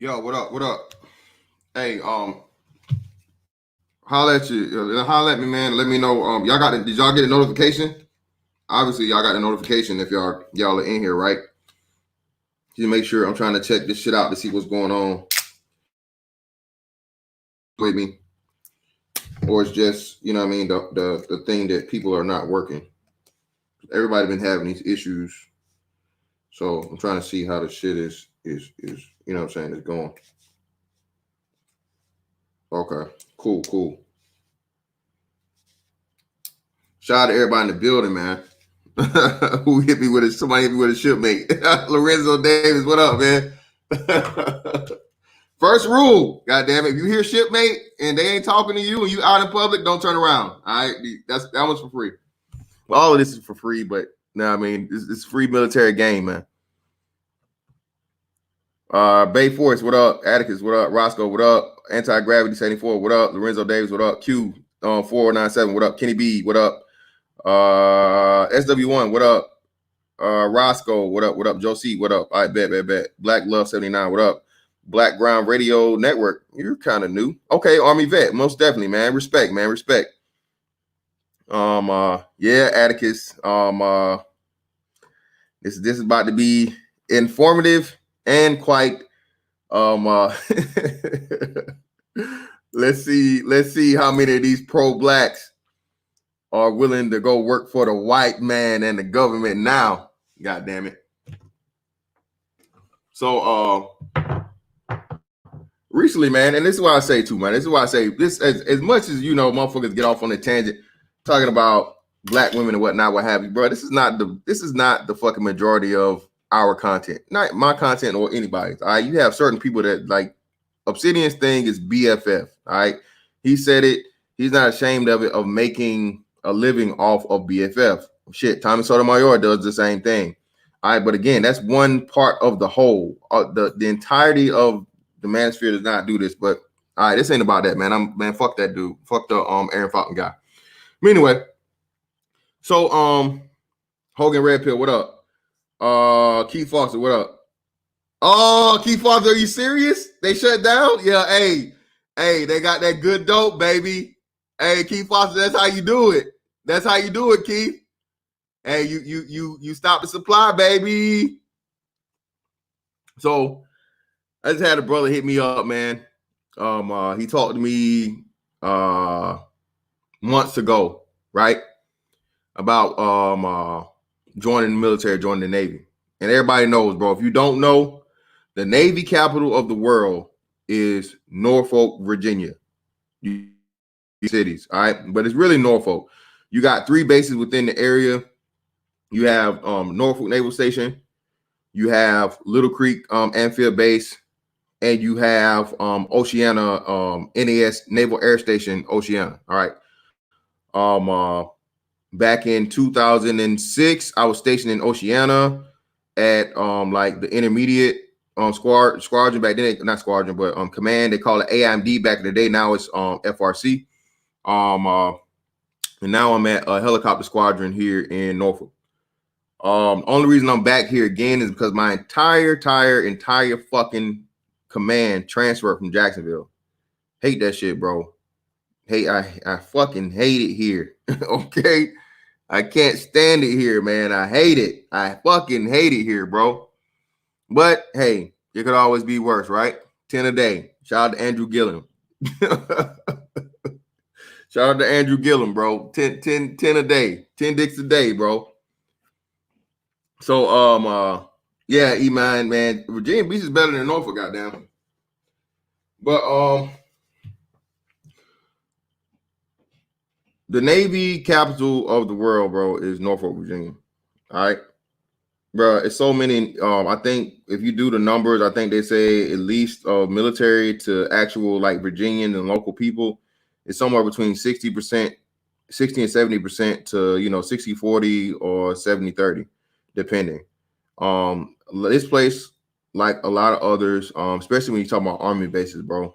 Yo, what up? What up? Hey, holla at you. Holla at me, man. Let me know. Y'all got it. Did y'all get a notification? Obviously, y'all got a notification if y'all are in here, right? Just make sure I'm trying to check this shit out to see what's going on with me, or it's just you know what I mean the thing that people are not working. Everybody been having these issues, so I'm trying to see how the shit is you know what I'm saying is going. Okay, cool. Shout out to everybody in the building, man. Who hit me with it? Somebody hit me with a shipmate. Lorenzo Davis, what up, man? First rule, goddamn it. If you hear shipmate and they ain't talking to you and you out in public, don't turn around. All right. That one's for free. Well, all of this is for free, but no, I mean, it's free military game, man. Bay Force, what up? Atticus, what up? Roscoe, what up? Anti-Gravity 74, what up? Lorenzo Davis, what up? Q 497, what up? Kenny B, what up? SW1, what up? Roscoe, what up? What up? Joe C, what up? I bet. Black Love 79, what up? Black Ground Radio Network, you're kind of new. Okay, Army vet, most definitely, man. Respect, man. Respect. Yeah, Atticus. This is about to be informative and quite let's see how many of these pro-blacks are willing to go work for the white man and the government now. God damn it. So recently, man, and this is why I say too, man. This is why I say this as much as you know, motherfuckers get off on a tangent talking about black women and whatnot, what have you, bro. This is not the fucking majority of our content, not my content or anybody's. All right, you have certain people that like Obsidian's thing is BFF. All right, he said it. He's not ashamed of it, of making a living off of BFF. Shit, Tommy Sotomayor does the same thing. All right, but again, that's one part of the whole. The entirety of the manosphere does not do this. But all right, this ain't about that, man. Fuck that dude. Fuck the Aaron Falcon guy. But anyway, so Hogan Red Pill, what up? Keith Foster, what up? Oh, Keith Foster, are you serious? They shut down? Yeah, hey, they got that good dope, baby. Hey, Keith Foster, that's how you do it. That's how you do it, Keith. Hey, you stop the supply, baby. So I just had a brother hit me up, man. He talked to me months ago, right? About joining the military, joining the Navy. And everybody knows, bro, if you don't know, the Navy capital of the world is Norfolk, Virginia. Cities, all right? But it's really Norfolk. You got 3 bases within the area. You have Norfolk Naval Station, you have Little Creek Amphibious Base, and you have Oceana NAS Naval Air Station, Oceana. All right. Back in 2006, I was stationed in Oceana at like the intermediate squadron back then, not squadron, but command. They call it AIMD back in the day. Now it's FRC. And now I'm at a helicopter squadron here in Norfolk. Only reason I'm back here again is because my entire fucking command transferred from Jacksonville. Hate that shit, bro. I fucking hate it here. Okay. I can't stand it here, man. I hate it. I fucking hate it here, bro. But hey, it could always be worse, right? 10 a day. Shout out to Andrew Gillum. Shout out to Andrew Gillum, bro. 10 a day. 10 dicks a day, bro. So yeah, E-Man, man. Virginia Beach is better than Norfolk, goddamn. But the Navy capital of the world, bro, is Norfolk, Virginia. All right. Bro, it's so many. I think if you do the numbers, I think they say at least military to actual like Virginian and local people, it's somewhere between 60%, 60 and 70% to 60-40 or 70-30, depending. This place, like a lot of others, especially when you talk about Army bases, bro.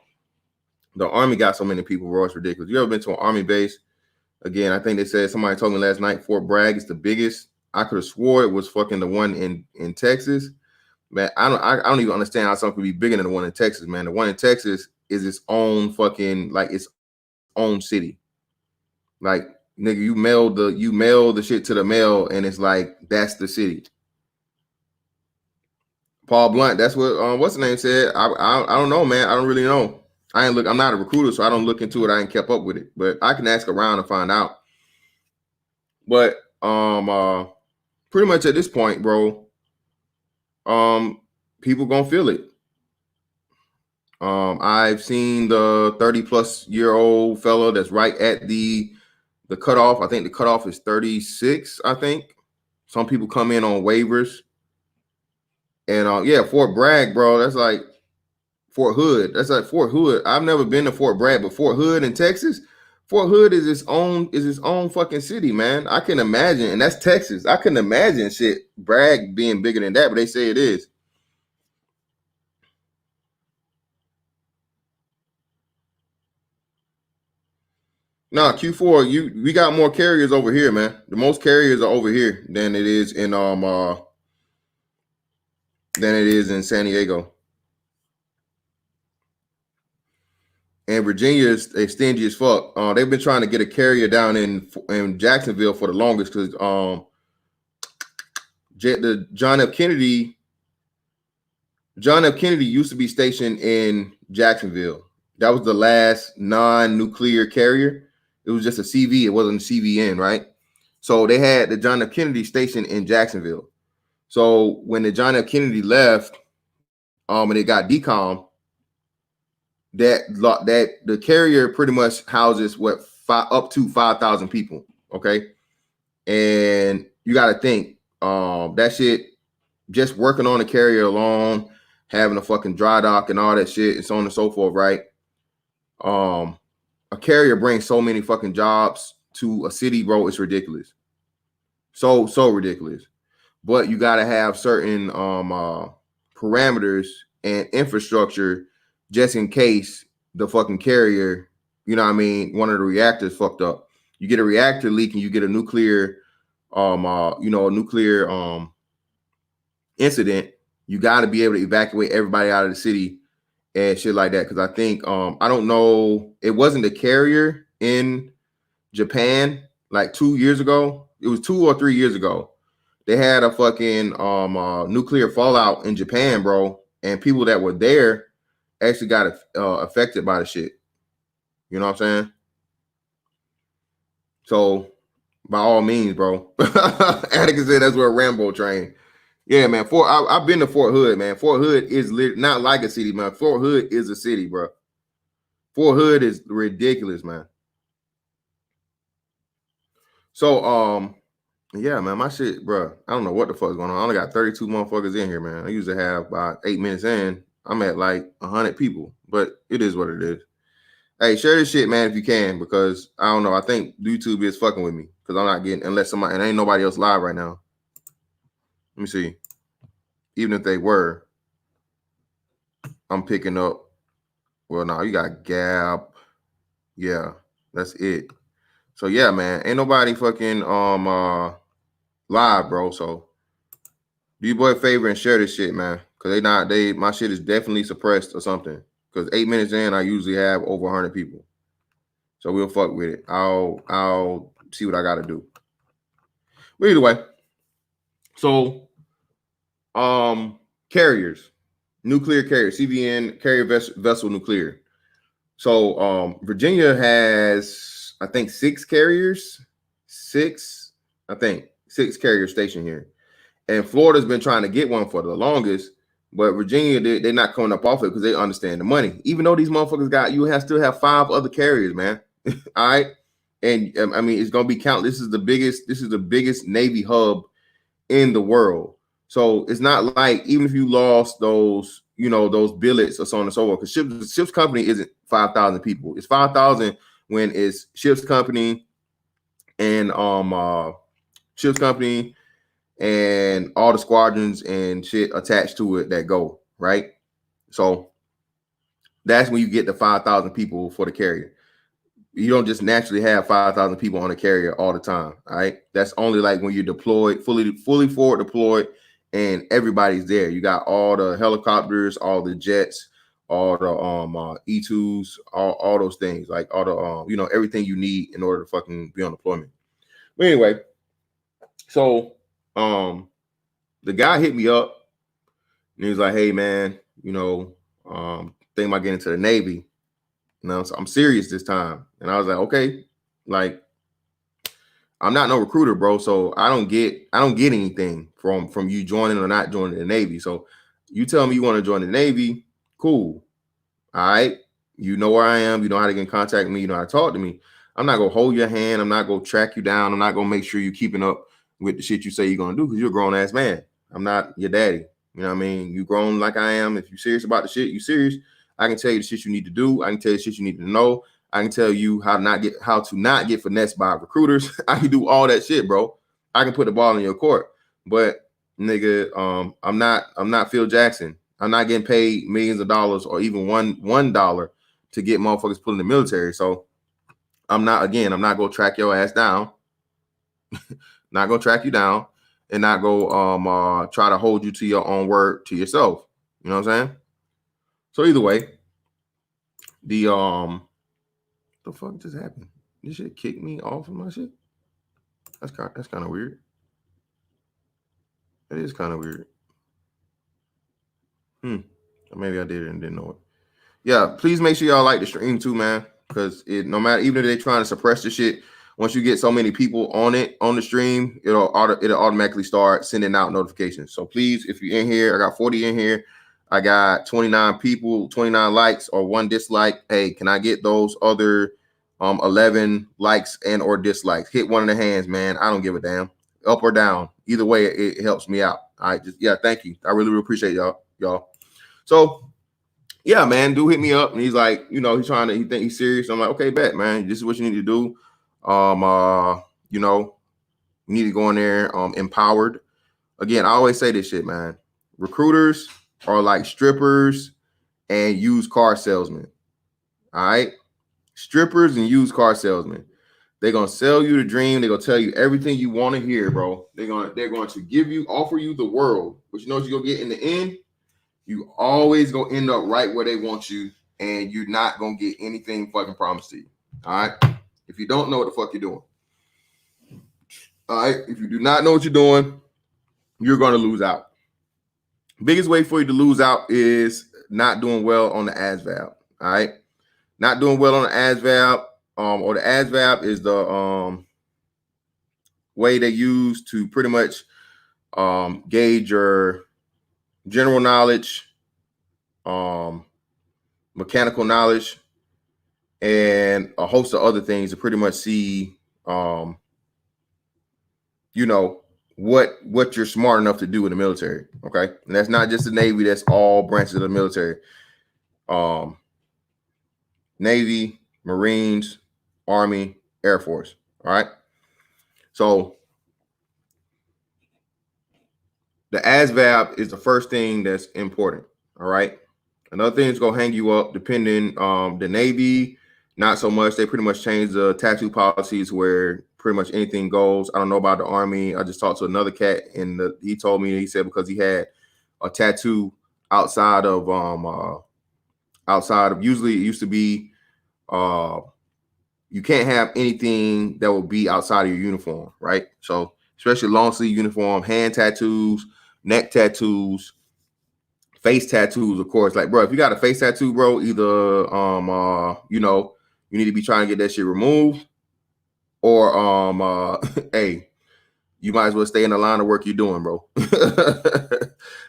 The Army got so many people, bro. It's ridiculous. You ever been to an Army base? Again, I think they said somebody told me last night Fort Bragg is the biggest. I could have swore it was fucking the one in Texas, Man, I don't even understand how something could be bigger than the one in Texas, man. The one in Texas is its own fucking like its own city. Like, nigga, you mail the shit to the mail, and it's like that's the city. Paul Blunt, that's what what's the name said. I don't know, man. I don't really know. I'm not a recruiter, so I don't look into it. I ain't kept up with it, but I can ask around and find out. But pretty much at this point, bro, people gonna feel it. I've seen the 30-plus-year-old fella that's right at the cutoff. I think the cutoff is 36. I think some people come in on waivers, and yeah, Fort Bragg, bro. That's like Fort Hood. That's like Fort Hood. I've never been to Fort Bragg, but Fort Hood in Texas. Fort Hood is its own fucking city, man. I can imagine, and that's Texas. I couldn't imagine shit Bragg being bigger than that, but they say it is. No, Q4, we got more carriers over here, man. The most carriers are over here than it is in San Diego. And Virginia is stingy as fuck. They've been trying to get a carrier down in Jacksonville for the longest because the John F. Kennedy used to be stationed in Jacksonville. That was the last non-nuclear carrier. It was just a CV. It wasn't a CVN, right? So they had the John F. Kennedy station in Jacksonville. So when the John F. Kennedy left, and it got decom, that the carrier pretty much houses up to 5,000 people. Okay, and you got to think that shit. Just working on the carrier alone, having a fucking dry dock and all that shit, and so on and so forth, right? A carrier brings so many fucking jobs to a city, bro. It's ridiculous. So ridiculous. But you got to have certain parameters and infrastructure just in case the fucking carrier, you know what I mean, one of the reactors fucked up. You get a reactor leak and you get a nuclear incident, you got to be able to evacuate everybody out of the city and shit like that. Because I think I don't know, it wasn't the carrier in Japan like 2 years ago. It was 2 or 3 years ago. They had a fucking nuclear fallout in Japan, bro, and people that were there actually got affected by the shit. You know what I'm saying? So by all means, bro. Atticus said that's where Rambo trained. Yeah, man. I've been to Fort Hood, man. Fort Hood is not like a city, man. Fort Hood is a city, bro. Fort Hood is ridiculous, man. So, yeah, man, my shit, bro. I don't know what the fuck's going on. I only got 32 motherfuckers in here, man. I usually have about 8 minutes in. I'm at like 100 people, but it is what it is. Hey, share this shit, man, if you can, because I don't know. I think YouTube is fucking with me because I'm not getting, unless somebody, and ain't nobody else live right now. Let me see. Even if they were, I'm picking up. Well, no, you got Gab. Yeah, that's it. So yeah, man, ain't nobody fucking live, bro. So do you boy a favor and share this shit, man, because my shit is definitely suppressed or something. Because 8 minutes in, I usually have over 100 people. So we'll fuck with it. I'll see what I got to do. But either way, so carriers, nuclear carrier, CVN carrier vessel nuclear. So Virginia has, I think, 6 carriers. 6 carriers stationed here. And Florida's been trying to get one for the longest, but Virginia, they're not coming up off it because they understand the money. Even though these motherfuckers still have 5 other carriers, man. All right. And I mean, it's gonna be countless. This is the biggest Navy hub in the world. So it's not like, even if you lost those, those billets or so on and so forth, because ship's company isn't 5,000 people. It's 5,000 when it's ship's company and ship's company and all the squadrons and shit attached to it that go, right? So that's when you get the 5,000 people for the carrier. You don't just naturally have 5,000 people on a carrier all the time, all right? That's only like when you're deployed, fully forward deployed, and everybody's there. You got all the helicopters, all the jets, all the E2s, all those things, like all the everything you need in order to fucking be on deployment. But anyway, so the guy hit me up and he was like, "Hey man, think about getting into the Navy. So I'm serious this time." And I was like, "Okay, like I'm not no recruiter, bro. So I don't get anything from you joining or not joining the Navy. So you tell me you want to join the Navy, cool. All right. You know where I am. You know how to get in contact with me. You know how to talk to me. I'm not gonna hold your hand. I'm not gonna track you down. I'm not gonna make sure you're keeping up with the shit you say you're gonna do because you're a grown ass man. I'm not your daddy. You know what I mean? You grown like I am. If you're serious about the shit, you serious. I can tell you the shit you need to do. I can tell you the shit you need to know. I can tell you how to not get finessed by recruiters. I can do all that shit, bro. I can put the ball in your court. But nigga, I'm not Phil Jackson. I'm not getting paid millions of dollars or even $1 to get motherfuckers put in the military. So I'm not gonna track your ass down, not gonna track you down, and not go try to hold you to your own word to yourself. You know what I'm saying? So either way, the fuck just happened? This shit kicked me off of my shit. That's kind of weird. It is kind of weird. Maybe I did it and didn't know it. Yeah, please make sure y'all like the stream too, man. Because no matter, even if they're trying to suppress the shit, once you get so many people on the stream, it'll automatically start sending out notifications. So please, if you're in here, I got 40 in here. I got 29 people, 29 likes or 1 dislike. Hey, can I get those other 11 likes and or dislikes? Hit one of the hands, man. I don't give a damn. Up or down. Either way, it helps me out. All right. Thank you. I really appreciate y'all. So yeah, man, dude hit me up and he's like, he think he's serious. I'm like, okay, bet, man. This is what you need to do. You need to go in there empowered. Again, I always say this shit, man. Recruiters are like strippers and used car salesmen. All right. Strippers and used car salesmen. They're gonna sell you the dream. They're gonna tell you everything you want to hear, bro. They're going to offer you the world, but you know what you're gonna get in the end? You always gonna end up right where they want you, and you're not gonna get anything fucking promised to you. All right. If you don't know what the fuck you're doing. All right. If you do not know what you're doing, you're gonna lose out. Biggest way for you to lose out is not doing well on the ASVAB. All right. Not doing well on the ASVAB. Or the ASVAB is the way they use to pretty much gauge your general knowledge, mechanical knowledge, and a host of other things to pretty much see what you're smart enough to do in the military. Okay. And that's not just the Navy, that's all branches of the military. Navy, Marines, Army, Air Force. All right. So the ASVAB is the first thing that's important. All right. Another thing is gonna hang you up, depending the Navy, not so much. They pretty much changed the tattoo policies where pretty much anything goes. I don't know about the Army. I just talked to another cat and he told me, he said because he had a tattoo outside of usually it used to be you can't have anything that will be outside of your uniform, right? So especially long sleeve uniform, hand tattoos, neck tattoos, face tattoos, of course. Like, bro, if you got a face tattoo, bro, either you need to be trying to get that shit removed, or hey, you might as well stay in the line of work you're doing, bro.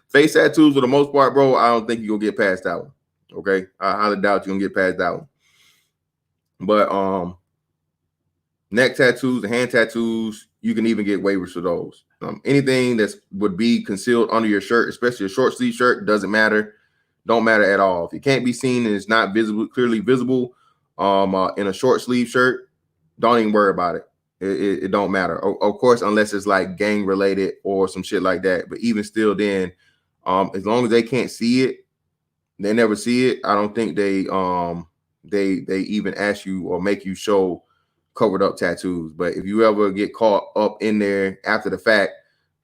Face tattoos, for the most part, bro, I don't think you're gonna get past that one. Okay, I highly doubt you're gonna get past that one. But neck tattoos and hand tattoos, you can even get waivers for those. Anything that would be concealed under your shirt, especially a short sleeve shirt, doesn't matter. Don't matter at all. If it can't be seen and it's not clearly visible in a short sleeve shirt, don't even worry about it. It don't matter. Of course, unless it's like gang related or some shit like that. But even still, then as long as they can't see it, they never see it. I don't think they even ask you or make you show covered up tattoos. But if you ever get caught up in there after the fact,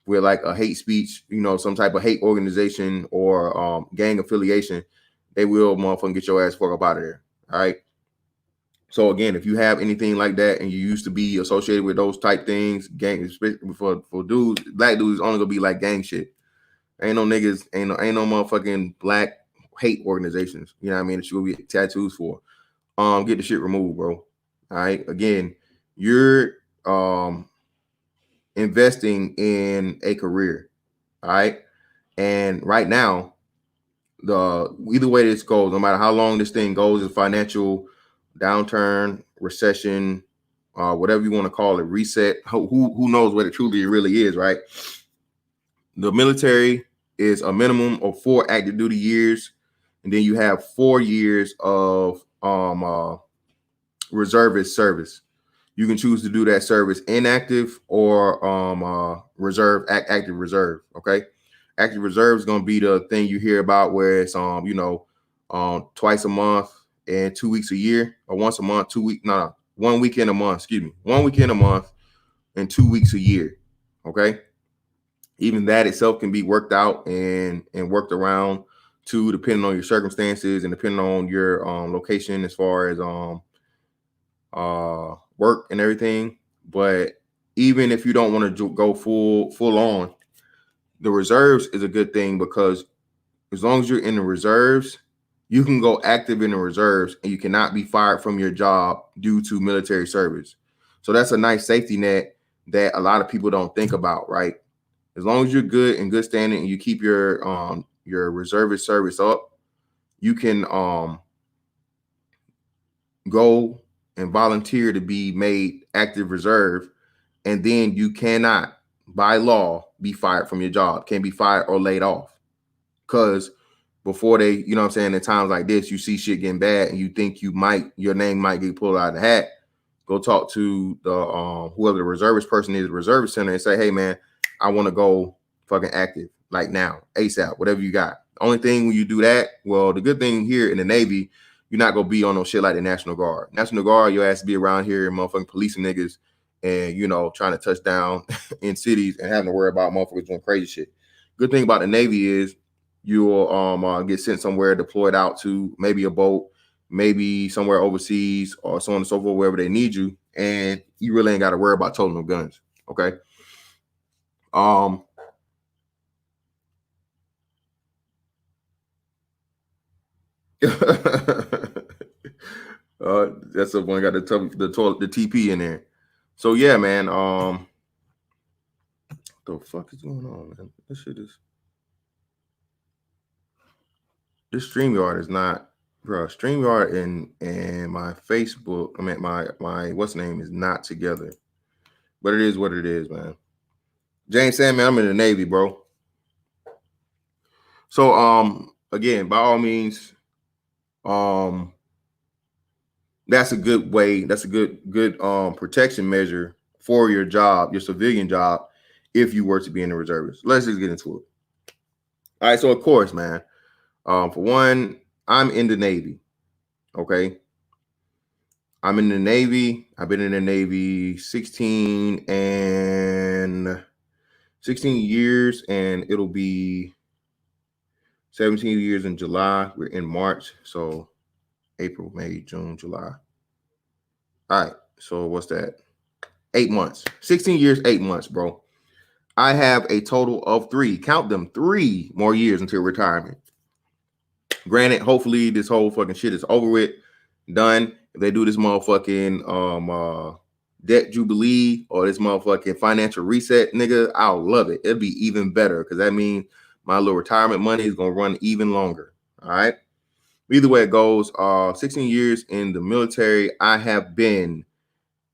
with like a hate speech, you know, some type of hate organization or gang affiliation, they will motherfucking get your ass fuck up out of there. All right. So again, if you have anything like that and you used to be associated with those type things, gang for dudes, black dudes only gonna be like gang shit. Ain't no niggas, ain't no motherfucking black hate organizations. You know what I mean? That you will get tattoos for. Get the shit removed, bro. All right. Again, you're investing in a career. All right. And right now, either way this goes, no matter how long this thing goes, is financial downturn, recession, whatever you want to call it, reset. Who knows what it truly really is, right? The military is a minimum of 4 active duty years, and then you have 4 years of reservist service. You can choose to do that service inactive or active reserve. Okay, active reserve is going to be the thing you hear about where it's twice a month and 2 weeks a year, or once a month, 2 weeks, 1 weekend a month. Excuse me, 1 weekend a month and 2 weeks a year. Okay, even that itself can be worked out and worked around too, depending on your circumstances and depending on your location as far as work and everything. But even if you don't want to go full on, the reserves is a good thing, because as long as you're in the reserves, you can go active in the reserves and you cannot be fired from your job due to military service. So that's a nice safety net that a lot of people don't think about, right? As long as you're good and good standing and you keep your reservist service up, you can go and volunteer to be made active reserve, and then you cannot, by law, be fired from your job. Can't be fired or laid off. Because before they, you know what I'm saying, in times like this, you see shit getting bad and you think your name might get pulled out of the hat. Go talk to the whoever the reservist person is, the reservist center, and say, hey man, I want to go fucking active, like now, ASAP, whatever you got. The only thing when you do that, well, the good thing here in the Navy, you're not gonna be on no shit like the National Guard. National Guard, your ass be around here and motherfucking policing niggas and, you know, trying to touch down in cities and having to worry about motherfuckers doing crazy shit. Good thing about the Navy is you will get sent somewhere, deployed out to maybe a boat, maybe somewhere overseas or so on and so forth, wherever they need you, and you really ain't got to worry about toting no guns. Okay. That's the one got the TP in there. So yeah, man. What the fuck is going on, man? This StreamYard is not, bro. StreamYard and my Facebook, I mean my what's name is not together. But it is what it is, man. James Sandman, I'm in the Navy, bro. So again, by all means, that's a good way. That's a good protection measure for your job, your civilian job, if you were to be in the reservists. Let's just get into it. All right, so of course, man. For one, I'm in the Navy. Okay. I'm in the Navy. I've been in the Navy 16 years, and it'll be 17 years in July. We're in March, so April, May, June, July. All right, so what's that? 8 months. 16 years, 8 months, bro. I have a total of 3, count them, 3 more years until retirement. Granted, hopefully this whole fucking shit is over with, done. If they do this motherfucking debt jubilee or this motherfucking financial reset, nigga, I'll love it. It'll be even better, because that means my little retirement money is gonna run even longer. All right. Either way it goes, 16 years in the military. I have been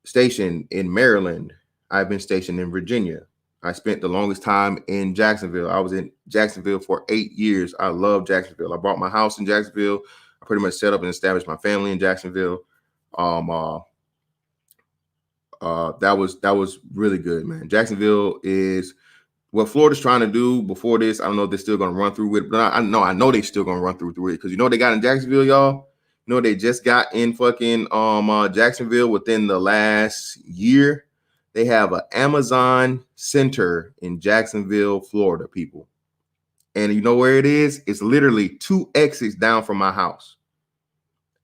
stationed in Maryland. I've been stationed in Virginia. I spent the longest time in Jacksonville. I was in Jacksonville for 8 years. I love Jacksonville. I bought my house in Jacksonville. I pretty much set up and established my family in Jacksonville. That was really good, man. Jacksonville is what Florida's trying to do before this. I don't know if they're still going to run through with it, but I know they're still going to run through it, because you know what they got in Jacksonville, y'all? You know they just got in fucking Jacksonville within the last year? They have an Amazon center in Jacksonville, Florida, people. And you know where it is? It's literally 2 exits down from my house.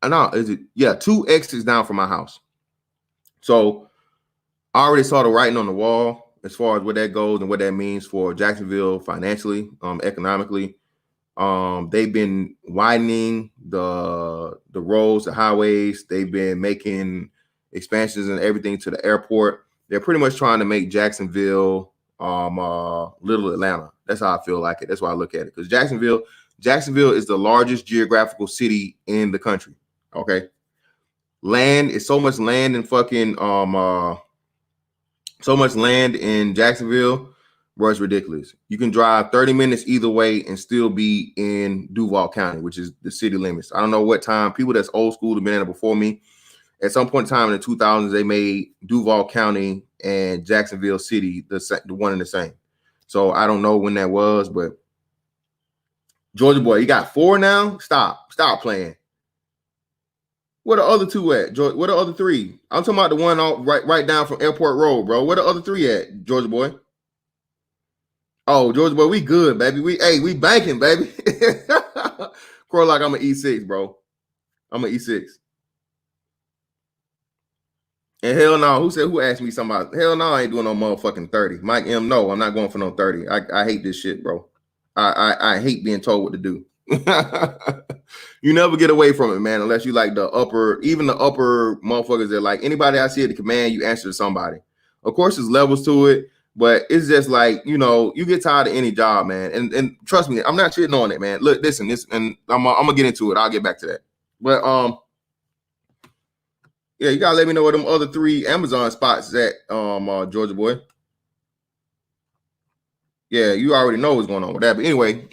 No, is it? Yeah, 2 exits down from my house. So I already saw the writing on the wall as far as where that goes and what that means for Jacksonville financially, economically. They've been widening the roads, the highways. They've been making expansions and everything to the airport. They're pretty much trying to make Jacksonville little Atlanta. That's how I feel like it. That's why I look at it. Because Jacksonville is the largest geographical city in the country. Okay. Land is so much land in fucking so much land in Jacksonville, bro, it's ridiculous. You can drive 30 minutes either way and still be in Duval County, which is the city limits. I don't know what time people that's old school have been in it before me. At some point in time in the 2000s, they made Duval County and Jacksonville City the one and the same. So I don't know when that was, but Georgia boy, you got 4 now? Stop playing. Where the other 2 at? Where the other 3? I'm talking about the one right down from Airport Road, bro. Where the other 3 at, Georgia boy? Oh, Georgia boy, we good, baby. We banking, baby. Crow like I'm an E6, bro. I'm an E6. And hell no, who asked me something about hell no, I ain't doing no motherfucking 30. Mike M, no, I'm not going for no 30. I hate this shit, bro. I hate being told what to do. You never get away from it, man, unless you like the upper motherfuckers that like anybody I see at the command, you answer to somebody. Of course, there's levels to it, but it's just like, you know, you get tired of any job, man. And trust me, I'm not shitting on it, man. Look, listen, and I'm gonna get into it. I'll get back to that. But yeah, you gotta let me know where them other 3 Amazon spots at, Georgia boy. Yeah, you already know what's going on with that. But anyway,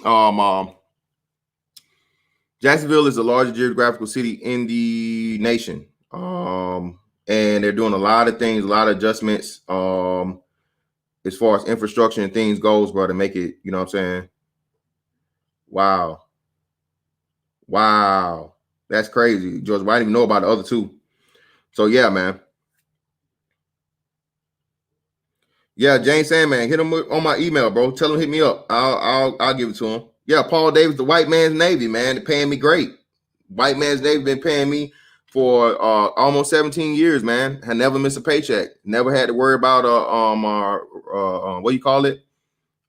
Jacksonville is the largest geographical city in the nation. And they're doing a lot of things, a lot of adjustments, as far as infrastructure and things goes, bro, to make it, you know what I'm saying? Wow. That's crazy. Georgia, I didn't even know about the other 2. So yeah, man. Yeah, James Sandman, hit him on my email, bro. Tell him hit me up. I'll give it to him. Yeah, Paul Davis, the white man's Navy, man. They're paying me great. White man's Navy been paying me for almost 17 years, man. I never missed a paycheck. Never had to worry about what you call it?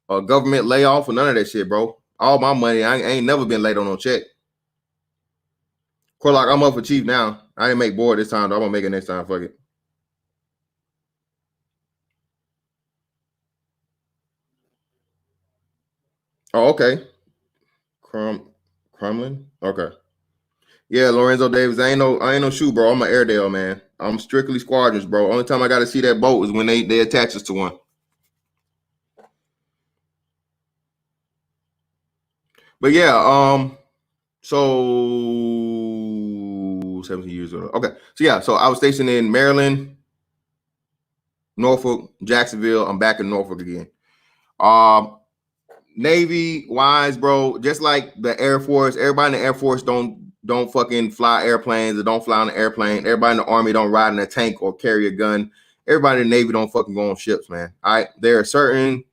A government layoff or none of that shit, bro. All my money, I ain't never been late on no check. Corlock, I'm up for chief now. I didn't make board this time, though. I'm gonna make it next time. Fuck it. Oh, okay. Crumlin? Okay. Yeah, Lorenzo Davis. I ain't no shoe, bro. I'm an Airedale, man. I'm strictly squadrons, bro. Only time I got to see that boat is when they attach us to one. But yeah, so 17 years old. Okay. So yeah, so I was stationed in Maryland, Norfolk, Jacksonville. I'm back in Norfolk again. Navy wise, bro, just like the Air Force, everybody in the Air Force don't fucking fly airplanes or don't fly on an airplane. Everybody in the Army don't ride in a tank or carry a gun. Everybody in the Navy don't fucking go on ships, man. There are certain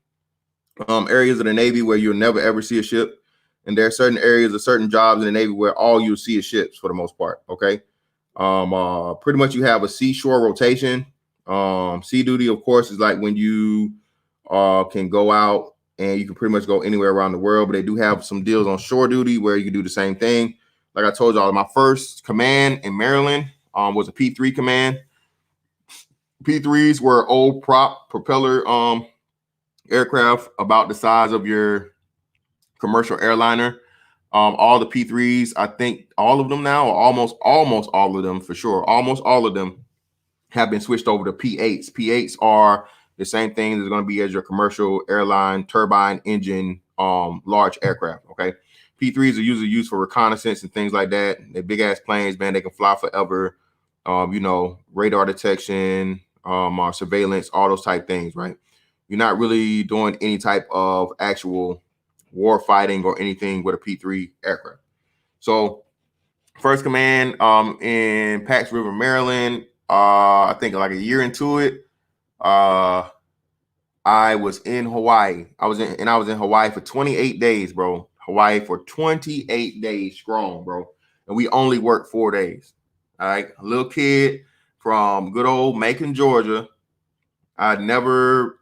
areas of the Navy where you'll never ever see a ship, and there are certain areas of certain jobs in the Navy where all you'll see is ships for the most part. Okay, pretty much you have a seashore rotation. Sea duty, of course, is like when you can go out and you can pretty much go anywhere around the world, but they do have some deals on shore duty where you can do the same thing. Like I told y'all, my first command in Maryland was a P3 command. P3s were old prop propeller aircraft about the size of your commercial airliner. All the P3s, I think all of them now, or almost all of them for sure, almost all of them have been switched over to P8s. P8s are the same thing that's going to be as your commercial airline turbine engine large aircraft. Okay, P3s are usually used for reconnaissance and things like that. They're big ass planes, man. They can fly forever. You know, radar detection, surveillance, all those type things, right? You're not really doing any type of actual war fighting or anything with a P3 aircraft. So first command in Pax River, Maryland, I think like a year into it, I was in Hawaii. I was in Hawaii for 28 days, bro. Hawaii for 28 days strong, bro. And we only worked 4 days. All right. A little kid from good old Macon, Georgia. I'd never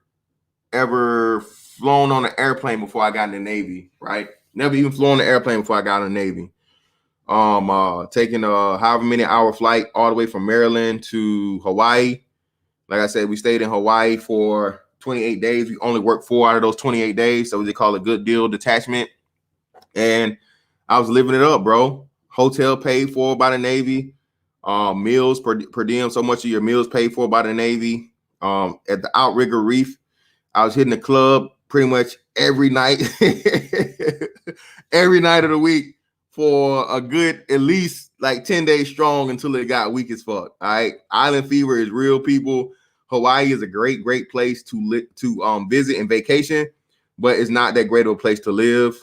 ever flown on an airplane before I got in the Navy, right? Never even flown an airplane before I got in the Navy. Taking a however many hour flight all the way from Maryland to Hawaii. Like I said, we stayed in Hawaii for 28 days. We only worked 4 out of those 28 days. So they call it good deal detachment. And I was living it up, bro. Hotel paid for by the Navy. Meals per diem. So much of your meals paid for by the Navy. At the Outrigger Reef, I was hitting the club pretty much every night, every night of the week for a good at least like 10 days strong until it got weak as fuck. All right. Island fever is real, people. Hawaii is a great, great place to visit and vacation, but it's not that great of a place to live.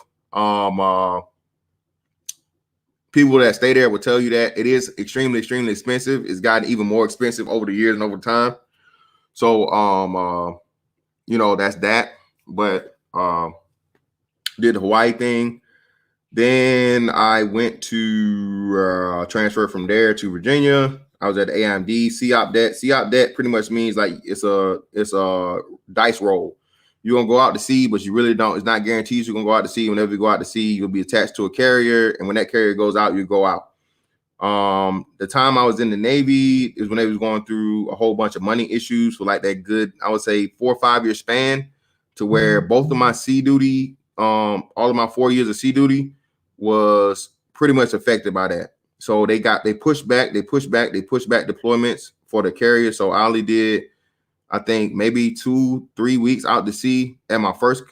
People that stay there will tell you that it is extremely, extremely expensive. It's gotten even more expensive over the years and over time. So, that's that. But did the Hawaii thing. Then I went to transfer from there to Virginia. I was at the AIMD, COP debt. COP debt pretty much means like it's a dice roll. You're gonna go out to sea, but you really don't. It's not guaranteed you're gonna go out to sea. Whenever you go out to sea, you'll be attached to a carrier, and when that carrier goes out, you go out. The time I was in the Navy is when they was going through a whole bunch of money issues for like that good, I would say 4 or 5 year span, to where both of my sea duty, all of my 4 years of sea duty was pretty much affected by that. So they pushed back deployments for the carrier. So I only did, I think, maybe 2-3 weeks out to sea at my first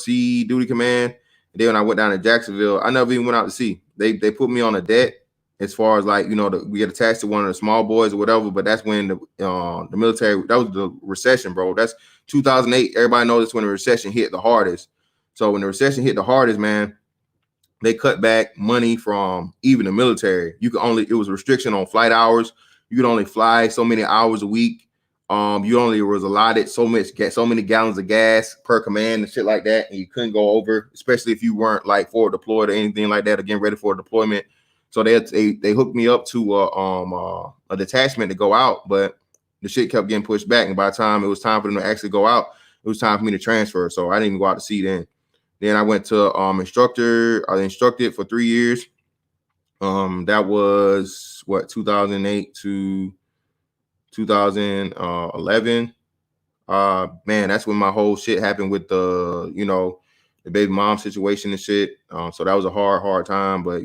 sea duty command. And then when I went down to Jacksonville, I never even went out to sea. They put me on a debt as far as like, we get attached to one of the small boys or whatever. But that's when the military, that was the recession, bro. That's 2008. Everybody knows that's when the recession hit the hardest. So when the recession hit the hardest, man, they cut back money from even the military. It was a restriction on flight hours. You could only fly so many hours a week. You only was allotted so many gallons of gas per command and shit like that, and you couldn't go over, especially if you weren't like forward deployed or anything like that, or getting ready for a deployment. So they hooked me up to a detachment to go out, but the shit kept getting pushed back. And by the time it was time for them to actually go out, it was time for me to transfer. So I didn't even go out to sea then. Then I went to instructor. I instructed for 3 years. That was 2008 to 2011. Man, that's when my whole shit happened with the baby mom situation and shit. So that was a hard time. But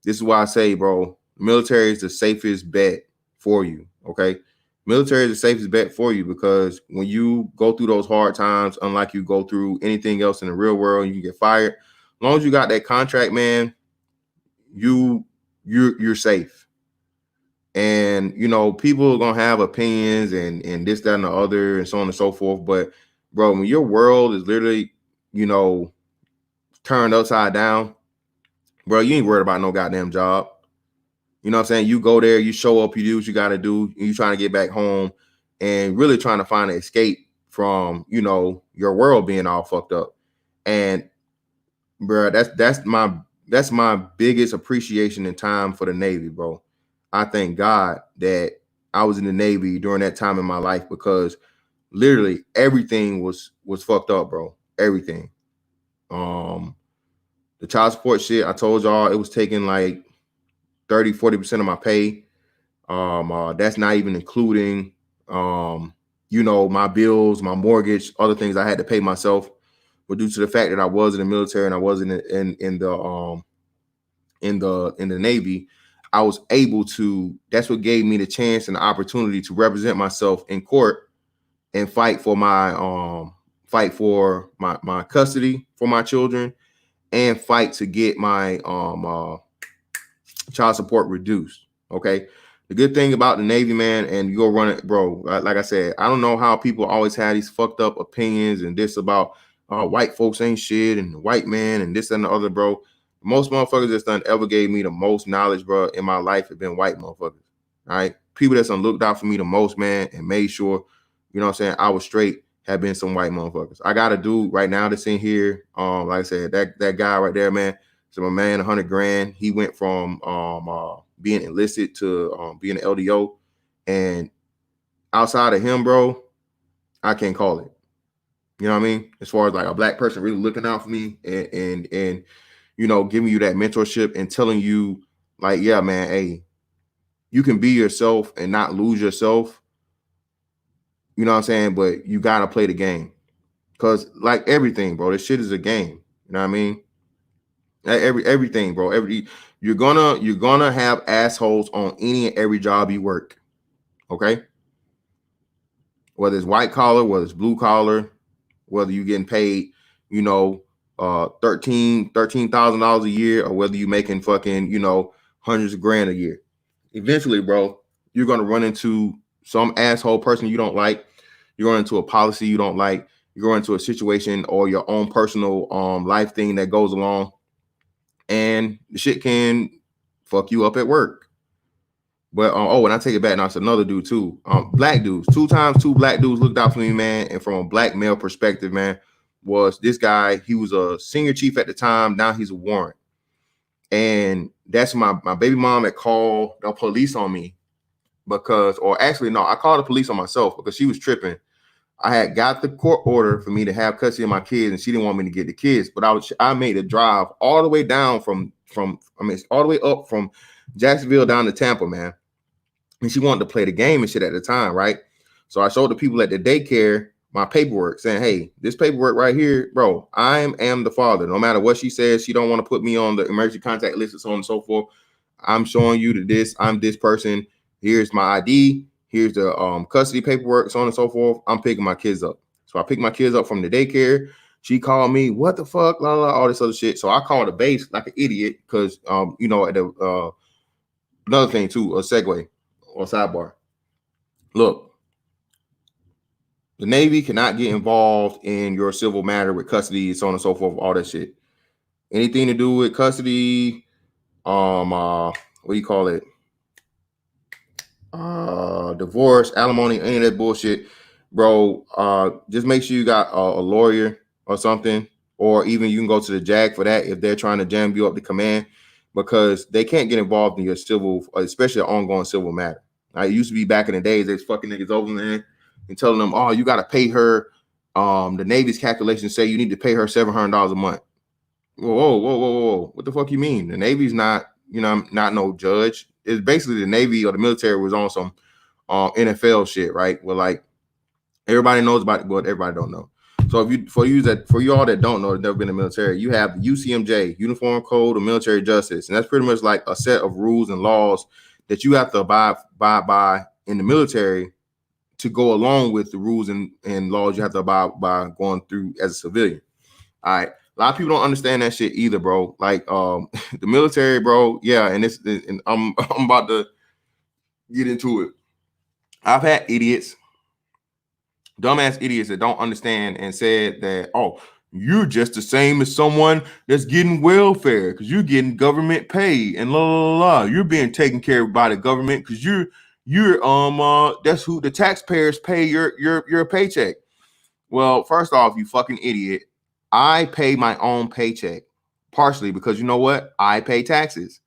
this is why I say, bro, military is the safest bet for you. Okay. Military is the safest bet for you, because when you go through those hard times, unlike you go through anything else in the real world, you can get fired. As long as you got that contract, man, you're safe. And people are gonna have opinions and this, that, and the other, and so on and so forth. But bro, when your world is literally, turned upside down, bro, you ain't worried about no goddamn job. You know what I'm saying? You go there, you show up, you do what you got to do. You trying to get back home and really trying to find an escape from, your world being all fucked up. And bro, that's my biggest appreciation in time for the Navy, bro. I thank God that I was in the Navy during that time in my life, because literally everything was fucked up, bro. Everything. The child support shit, I told y'all, it was taking like 30-40% of my pay. That's not even including my bills, my mortgage, other things I had to pay myself. But due to the fact that I was in the military and I was in the Navy, I was able to, that's what gave me the chance and the opportunity to represent myself in court and fight for my custody for my children, and fight to get my child support reduced. Okay. The good thing about the Navy, man, and you go run it, bro. Like I said, I don't know how people always have these fucked up opinions and this about white folks ain't shit and the white man and this and the other, bro. Most motherfuckers that's done ever gave me the most knowledge, bro, in my life have been white motherfuckers. All right. people that's looked out for me the most, man, and made sure, you know what I'm saying, I was straight, have been some white motherfuckers. I got a dude right now that's in here. Like I said, that guy right there, man. So my man, 100 grand. He went from being enlisted to being an LDO. And outside of him, bro, I can't call it. You know what I mean? As far as like a black person really looking out for me and you know, giving you that mentorship and telling you, like, yeah, man, hey, you can be yourself and not lose yourself. You know what I'm saying? But you gotta play the game. Cause like everything, bro, this shit is a game. You know what I mean? Everything, bro. You're gonna have assholes on any and every job you work. Okay. Whether it's white collar, whether it's blue collar, whether you're getting paid, you know, $13,000 a year, or whether you're making fucking, you know, hundreds of grand a year. Eventually, bro, you're gonna run into some asshole person you don't like. You're going into a policy you don't like. You're going into a situation or your own personal life thing that goes along, and the shit can fuck you up at work. But and I take it back now. It's another dude too. Black dudes. Two black dudes looked out for me, man. And from a black male perspective, man, was this guy. He was a senior chief at the time. Now he's a warrant. And that's my baby mom that called the police on me because, or actually, no, I called the police on myself because she was tripping. I had got the court order for me to have custody of my kids, and she didn't want me to get the kids. But I made a drive all the way down all the way up from Jacksonville down to Tampa, man. And she wanted to play the game and shit at the time, right? So I showed the people at the daycare my paperwork saying, hey, this paperwork right here, bro, I am the father. No matter what she says, she don't want to put me on the emergency contact list and so on and so forth. I'm showing you that I'm this person. Here's my ID. Here's the custody paperwork, so on and so forth. I'm picking my kids up. So I picked my kids up from the daycare. She called me, what the fuck, blah, blah, all this other shit. So I called the base like an idiot because, you know, at the another thing too, a segue or sidebar. Look, the Navy cannot get involved in your civil matter with custody, so on and so forth, all that shit. Anything to do with custody, what do you call it? Divorce, alimony, any of that bullshit, bro. Just make sure you got a lawyer or something, or even you can go to the JAG for that if they're trying to jam you up to command, because they can't get involved in your civil, especially an ongoing civil matter. It used to be back in the days, there's fucking niggas over there and telling them, oh, you got to pay her. The Navy's calculations say you need to pay her $700 a month. Whoa. What the fuck you mean? The Navy's not, you know, not no judge. It's basically the Navy or the military was on some NFL shit, right? Well, like everybody knows about it, but everybody don't know. So for you all that don't know, never been in the military, you have the UCMJ, Uniform Code of Military Justice, and that's pretty much like a set of rules and laws that you have to abide by in the military to go along with the rules and laws you have to abide by going through as a civilian. All right. A lot of people don't understand that shit either, bro. Like the military, bro. Yeah, and I'm about to get into it. I've had idiots, dumbass idiots that don't understand and said that, oh, you're just the same as someone that's getting welfare because you're getting government pay and la la la. You're being taken care of by the government because you're that's who the taxpayers pay your paycheck. Well, first off, you fucking idiot. I pay my own paycheck partially because you know what? I pay taxes.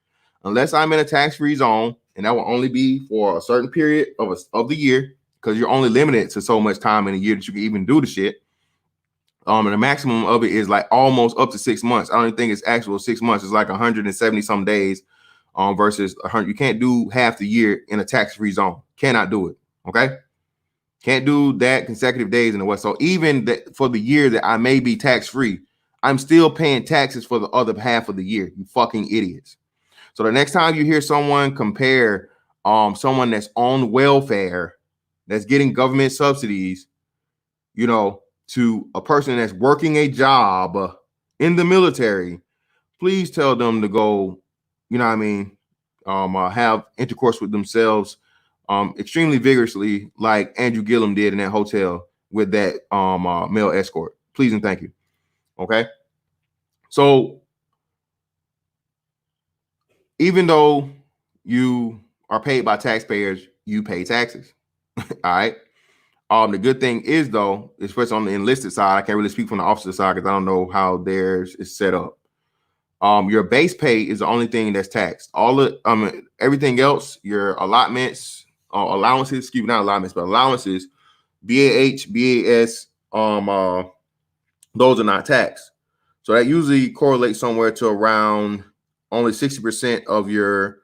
Unless I'm in a tax-free zone, and that will only be for a certain period of the year, because you're only limited to so much time in a year that you can even do the shit. And the maximum of it is like almost up to 6 months. I don't even think it's actual 6 months. It's like 170 some days versus 100. You can't do half the year in a tax-free zone. Cannot do it. Okay. Can't do that consecutive days in the West. So even for the year that I may be tax-free, I'm still paying taxes for the other half of the year. You fucking idiots. So the next time you hear someone compare someone that's on welfare, that's getting government subsidies, you know, to a person that's working a job in the military, please tell them to go, you know what I mean, have intercourse with themselves extremely vigorously, like Andrew Gillum did in that hotel with that male escort. Please and thank you. Okay. So even though you are paid by taxpayers, you pay taxes. All right. The good thing is though, especially on the enlisted side, I can't really speak from the officer side because I don't know how theirs is set up. Your base pay is the only thing that's taxed. All of everything else, your allotments, allowances, excuse me, not allotments, but allowances, BAH, BAS, those are not taxed. So that usually correlates somewhere to around only 60% of your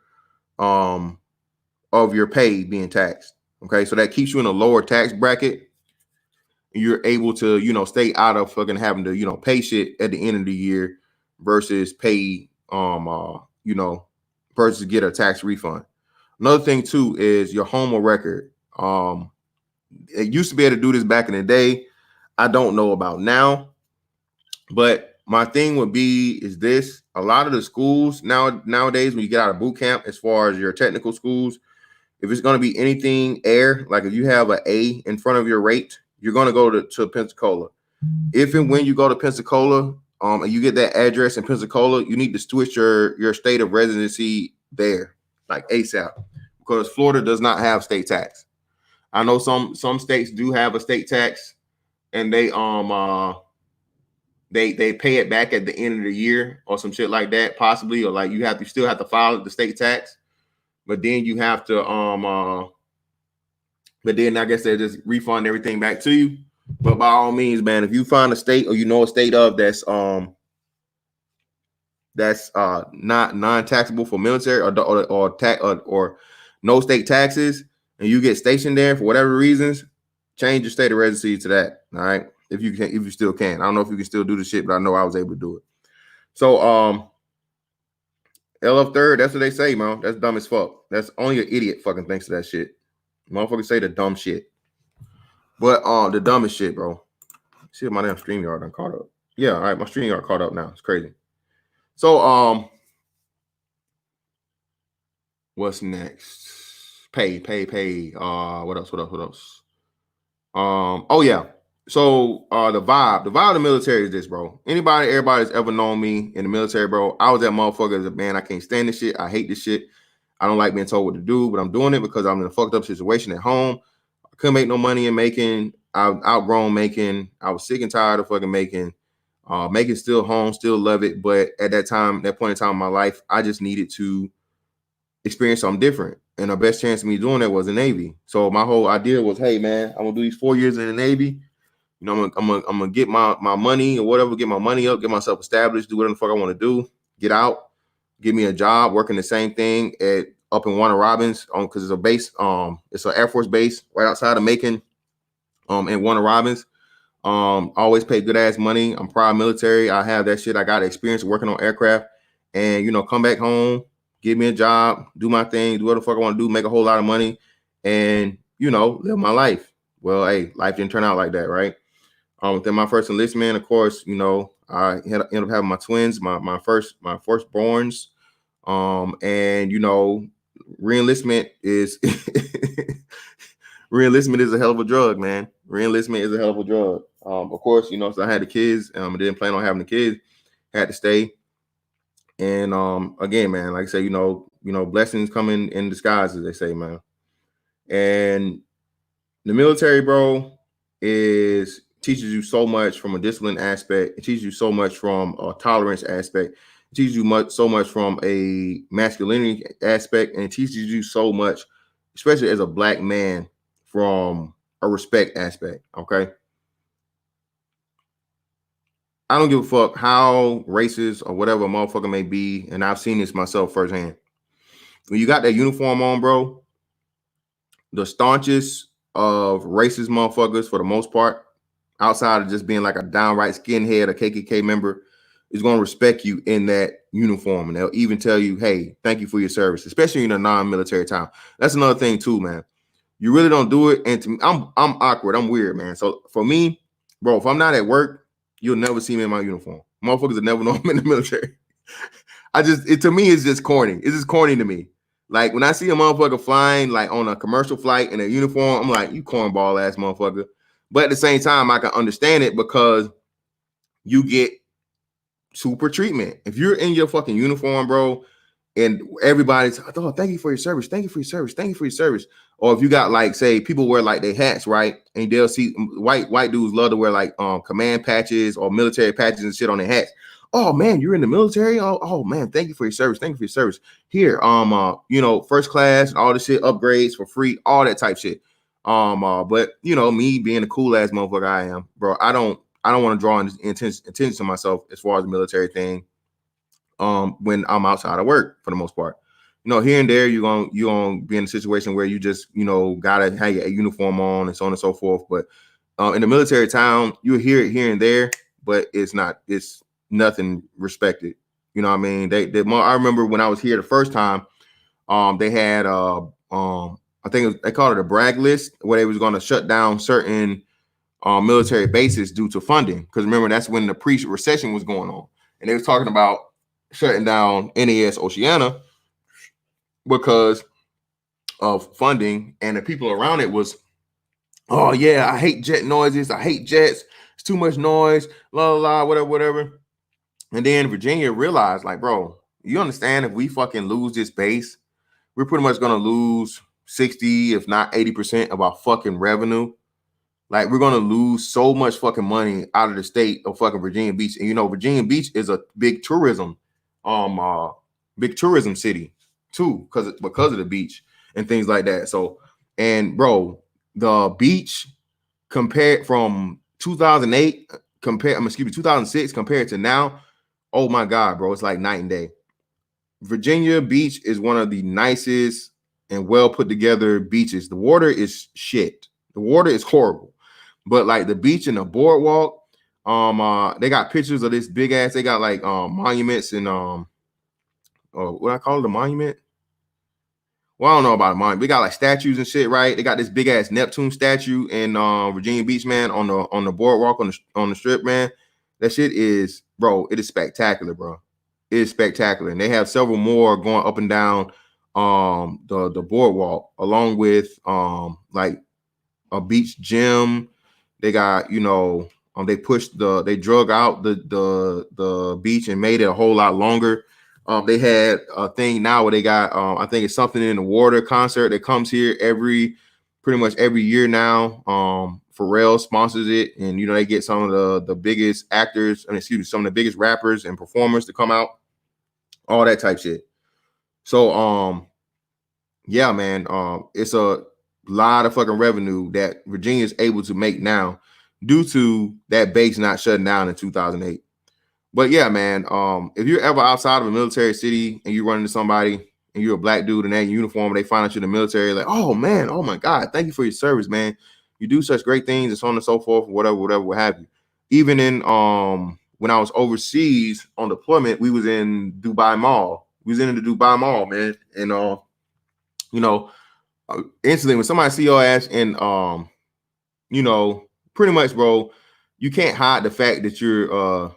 pay being taxed. Okay, so that keeps you in a lower tax bracket. You're able to, stay out of fucking having to, pay shit at the end of the year versus pay, versus get a tax refund. Another thing too is your home record. It used to be able to do this back in the day. I don't know about now, but my thing would be is this: a lot of the schools nowadays, when you get out of boot camp, as far as your technical schools, if it's going to be anything air, like if you have an A in front of your rate, you're going to go to Pensacola. If and when you go to Pensacola, and you get that address in Pensacola, you need to switch your state of residency there, like ASAP, because Florida does not have state tax. I know some states do have a state tax, and they pay it back at the end of the year or some shit like that, possibly, or like you still have to file the state tax, but then you have to but then I guess they just refund everything back to you. But by all means, man, if you find a state or a state of that's not non-taxable for military or no state taxes, and you get stationed there for whatever reasons, change your state of residency to that. All right, if you still can. I don't know if you can still do the shit, but I know I was able to do it. So LF third, that's what they say, man. That's dumb as fuck. That's only an idiot fucking thinks of that shit. Motherfuckers say the dumb shit. But the dumbest shit, bro. See if my damn StreamYard done caught up. Yeah, all right, my StreamYard caught up now. It's crazy. So what's next? Pay. What else? Oh yeah. So the vibe of the military is this, bro. Everybody's ever known me in the military, bro. I was that motherfucker as a man. I can't stand this shit. I hate this shit. I don't like being told what to do, but I'm doing it because I'm in a fucked up situation at home. I couldn't make no money in making. I've outgrown making. I was sick and tired of fucking making. Making still home, still love it. But at that point in time in my life, I just needed to experience something different. And the best chance of me doing that was the Navy. So my whole idea was, hey man, I'm gonna do these 4 years in the Navy. I'm gonna get my money or whatever, get my money up, get myself established, do whatever the fuck I want to do, get out, give me a job, working the same thing up in Warner Robins, because it's a base, it's an Air Force base right outside of Macon, in Warner Robins. Always pay good ass money. I'm proud military. I have that shit. I got experience working on aircraft, and come back home, give me a job, do my thing, do whatever the fuck I want to do, make a whole lot of money, and live my life. Well, hey, life didn't turn out like that, right? Within my first enlistment, of course, I ended up having my twins, my firstborns, and re-enlistment is re-enlistment is a hell of a drug, man. Re-enlistment is a hell of a drug. Of course, so I had the kids, I didn't plan on having the kids, had to stay. And again, man, like I say, blessings come in disguise, as they say, man. And the military, bro, teaches you so much from a discipline aspect. It teaches you so much from a tolerance aspect. It teaches you so much from a masculinity aspect, and it teaches you so much, especially as a black man, from a respect aspect. Okay. I don't give a fuck how racist or whatever a motherfucker may be, and I've seen this myself firsthand. When you got that uniform on, bro, the staunchest of racist motherfuckers, for the most part, outside of just being like a downright skinhead, a KKK member, is going to respect you in that uniform, and they'll even tell you, "Hey, thank you for your service," especially in a non-military time. That's another thing too, man. You really don't do it, and to me, I'm awkward. I'm weird, man. So for me, bro, if I'm not at work, you'll never see me in my uniform. Motherfuckers will never know I'm in the military. To me, it's just corny. It's just corny to me. Like when I see a motherfucker flying like on a commercial flight in a uniform, I'm like, you cornball ass motherfucker. But at the same time, I can understand it because you get super treatment. If you're in your fucking uniform, bro, and everybody's, oh, thank you for your service, thank you for your service, thank you for your service. Or if you got like, say, people wear like their hats, right? And they'll see white dudes love to wear like command patches or military patches and shit on their hats. Oh man, you're in the military. Oh man, thank you for your service. Thank you for your service. Here, first class and all the shit, upgrades for free, all that type shit. But me being a cool ass motherfucker I am, bro, I don't want to draw attention to myself as far as the military thing. When I'm outside of work for the most part, here and there you're gonna be in a situation where you just gotta have a uniform on and so on and so forth. But in the military town, you hear it here and there, but it's nothing respected. You know what I mean? I remember when I was here the first time, they had I think they called it a brag list where they was going to shut down certain military bases due to funding. Because remember, that's when the pre-recession was going on, and they was talking about shutting down NAS Oceana because of funding, and the people around it was, oh yeah, I hate jet noises, I hate jets, it's too much noise, la la la, whatever. And then Virginia realized, like, bro, you understand, if we fucking lose this base, we're pretty much gonna lose 60, if not 80% of our fucking revenue. Like, we're gonna lose so much fucking money out of the state of fucking Virginia Beach. And Virginia Beach is a big tourism city too, because of the beach and things like that. So, and bro, the beach compared from 2006 compared to now, oh my god, bro, it's like night and day. Virginia Beach is one of the nicest and well put together beaches. The water is shit. The water is horrible. But like the beach and the boardwalk, they got pictures of this big ass. They got like monuments and what I call it, a monument. Well, I don't know about a monument. We got like statues and shit, right? They got this big ass Neptune statue in Virginia Beach, man, on the boardwalk on the strip, man. That shit is, bro, it is spectacular, bro. It is spectacular. And they have several more going up and down the boardwalk, along with like a beach gym. They got, they drug out the beach and made it a whole lot longer. They had a thing now where they got, I think it's Something in the Water concert that comes here pretty much every year now. Pharrell sponsors it, and they get some of the biggest actors, some of the biggest rappers and performers to come out, all that type shit. So yeah, man, it's a lot of fucking revenue that Virginia is able to make now due to that base not shutting down in 2008. But yeah, man, if you're ever outside of a military city and you run into somebody and you're a black dude in that uniform, they find out you're in the military, like, oh man, oh my god, thank you for your service, man. You do such great things and so on and so forth, whatever, what have you. Even in when I was overseas on deployment, we was in Dubai Mall. We was in the Dubai Mall, man, and instantly when somebody see your ass and pretty much, bro, you can't hide the fact that you're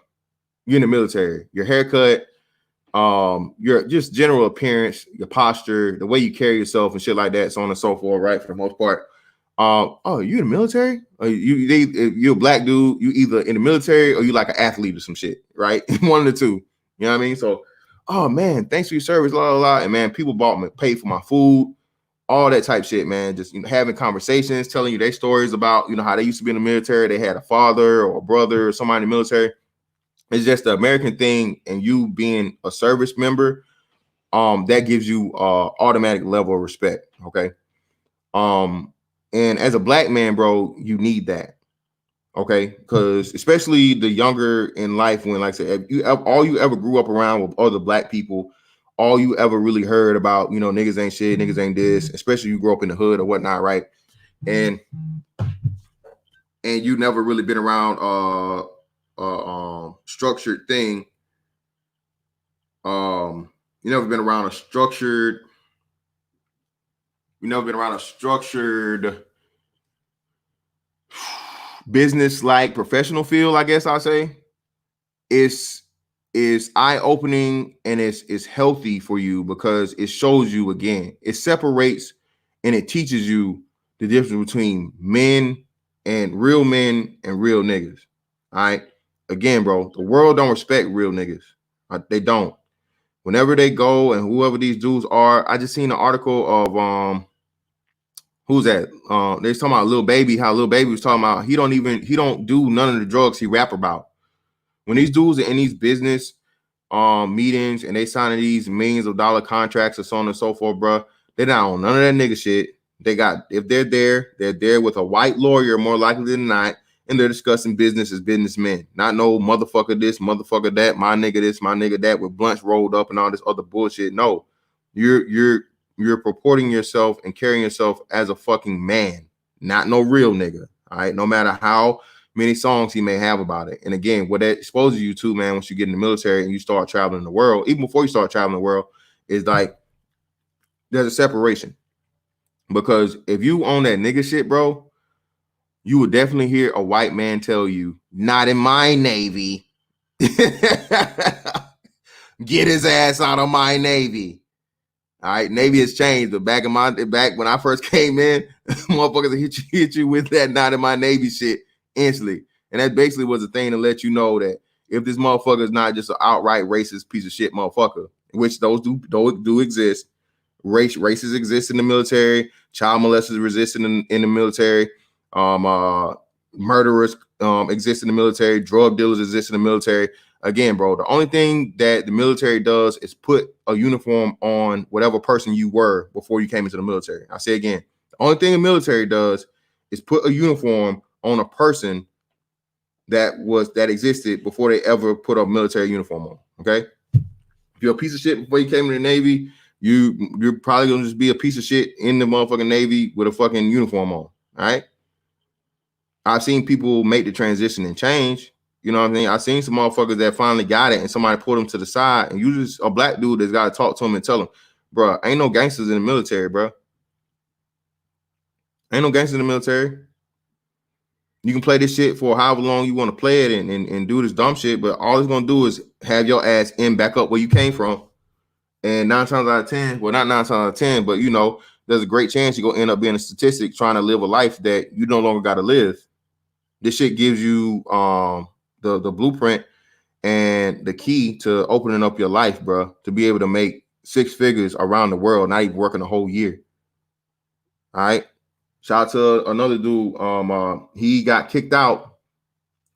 in the military. Your haircut, your just general appearance, your posture, the way you carry yourself and shit like that, so on and so forth, right? For the most part. Oh, you in the military? You're a black dude, you either in the military or you like an athlete or some shit, right? One of the two. You know what I mean? So, oh man, thanks for your service, la la la. And man, people paid for my food, all that type shit, man. Just having conversations, telling you their stories about how they used to be in the military. They had a father or a brother or somebody in the military. It's just the American thing, and you being a service member, that gives you automatic level of respect. Okay. And as a black man, bro, you need that. Okay, because especially the younger in life, when, like I said, all you ever grew up around with other black people, all you ever really heard about, niggas ain't shit, niggas ain't this, especially you grew up in the hood or whatnot, right? And you never really been around structured thing. You never been around a structured business like professional field, I guess I'll say. Is eye-opening, and it's healthy for you because it shows you, again, it separates and it teaches you the difference between men and real niggas. All right. Again, bro, the world don't respect real niggas. They don't. whenever they go and whoever these dudes are, I just seen an article of who's that? They was talking about Lil Baby, how Lil Baby was talking about he don't do none of the drugs he rap about. When these dudes are in these business meetings and they signing these millions of dollar contracts or so on and so forth, bro, they're not on none of that nigga shit. They got, if they're there with a white lawyer more likely than not, and they're discussing business as businessmen, not no motherfucker this, motherfucker that, my nigga this, my nigga that, with blunts rolled up and all this other bullshit. No, you're purporting yourself and carrying yourself as a fucking man, not no real nigga. All right, no matter how many songs he may have about it. And again, what that exposes you to, man, once you get in the military and you start traveling the world, even before you start traveling the world, is like there's a separation. Because if you own that nigga shit, bro, you would definitely hear a white man tell you, not in my Navy. Get his ass out of my Navy. All right, Navy has changed, but back when I first came in, motherfuckers hit you with that not in my Navy shit instantly. And that basically was a thing to let you know that if this motherfucker is not just an outright racist piece of shit motherfucker, which those do exist. Races exist in the military. Child molesters exist in the military. Murderers exist in the military. Drug dealers exist in the military. Again, bro, the only thing that the military does is put a uniform on whatever person you were before you came into the military. I say again, the only thing the military does is put a uniform on a person that existed before they ever put a military uniform on. Okay, if you're a piece of shit before you came in the Navy, you're probably gonna just be a piece of shit in the motherfucking Navy with a fucking uniform on. All right. I've seen people make the transition and change. You know what I mean? I've seen some motherfuckers that finally got it and somebody pulled them to the side, and you just a black dude that's got to talk to him and tell him, bro, ain't no gangsters in the military, bro. Ain't no gangsters in the military. You can play this shit for however long you want to play it and do this dumb shit, but all it's gonna do is have your ass end back up where you came from. And 9 times out of 10, well, not 9 times out of 10, but you know, there's a great chance you're gonna end up being a statistic trying to live a life that you no longer gotta live. This shit gives you the blueprint and the key to opening up your life, bro, to be able to make 6 figures around the world, not even working a whole year. All right. Shout out to another dude. He got kicked out.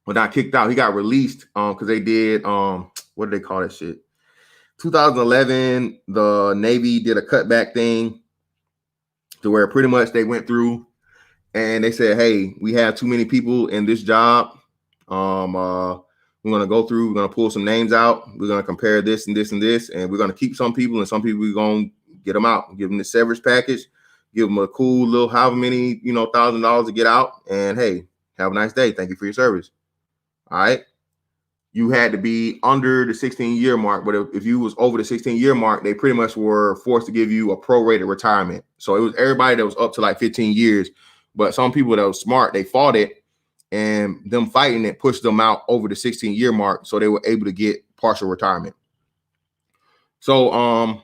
Well, not kicked out. He got released because they did what do they call that shit? 2011, the Navy did a cutback thing to where pretty much they went through and they said, hey, we have too many people in this job. We're going to go through, we're going to pull some names out. We're going to compare this and this and this, and we're going to keep some people, and some people we're going to get them out, give them the severance package, give them a cool little however many, $1,000 to get out. And hey, have a nice day. Thank you for your service. All right. You had to be under the 16-year mark, but if you was over the 16-year mark, they pretty much were forced to give you a prorated retirement. So it was everybody that was up to like 15 years, but some people that was smart, they fought it, and them fighting it pushed them out over the 16-year mark, so they were able to get partial retirement. So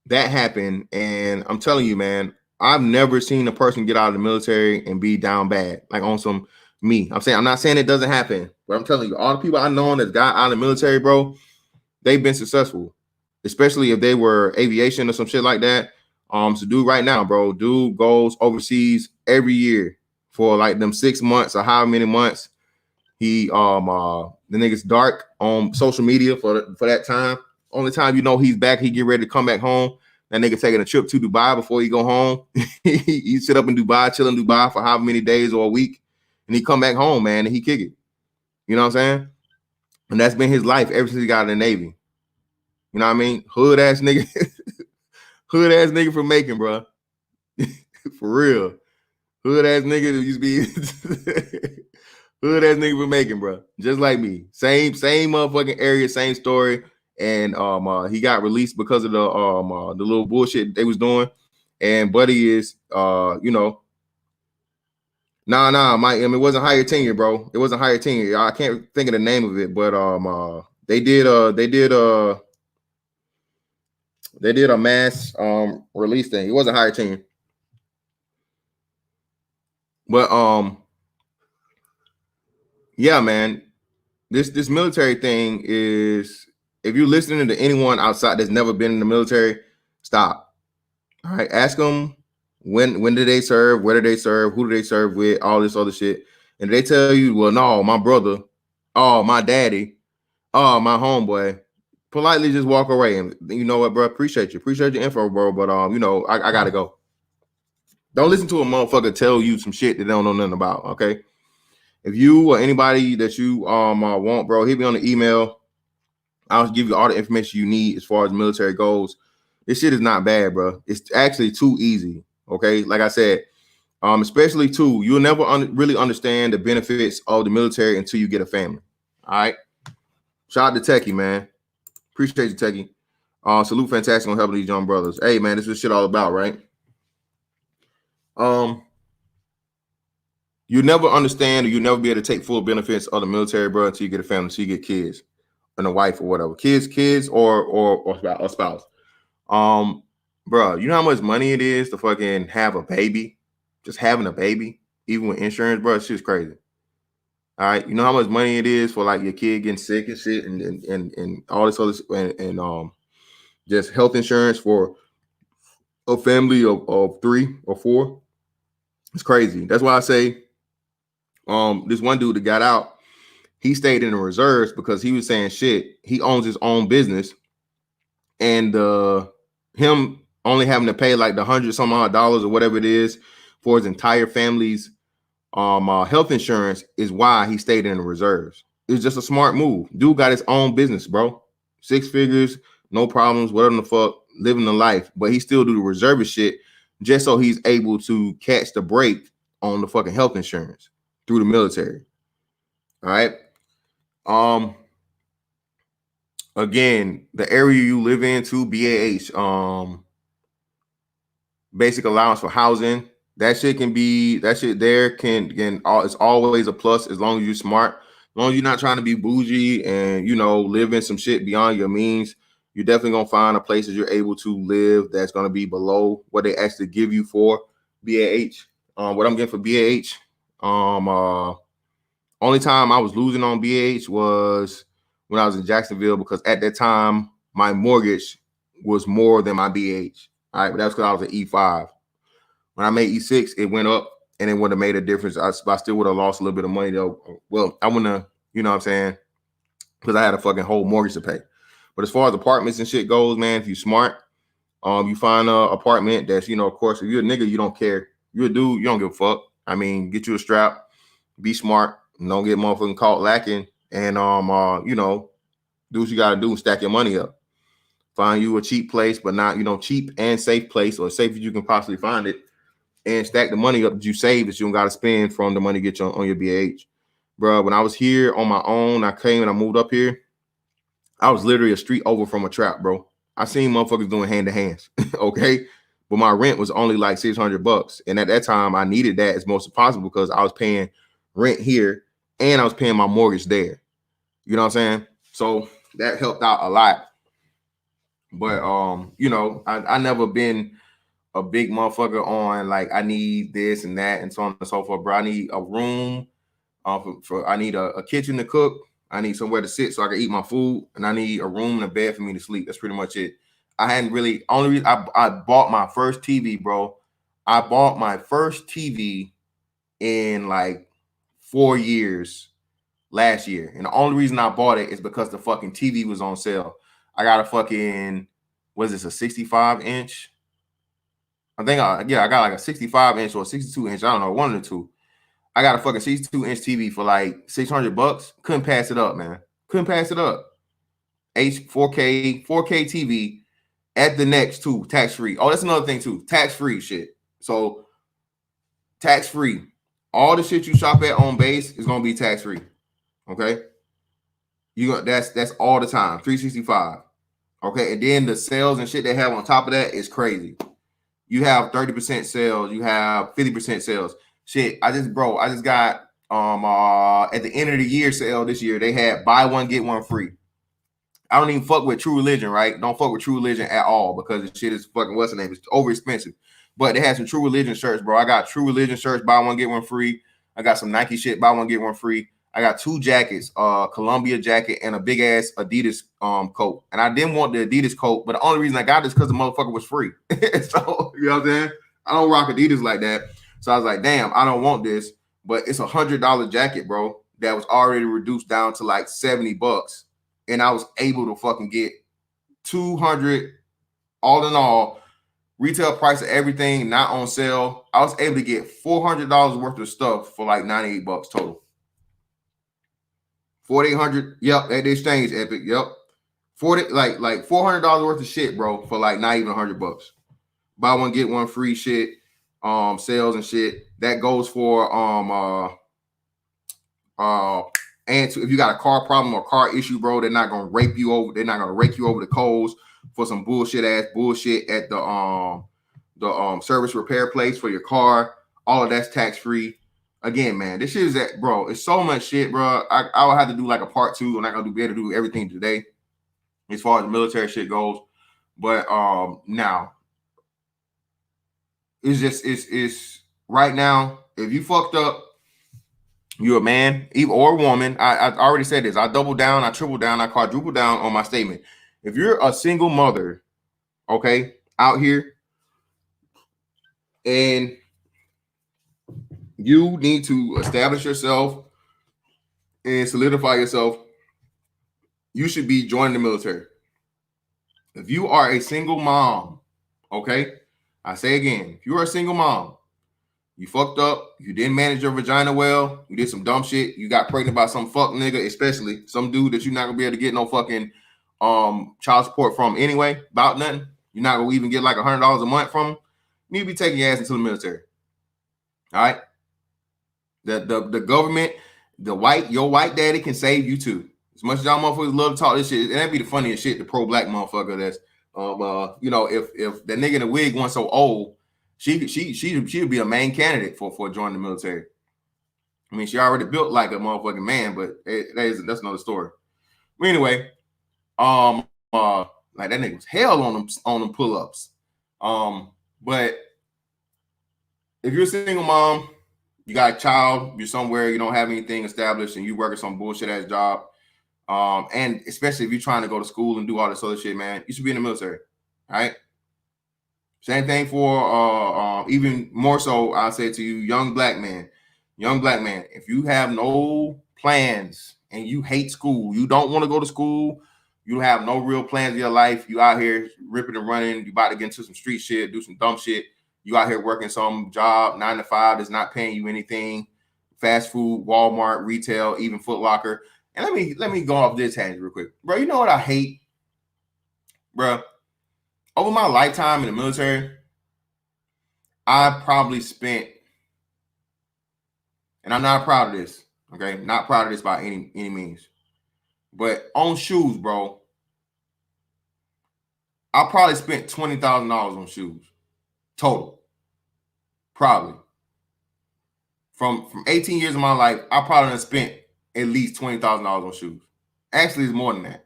that happened, and I'm telling you, man, I've never seen a person get out of the military and be down bad, like on some me. I'm not saying it doesn't happen, but I'm telling you, all the people I know that got out of the military, bro, they've been successful, especially if they were aviation or some shit like that. So dude right now, bro, dude goes overseas every year for like them 6 months or how many months. He the nigga's dark on social media for that time. Only time he's back, he get ready to come back home. That nigga taking a trip to Dubai before he go home. He sit up in Dubai, chill in Dubai for how many days or a week, and he come back home, man, and he kick it. You know what I'm saying? And that's been his life ever since he got in the Navy. You know what I mean? Hood ass nigga, hood ass nigga from Macon, bro. For real, hood ass nigga that used to be hood ass nigga from Macon, bro. Just like me, same motherfucking area, same story. And he got released because of the little bullshit they was doing. And Buddy is it wasn't higher tenure, bro. It wasn't higher tenure. I can't think of the name of it, but they did a mass release thing. It wasn't higher tenure. But yeah, man, this military thing is If you're listening to anyone outside that's never been in the military, stop. All right, ask them when did they serve, where did they serve, who did they serve with, all this other shit. And they tell you, well, no, my brother, oh, my daddy, oh, my homeboy. Politely just walk away, and you know what, bro? Appreciate your info, bro. But I gotta go. Don't listen to a motherfucker tell you some shit that they don't know nothing about. Okay. If you or anybody that you want, bro, hit me on the email. I'll give you all the information you need as far as military goes. This shit is not bad, bro. It's actually too easy. Okay. Like I said, especially too, you'll never really understand the benefits of the military until you get a family. All right. Shout out to Techie, man. Appreciate you, Techie. Salute Fantastic on helping these young brothers. Hey, man, this is shit all about, right? You never understand, or you never be able to take full benefits of the military, bro, until you get a family, until you get kids and a wife or whatever. Kids or a spouse. Bro, you know how much money it is to fucking have a baby? Just having a baby, even with insurance, bro, it's just crazy. All right, you know how much money it is for like your kid getting sick and shit, and all this other and just health insurance for a family of 3 or 4. It's crazy. That's why I say, this one dude that got out, he stayed in the reserves because he was saying shit. He owns his own business, and him only having to pay like the $100 some odd or whatever it is for his entire family's health insurance is why he stayed in the reserves. It's just a smart move. Dude got his own business, bro. 6 figures, no problems, whatever the fuck, living the life. But he still do the reservist shit just so he's able to catch the break on the fucking health insurance through the military. All right. Again, the area you live in too, BAH, basic allowance for housing. That shit there can it's always a plus as long as you're smart. As long as you're not trying to be bougie and live in some shit beyond your means, you're definitely gonna find a place that you're able to live that's gonna be below what they actually give you for BAH. What I'm getting for BAH, only time I was losing on BAH was when I was in Jacksonville, because at that time my mortgage was more than my BAH. All right, but that's because I was an E5. When I made E6, it went up, and it would have made a difference. I still would have lost a little bit of money though. Well, I wouldn't have, you know what I'm saying? Because I had a fucking whole mortgage to pay. But as far as apartments and shit goes, man, if you're smart, you find an apartment that's, of course, if you're a nigga, you don't care. You're a dude, you don't give a fuck. I mean, get you a strap, be smart, and don't get motherfucking caught lacking, and do what you gotta do and stack your money up. Find you a cheap place, but not, cheap and safe place, or safe as you can possibly find it, and stack the money up that you save that you don't got to spend from the money you get on your BAH. Bro, when I was here on my own, I came and I moved up here, I was literally a street over from a trap, bro. I seen motherfuckers doing hand to hands, okay? But my rent was only like $600. And at that time, I needed that as most as possible because I was paying rent here and I was paying my mortgage there. You know what I'm saying? So that helped out a lot. But, I never been a big motherfucker on like I need this and that and so on and so forth, bro. I need a room, I need a kitchen to cook. I need somewhere to sit so I can eat my food, and I need a room and a bed for me to sleep. That's pretty much it. I hadn't really only reason I bought my first TV, bro. I bought my first TV in like 4 years last year, and the only reason I bought it is because the fucking TV was on sale. I got a fucking a 65-inch? I got like a 65-inch or a 62-inch. I don't know, one of the two. I got a fucking 62-inch TV for like $600. Couldn't pass it up, man. Couldn't pass it up. 4K TV at the next too, tax free. Oh, that's another thing too, tax free shit. So tax free. All the shit you shop at on base is gonna be tax free. Okay, that's all the time. 365. Okay, and then the sales and shit they have on top of that is crazy. You have 30% sales. You have 50% sales. Shit, I just got at the end of the year sale this year, they had buy one get one free. I don't even fuck with True Religion, right? Don't fuck with True Religion at all because the shit is fucking, what's the name? It's over expensive. But they had some True Religion shirts, bro. I got True Religion shirts, buy one get one free. I got some Nike shit, buy one get one free. I got 2 jackets, Columbia jacket and a big ass Adidas coat. And I didn't want the Adidas coat, but the only reason I got this because the motherfucker was free. So you know what I'm saying? I don't rock Adidas like that. So I was like, damn, I don't want this, but it's $100 jacket, bro, that was already reduced down to like $70. And I was able to fucking get 200 all in all, retail price of everything, not on sale. I was able to get $400 worth of stuff for like $98 total. 4,800. Yep, at the exchange, Epic. Yep, 40 like $400 worth of shit, bro, for like not even $100. Buy one get one free shit, sales and shit. That goes for and if you got a car problem or car issue, bro, they're not gonna rape you over. They're not gonna rake you over the coals for some bullshit at the service repair place for your car. All of that's tax free. Again, man, this shit is that, bro. It's so much shit, bro. I will have to do like a part 2. I'm not gonna be able to do everything today as far as the military shit goes. But now it's right now. If you fucked up, you're a man or a woman. I already said this. I double down, I triple down, I quadruple down on my statement. If you're a single mother, okay, out here, and you need to establish yourself and solidify yourself, you should be joining the military. If you are a single mom, okay, I say again, if you are a single mom, you fucked up, you didn't manage your vagina well, you did some dumb shit, you got pregnant by some fuck nigga, especially some dude that you're not gonna be able to get no fucking child support from anyway, about nothing. You're not gonna even get like $100 a month from him. You need to be taking your ass into the military. All right. The government, your white daddy can save you too. As much as y'all motherfuckers love to talk this shit, and that'd be the funniest shit, the pro-black motherfucker that's you know, if that nigga in the wig wasn't so old, she'd be a main candidate for joining the military. I mean, she already built like a motherfucking man, but that's another story. But anyway, like that nigga was hell on them pull-ups. But if you're a single mom, you got a child, you're somewhere, you don't have anything established, and you work at some bullshit ass job, and especially if you're trying to go to school and do all this other shit, man, you should be in the military. All right. Same thing for even more so, I'll say to you, young black man, if you have no plans and you hate school, you don't want to go to school, you have no real plans in your life, you out here ripping and running, you about to get into some street shit, do some dumb shit, you out here working some job 9 to 5 that's not paying you anything, fast food, Walmart, retail, even Foot Locker. And let me go off this tangent real quick, bro. You know what I hate, bro? Over my lifetime in the military, I probably spent, and I'm not proud of this, okay? Not proud of this by any means, but on shoes, bro, I probably spent $20,000 on shoes total. Probably. From 18 years of my life, I probably have spent at least $20,000 on shoes. Actually, it's more than that.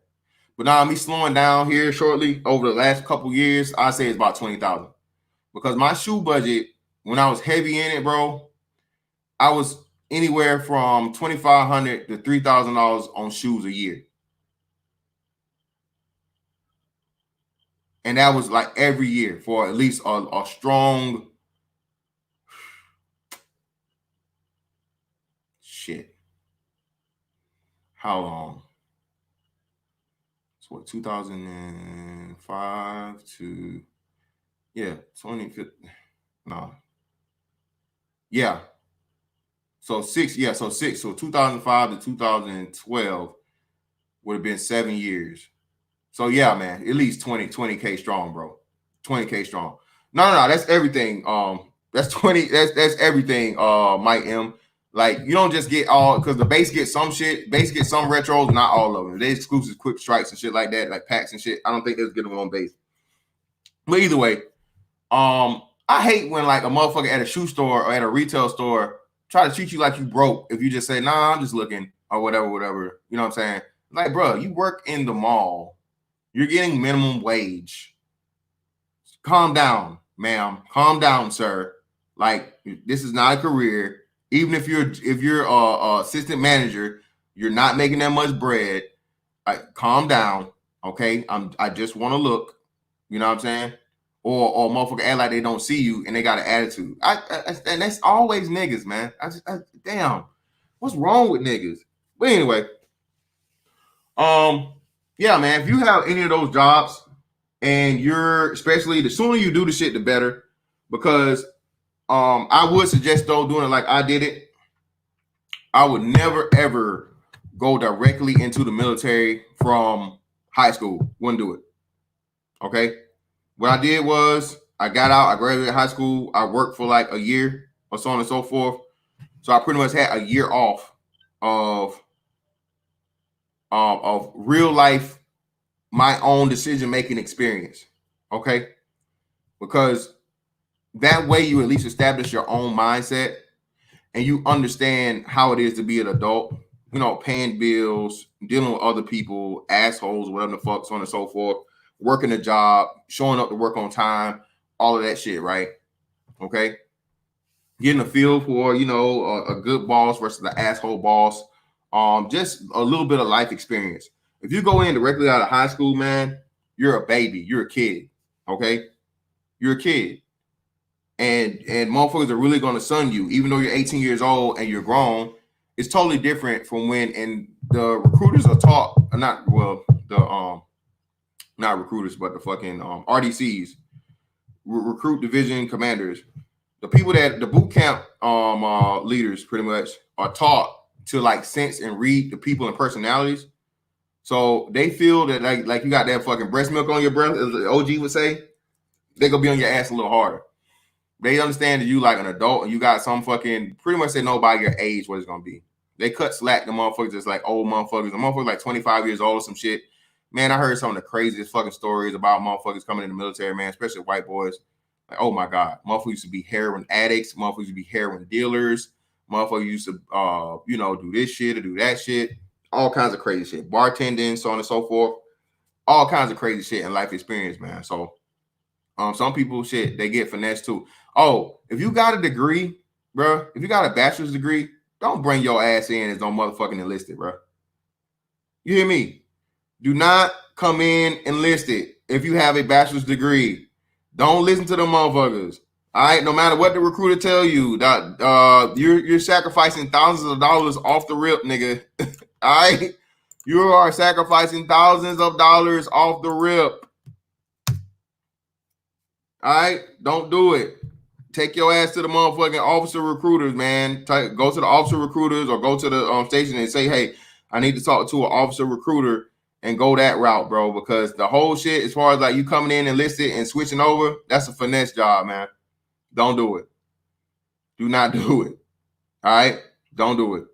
But now me slowing down here shortly over the last couple years, I say it's about 20,000. Because my shoe budget, when I was heavy in it, bro, I was anywhere from $2,500 to $3,000 on shoes a year. And that was like every year for at least a strong shit. How long? So what, 2005 to 2015. No. Yeah. So 2005 to 2012 would have been 7 years. So yeah, man, at least 20K strong, bro. 20K strong. No, that's everything. That's 20, that's everything, Mike M. Like, you don't just get all, because the base gets some shit, base gets some retros, not all of them. They exclusive quick strikes and shit like that, like packs and shit. I don't think they'll get them on base. But either way, I hate when like a motherfucker at a shoe store or at a retail store try to treat you like you broke if you just say, nah, I'm just looking or whatever. You know what I'm saying? Like, bro, you work in the mall. You're getting minimum wage. Calm down, ma'am. Calm down, sir. Like, this is not a career. Even if you're assistant manager, you're not making that much bread. Calm down, okay? I just want to look. You know what I'm saying? Or motherfucker act like they don't see you and they got an attitude. And that's always niggas, man. Damn, what's wrong with niggas? But anyway, yeah, man. If you have any of those jobs and you're, especially the sooner you do the shit, the better. Because I would suggest though doing it like I did it. I would never ever go directly into the military from high school. Wouldn't do it. Okay. What I did was I got out, I graduated high school, I worked for like a year or so on and so forth. So I pretty much had a year off of real life, my own decision making experience. Okay. Because that way you at least establish your own mindset and you understand how it is to be an adult, you know, paying bills, dealing with other people, assholes, whatever the fuck, so on and so forth, working a job, showing up to work on time, all of that shit, right? Okay. Getting a feel for, you know, a good boss versus the asshole boss. Just a little bit of life experience. If you go in directly out of high school, man, you're a baby, you're a kid. Okay. You're a kid. And motherfuckers are really going to sun you, even though you're 18 years old and you're grown. It's totally different from when, and the recruiters are taught, not recruiters, but the fucking RDCs, recruit division commanders. The people that the boot camp leaders pretty much are taught to like sense and read the people and personalities. So they feel that like you got that fucking breast milk on your breath, as the OG would say, they're gonna be on your ass a little harder. They understand that you like an adult and you got some fucking pretty much they know by your age what it's gonna be. They cut slack the motherfuckers that's like old motherfuckers. The motherfuckers like 25 years old or some shit. Man, I heard some of the craziest fucking stories about motherfuckers coming in the military, man, especially white boys. Like, oh my God, motherfuckers used to be heroin addicts, motherfuckers used to be heroin dealers, motherfuckers used to do this shit or do that shit, all kinds of crazy shit, bartending, so on and so forth, all kinds of crazy shit and life experience, man. So some people shit, they get finessed too. Oh, if you got a degree, bro, if you got a bachelor's degree, don't bring your ass in as no motherfucking enlisted, bro. You hear me? Do not come in enlisted if you have a bachelor's degree. Don't listen to the motherfuckers. All right, no matter what the recruiter tell you, that you're sacrificing thousands of dollars off the rip, nigga. All right, you are sacrificing thousands of dollars off the rip. All right, don't do it. Take your ass to the motherfucking officer recruiters, man. Go to the officer recruiters or go to the station and say, hey, I need to talk to an officer recruiter and go that route, bro. Because the whole shit, as far as like you coming in enlisted and switching over, that's a finesse job, man. Don't do it. Do not do it. All right? Don't do it.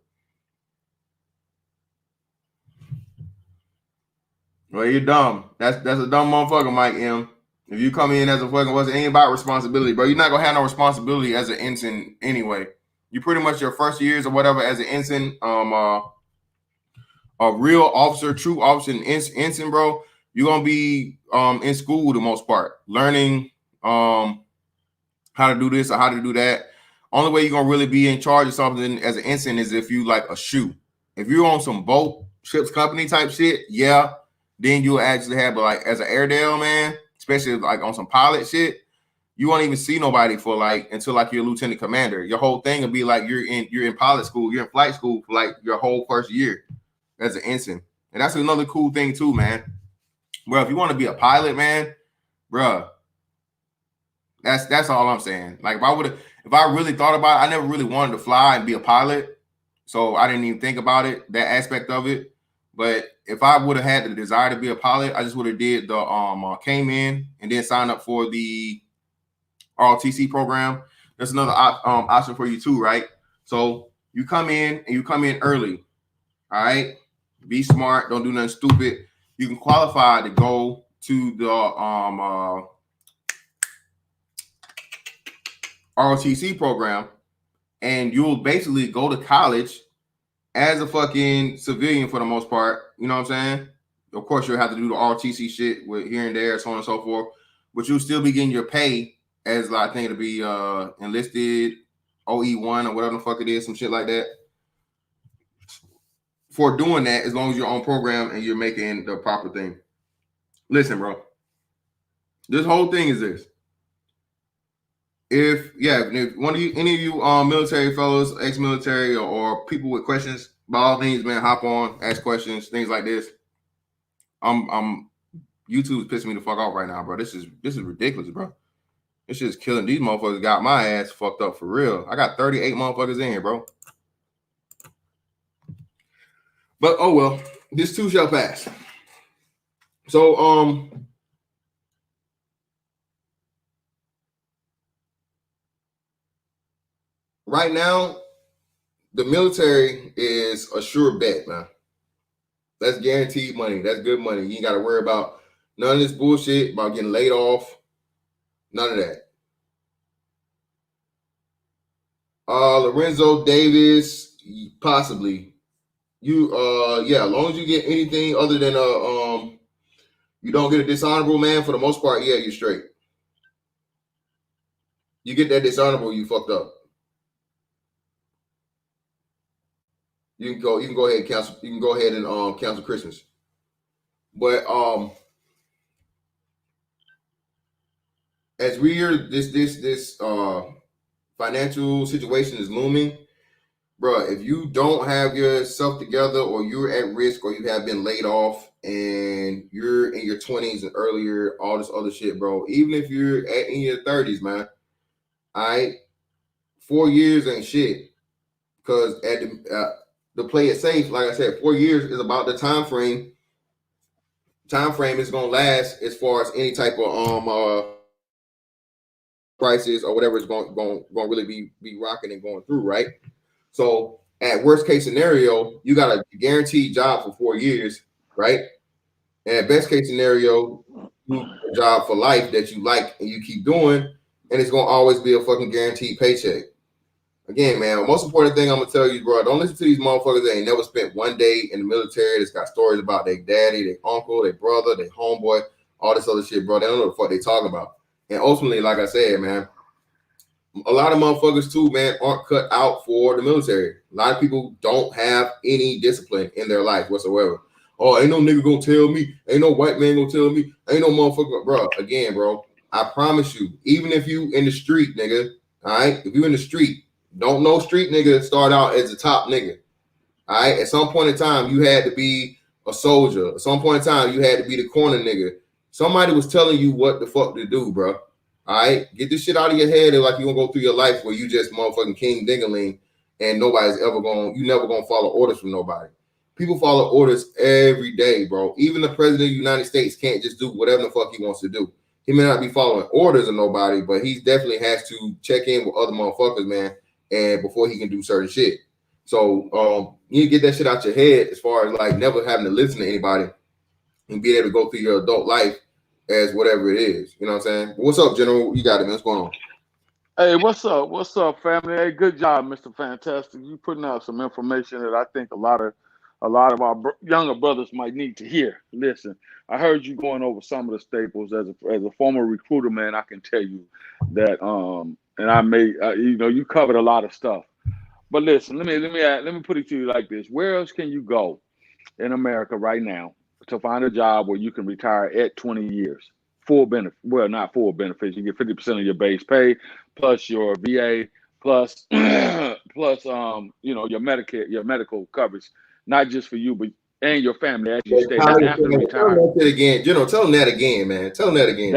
Well, you're dumb. That's a dumb motherfucker, Mike M. If you come in as a fucking, wasn't ain't about responsibility, bro. You're not gonna have no responsibility as an ensign anyway. You pretty much your first years or whatever as an ensign, a real officer, true officer, ensign, bro. You're gonna be in school the most part, learning how to do this or how to do that. Only way you're gonna really be in charge of something as an ensign is if you like a shoe. If you're on some boat, ships company type shit, yeah, then you'll actually have, but like as an Airedale, man, especially like on some pilot shit, you won't even see nobody for like until like you're a lieutenant commander. Your whole thing will be like you're in pilot school, you're in flight school for like your whole first year as an ensign. And that's another cool thing too, man. Bro, if you want to be a pilot, man, bro, that's all I'm saying. Like if I really thought about it, I never really wanted to fly and be a pilot. So I didn't even think about it, that aspect of it. But if I would have had the desire to be a pilot, I just would have did the came in and then signed up for the ROTC program. That's another option for you too, right? So you come in and you come in early. All right. Be smart. Don't do nothing stupid. You can qualify to go to the ROTC program, and you'll basically go to college as a fucking civilian for the most part. You know what I'm saying? Of course, you'll have to do the ROTC shit with here and there, so on and so forth. But you'll still be getting your pay as, like, I think it'll be enlisted OE1 or whatever the fuck it is, some shit like that. For doing that, as long as you're on program and you're making the proper thing. Listen, bro. This whole thing is this. If one of you, any of you military fellows, ex-military, or people with questions, by all means, man, hop on, ask questions, things like this. I'm YouTube's pissing me the fuck off right now, bro. This is ridiculous, bro. This shit's killing. These motherfuckers got my ass fucked up for real. I got 38 motherfuckers in here, bro. But oh well, this too shall pass. So right now, the military is a sure bet, man. That's guaranteed money. That's good money. You ain't got to worry about none of this bullshit about getting laid off. None of that. Lorenzo Davis, possibly. You as long as you get anything other than you don't get a dishonorable, man, for the most part, yeah, you're straight. You get that dishonorable, you fucked up. You can go ahead and cancel. You can go ahead and cancel Christmas. But as weird this financial situation is looming, bro, if you don't have yourself together, or you're at risk, or you have been laid off, and you're in your 20s and earlier, all this other shit, bro, even if you're in your 30s, man, all right, 4 years ain't shit, because at the play it safe, like I said, 4 years is about the time frame is gonna last as far as any type of prices or whatever is going really be rocking and going through, right? So at worst case scenario, you got a guaranteed job for 4 years, right? And at best case scenario, you a job for life that you like and you keep doing, and it's gonna always be a fucking guaranteed paycheck. Again, man, the most important thing I'm gonna tell you, bro, don't listen to these motherfuckers that ain't never spent one day in the military. That's got stories about their daddy, their uncle, their brother, their homeboy, all this other shit, bro. They don't know what the fuck they talking about. And ultimately, like I said, man, a lot of motherfuckers too, man, aren't cut out for the military. A lot of people don't have any discipline in their life whatsoever. Oh, ain't no nigga gonna tell me. Ain't no white man gonna tell me. Ain't no motherfucker, bro. Again, bro, I promise you, even if you in the street, nigga, all right, if you in the street, don't no street nigga start out as a top nigga. All right, at some point in time, you had to be a soldier. At some point in time, you had to be the corner nigga. Somebody was telling you what the fuck to do, bro. All right, get this shit out of your head, and like you gonna go through your life where you just motherfucking king dingaling, and nobody's ever you never gonna follow orders from nobody. People follow orders every day, bro. Even the president of the United States can't just do whatever the fuck he wants to do. He may not be following orders of nobody, but he definitely has to check in with other motherfuckers, man, and before he can do certain shit. So you get that shit out your head as far as like never having to listen to anybody and being able to go through your adult life as whatever it is. You know what I'm saying? What's up, General? You got it, man. What's going on? Hey, what's up? What's up, family? Hey, good job, Mr. Fantastic. You putting out some information that I think a lot of our younger brothers might need to hear. Listen, I heard you going over some of the staples as a former recruiter, man. I can tell you that and I may you covered a lot of stuff. But listen, let me put it to you like this: where else can you go in America right now to find a job where you can retire at 20 years? Full benefit, well, not full benefits. You get 50% of your base pay plus your VA plus plus your Medicare, your medical coverage, not just for you but and your family as you state after retirement. Tell them again, General. Tell them that again, man. Tell them that again.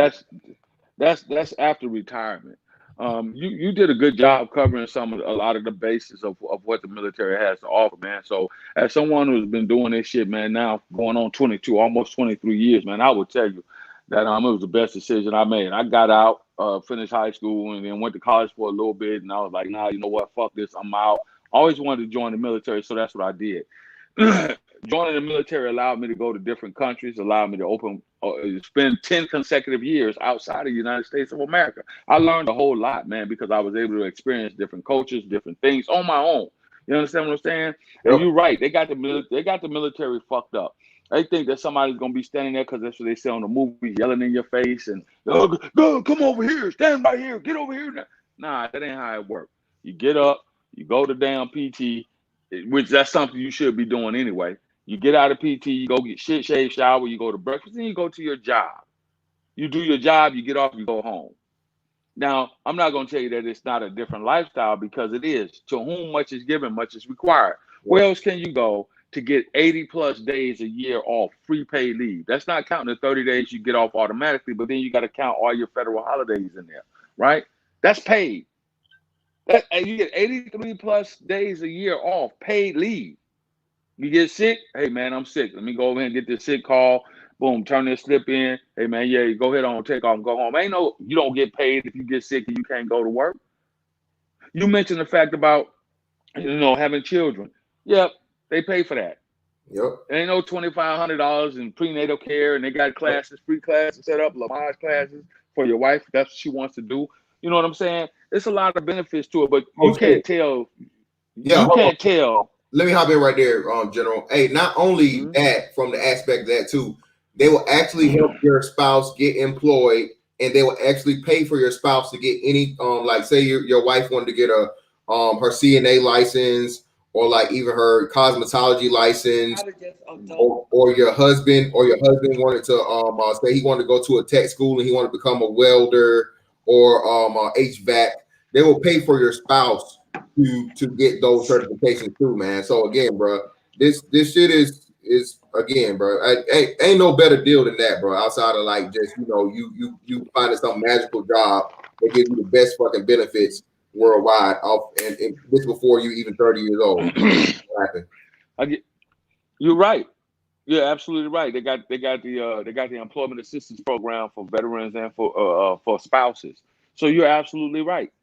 That's after retirement. You did a good job covering a lot of the bases of what the military has to offer, man. So as someone who's been doing this shit, man, now going on 22, almost 23 years, man, I would tell you that it was the best decision I made. I got out, finished high school, and then went to college for a little bit, and I was like, nah, you know what, fuck this, I'm out. Always wanted to join the military, so that's what I did. Joining the military allowed me to go to different countries, allowed me to spend 10 consecutive years outside of the United States of America. I learned a whole lot, man, because I was able to experience different cultures, different things on my own. You understand what I'm saying? Yep. And you're right. They got the military fucked up. They think that somebody's gonna be standing there because that's what they say on the movie, yelling in your face and go, come over here, stand right here, get over here. Nah, that ain't how it works. You get up, you go to damn PT, which that's something you should be doing anyway. You get out of PT, you go get shit, shave, shower, you go to breakfast, then you go to your job. You do your job, you get off, you go home. Now, I'm not going to tell you that it's not a different lifestyle, because it is. To whom much is given, much is required. Where else can you go to get 80 plus days a year off free paid leave? That's not counting the 30 days you get off automatically, but then you got to count all your federal holidays in there, right? That's paid. And you get 83 plus days a year off paid leave. You get sick, hey man, I'm sick. Let me go over here and get this sick call. Boom, turn this slip in. Hey man, yeah, you go ahead on, take off and go home. Ain't no, you don't get paid if you get sick and you can't go to work. You mentioned the fact about, having children. Yep, they pay for that. Yep. Ain't no $2,500 in prenatal care, and they got classes, free classes set up, Lamage classes for your wife. That's what she wants to do. You know what I'm saying? It's a lot of benefits to it, but you can't tell. Yeah, you can't tell. Let me hop in right there, General. Hey, not only that, from the aspect of that too, they will actually help your spouse get employed, and they will actually pay for your spouse to get any, like say your wife wanted to get a her CNA license, or like even her cosmetology license, or your husband wanted to say he wanted to go to a tech school and he wanted to become a welder or HVAC. They will pay for your spouse to get those certifications too, man. So again, bro, this shit is again, bro. Ain't no better deal than that, bro. Outside of like just you finding some magical job that gives you the best fucking benefits worldwide. And this before you even 30 years old. You're right. You're absolutely right. They got the employment assistance program for veterans and for spouses. So you're absolutely right.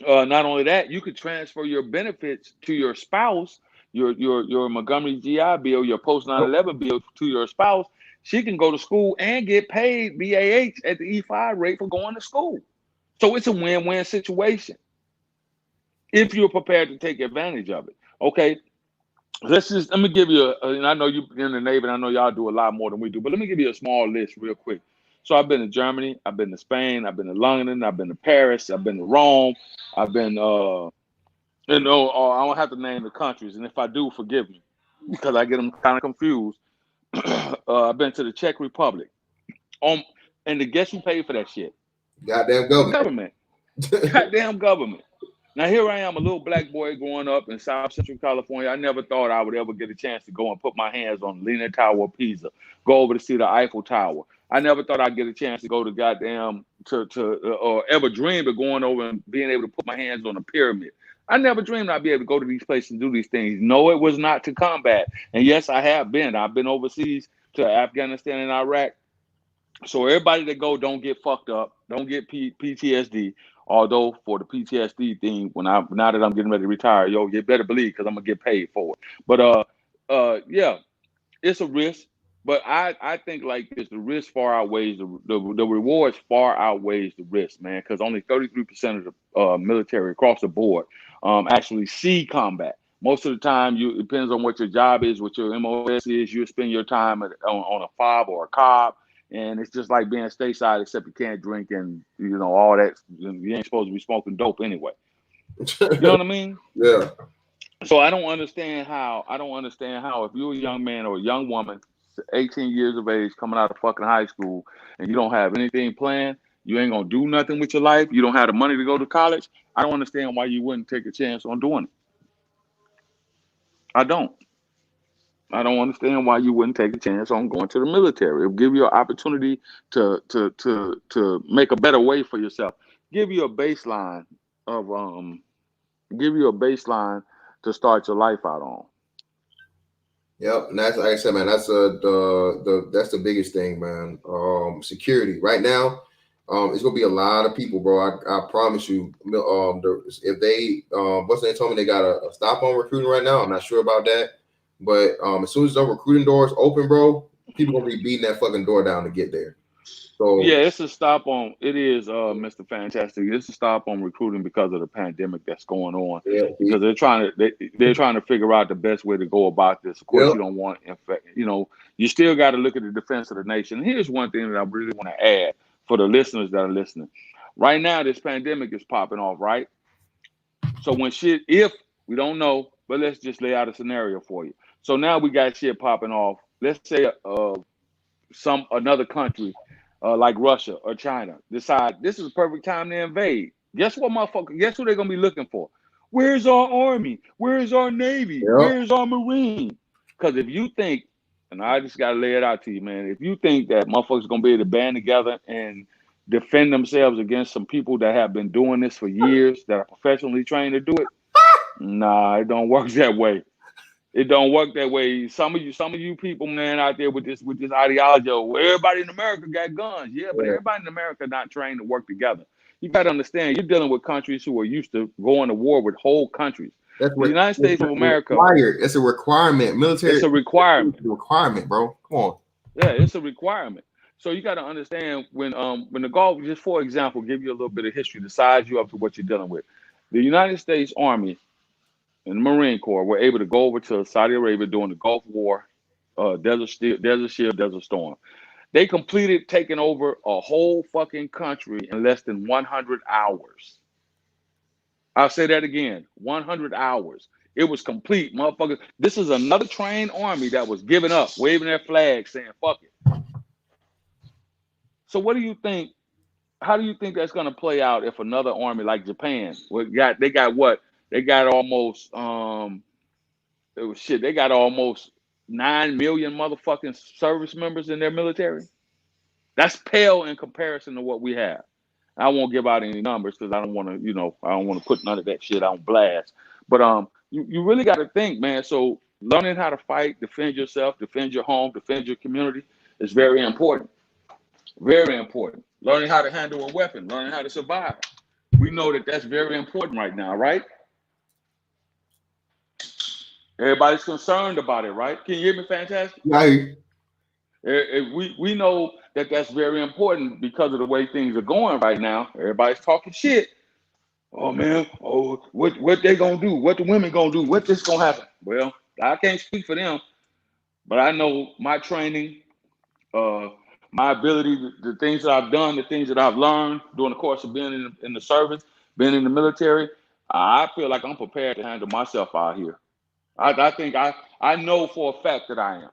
Not only that, you could transfer your benefits to your spouse, your Montgomery GI Bill, your post 9/11 bill to your spouse. She can go to school and get paid BAH at the E5 rate for going to school. So it's a win-win situation if you're prepared to take advantage of it. Okay, let me give you and I know you're in the Navy, and I know y'all do a lot more than we do, but let me give you a small list real quick. So I've been to Germany, I've been to Spain, I've been to London, I've been to Paris, I've been to Rome, I've been, I don't have to name the countries, and if I do, forgive me, because I get them kind of confused. I've been to the Czech Republic. And guess who paid for that shit? Goddamn government. The government. Goddamn government. Now here I am, a little black boy growing up in South Central California. I never thought I would ever get a chance to go and put my hands on the Leaning Tower of Pisa, go over to see the Eiffel Tower. I never thought I'd get a chance to go to or ever dreamed of going over and being able to put my hands on a pyramid. I never dreamed I'd be able to go to these places and do these things. No, it was not to combat. And yes, I have been. I've been overseas to Afghanistan and Iraq. So everybody that go, don't get fucked up. Don't get PTSD. Although for the PTSD thing, now that I'm getting ready to retire, you better believe, because I'm gonna get paid for it. But yeah, it's a risk. But I think like this, the risk far outweighs the rewards far outweighs the risk, man. Because only 33% of the military across the board actually see combat. Most of the time, it depends on what your job is, what your MOS is. You spend your time on a fob or a cob. And it's just like being stateside, except you can't drink and all that. You ain't supposed to be smoking dope anyway. You know what I mean? Yeah. So I don't understand how if you're a young man or a young woman, 18 years of age, coming out of fucking high school, and you don't have anything planned, you ain't gonna do nothing with your life, you don't have the money to go to college. I don't understand why you wouldn't take a chance on doing it. I don't understand why you wouldn't take a chance on going to the military. It'll give you an opportunity to make a better way for yourself. Give you a baseline to start your life out on. Yep, and that's like I said, man. That's that's the biggest thing, man. Security right now. It's gonna be a lot of people, bro. I promise you. If they what's they told me they got a stop on recruiting right now. I'm not sure about that. But as soon as those recruiting doors open, bro, people gonna be beating that fucking door down to get there. So yeah, it's a stop on. It is, Mr. Fantastic. It's a stop on recruiting because of the pandemic that's going on. Yeah, because they're trying to figure out the best way to go about this. Of course, you don't want you still got to look at the defense of the nation. And here's one thing that I really want to add for the listeners that are listening. Right now, this pandemic is popping off, right? So when shit, if we don't know, but let's just lay out a scenario for you. So now we got shit popping off. Let's say another country like Russia or China decide this is a perfect time to invade. Guess what, motherfucker? Guess who they're gonna be looking for? Where's our army? Where's our navy? Yep. Where's our marine? Because if you think, and I just gotta lay it out to you, man, if you think that motherfuckers gonna be able to band together and defend themselves against some people that have been doing this for years, that are professionally trained to do it, nah, it don't work that way. It don't work that way. Some of you people, man, out there with this ideology of, well, everybody in America got guns. Yeah, but everybody in America not trained to work together. You got to understand, you're dealing with countries who are used to going to war with whole countries. That's the United States of America. It's a requirement. Military. It's a requirement. It's a requirement, bro. Come on. Yeah, it's a requirement. So you got to understand when the Gulf, just for example, give you a little bit of history to size you up to what you're dealing with. The United States Army and the Marine Corps were able to go over to Saudi Arabia during the Gulf War, Desert Shield, Desert Storm. They completed taking over a whole fucking country in less than 100 hours. I'll say that again, 100 hours. It was complete, motherfucker. This is another trained army that was giving up, waving their flag, saying, fuck it. So what do you think? How do you think that's going to play out if another army like Japan, they got almost they got almost 9 million motherfucking service members in their military. That's pale in comparison to what we have. I won't give out any numbers because I don't want to put none of that shit on blast. But you really got to think, man. So learning how to fight, defend yourself, defend your home, defend your community is very important. Very important. Learning how to handle a weapon, learning how to survive. We know that that's very important right now, right? Everybody's concerned about it, right? Can you hear me, fantastic? Right. We know that that's very important because of the way things are going right now. Everybody's talking shit. Oh man, what they gonna do? What the women gonna do? What this gonna happen? Well, I can't speak for them, but I know my training, my ability, the things that I've done, the things that I've learned during the course of being in the service, being in the military. I feel like I'm prepared to handle myself out here. I think I know for a fact that I am.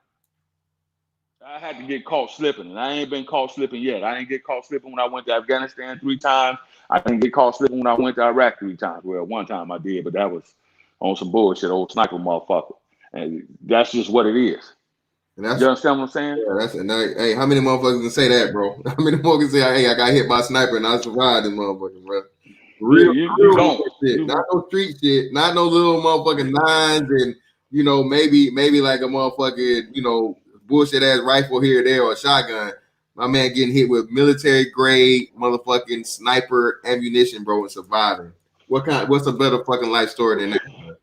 I had to get caught slipping, and I ain't been caught slipping yet. I didn't get caught slipping when I went to Afghanistan 3 times. I didn't get caught slipping when I went to Iraq 3 times. Well, one time I did, but that was on some bullshit, old sniper motherfucker. And that's just what it is. You understand what I'm saying? Yeah, hey, how many motherfuckers can say that, bro? How many motherfuckers say, hey, I got hit by a sniper and I survived this motherfucker, bro? Real, you don't. Shit. Not no street shit, not no little motherfucking nines and, maybe like a motherfucking, bullshit ass rifle here or there or a shotgun. My man getting hit with military grade motherfucking sniper ammunition, bro, and surviving. What's a better fucking life story than that?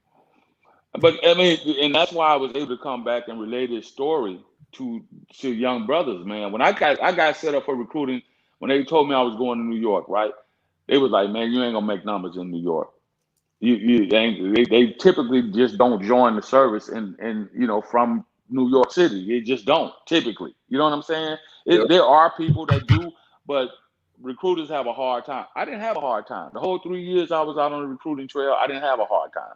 But I mean, and that's why I was able to come back and relay this story to young brothers, man. When I got set up for recruiting, when they told me I was going to New York, right? They was like, man, you ain't gonna make numbers in New York. They typically just don't join the service and from New York City. They just don't typically. You know what I'm saying? Yep. There are people that do, but recruiters have a hard time. I didn't have a hard time. The whole 3 years I was out on the recruiting trail, I didn't have a hard time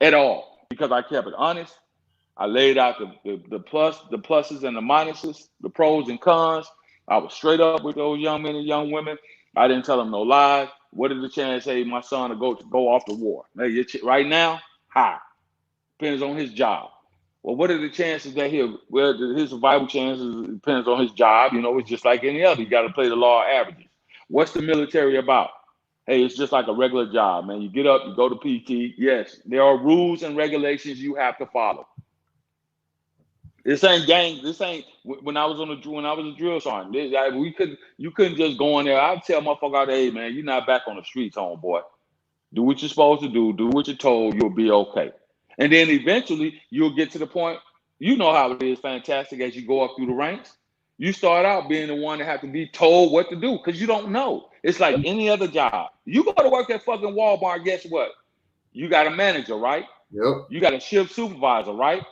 at all because I kept it honest. I laid out the pluses and the minuses, the pros and cons. I was straight up with those young men and young women. I didn't tell them no lies. What is the chance, hey, my son to go off to war? Hey, right now, high. Depends on his job. Well, what are the chances that his survival chances depends on his job. It's just like any other. You got to play the law of averages. What's the military about? Hey, it's just like a regular job, man. You get up, you go to PT. Yes, there are rules and regulations you have to follow. This ain't gang. This ain't when I was a drill sergeant. You couldn't just go in there. I'd tell motherfucker out there, hey man, you're not back on the streets, homeboy. Do what you're supposed to do. Do what you're told. You'll be okay. And then eventually you'll get to the point. You know how it is, fantastic. As you go up through the ranks, you start out being the one that have to be told what to do because you don't know. It's like any other job. You go to work at fucking Walmart. Guess what? You got a manager, right? Yep. You got a shift supervisor, right?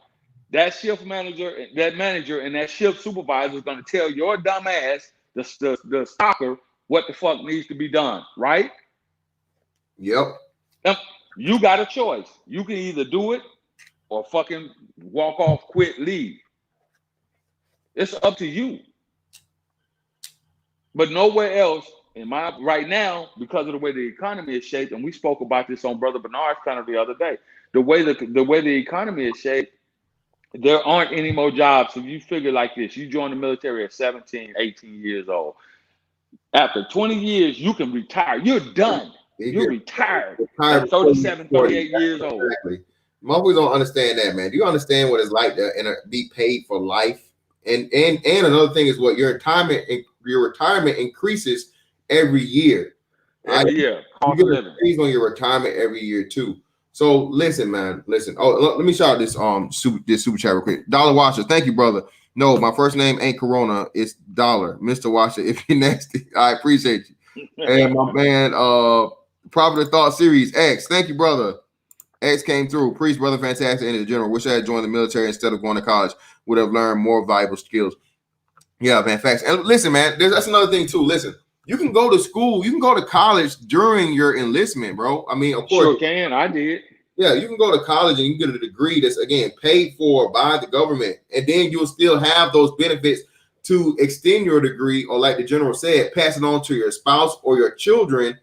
That shift manager, and that shift supervisor is going to tell your dumb ass, the stocker, what the fuck needs to be done, right? Yep. You got a choice. You can either do it or fucking walk off, quit, leave. It's up to you. But nowhere else right now, because of the way the economy is shaped, and we spoke about this on Brother Bernard's kind of the other day. The way the economy is shaped, there aren't any more jobs. So you figure like this: you join the military at 17, 18 years old. After 20 years, you can retire. You're done. You're retired at 37, 38 years old. Exactly. Motherfuckers don't understand that, man. Do you understand what it's like to be paid for life? And another thing is what your retirement increases every year. Every year. You get a raise on your retirement every year too. So listen, man. Listen. Oh, let me shout out this super chat real quick. Dollar Washer, thank you, brother. No, my first name ain't Corona. It's Dollar, Mr. Washer. If you're nasty, I appreciate you. And my man, Prophet of Thought Series X, thank you, brother. X came through. Priest, brother, fantastic. And in general, wish I had joined the military instead of going to college. Would have learned more valuable skills. Yeah, man, facts. And listen, man, that's another thing too. Listen, you can go to school, you can go to college during your enlistment, bro. I mean, of course, sure can. I did. Yeah, you can go to college and you get a degree that's again paid for by the government, and then you'll still have those benefits to extend your degree, or like the general said, pass it on to your spouse or your children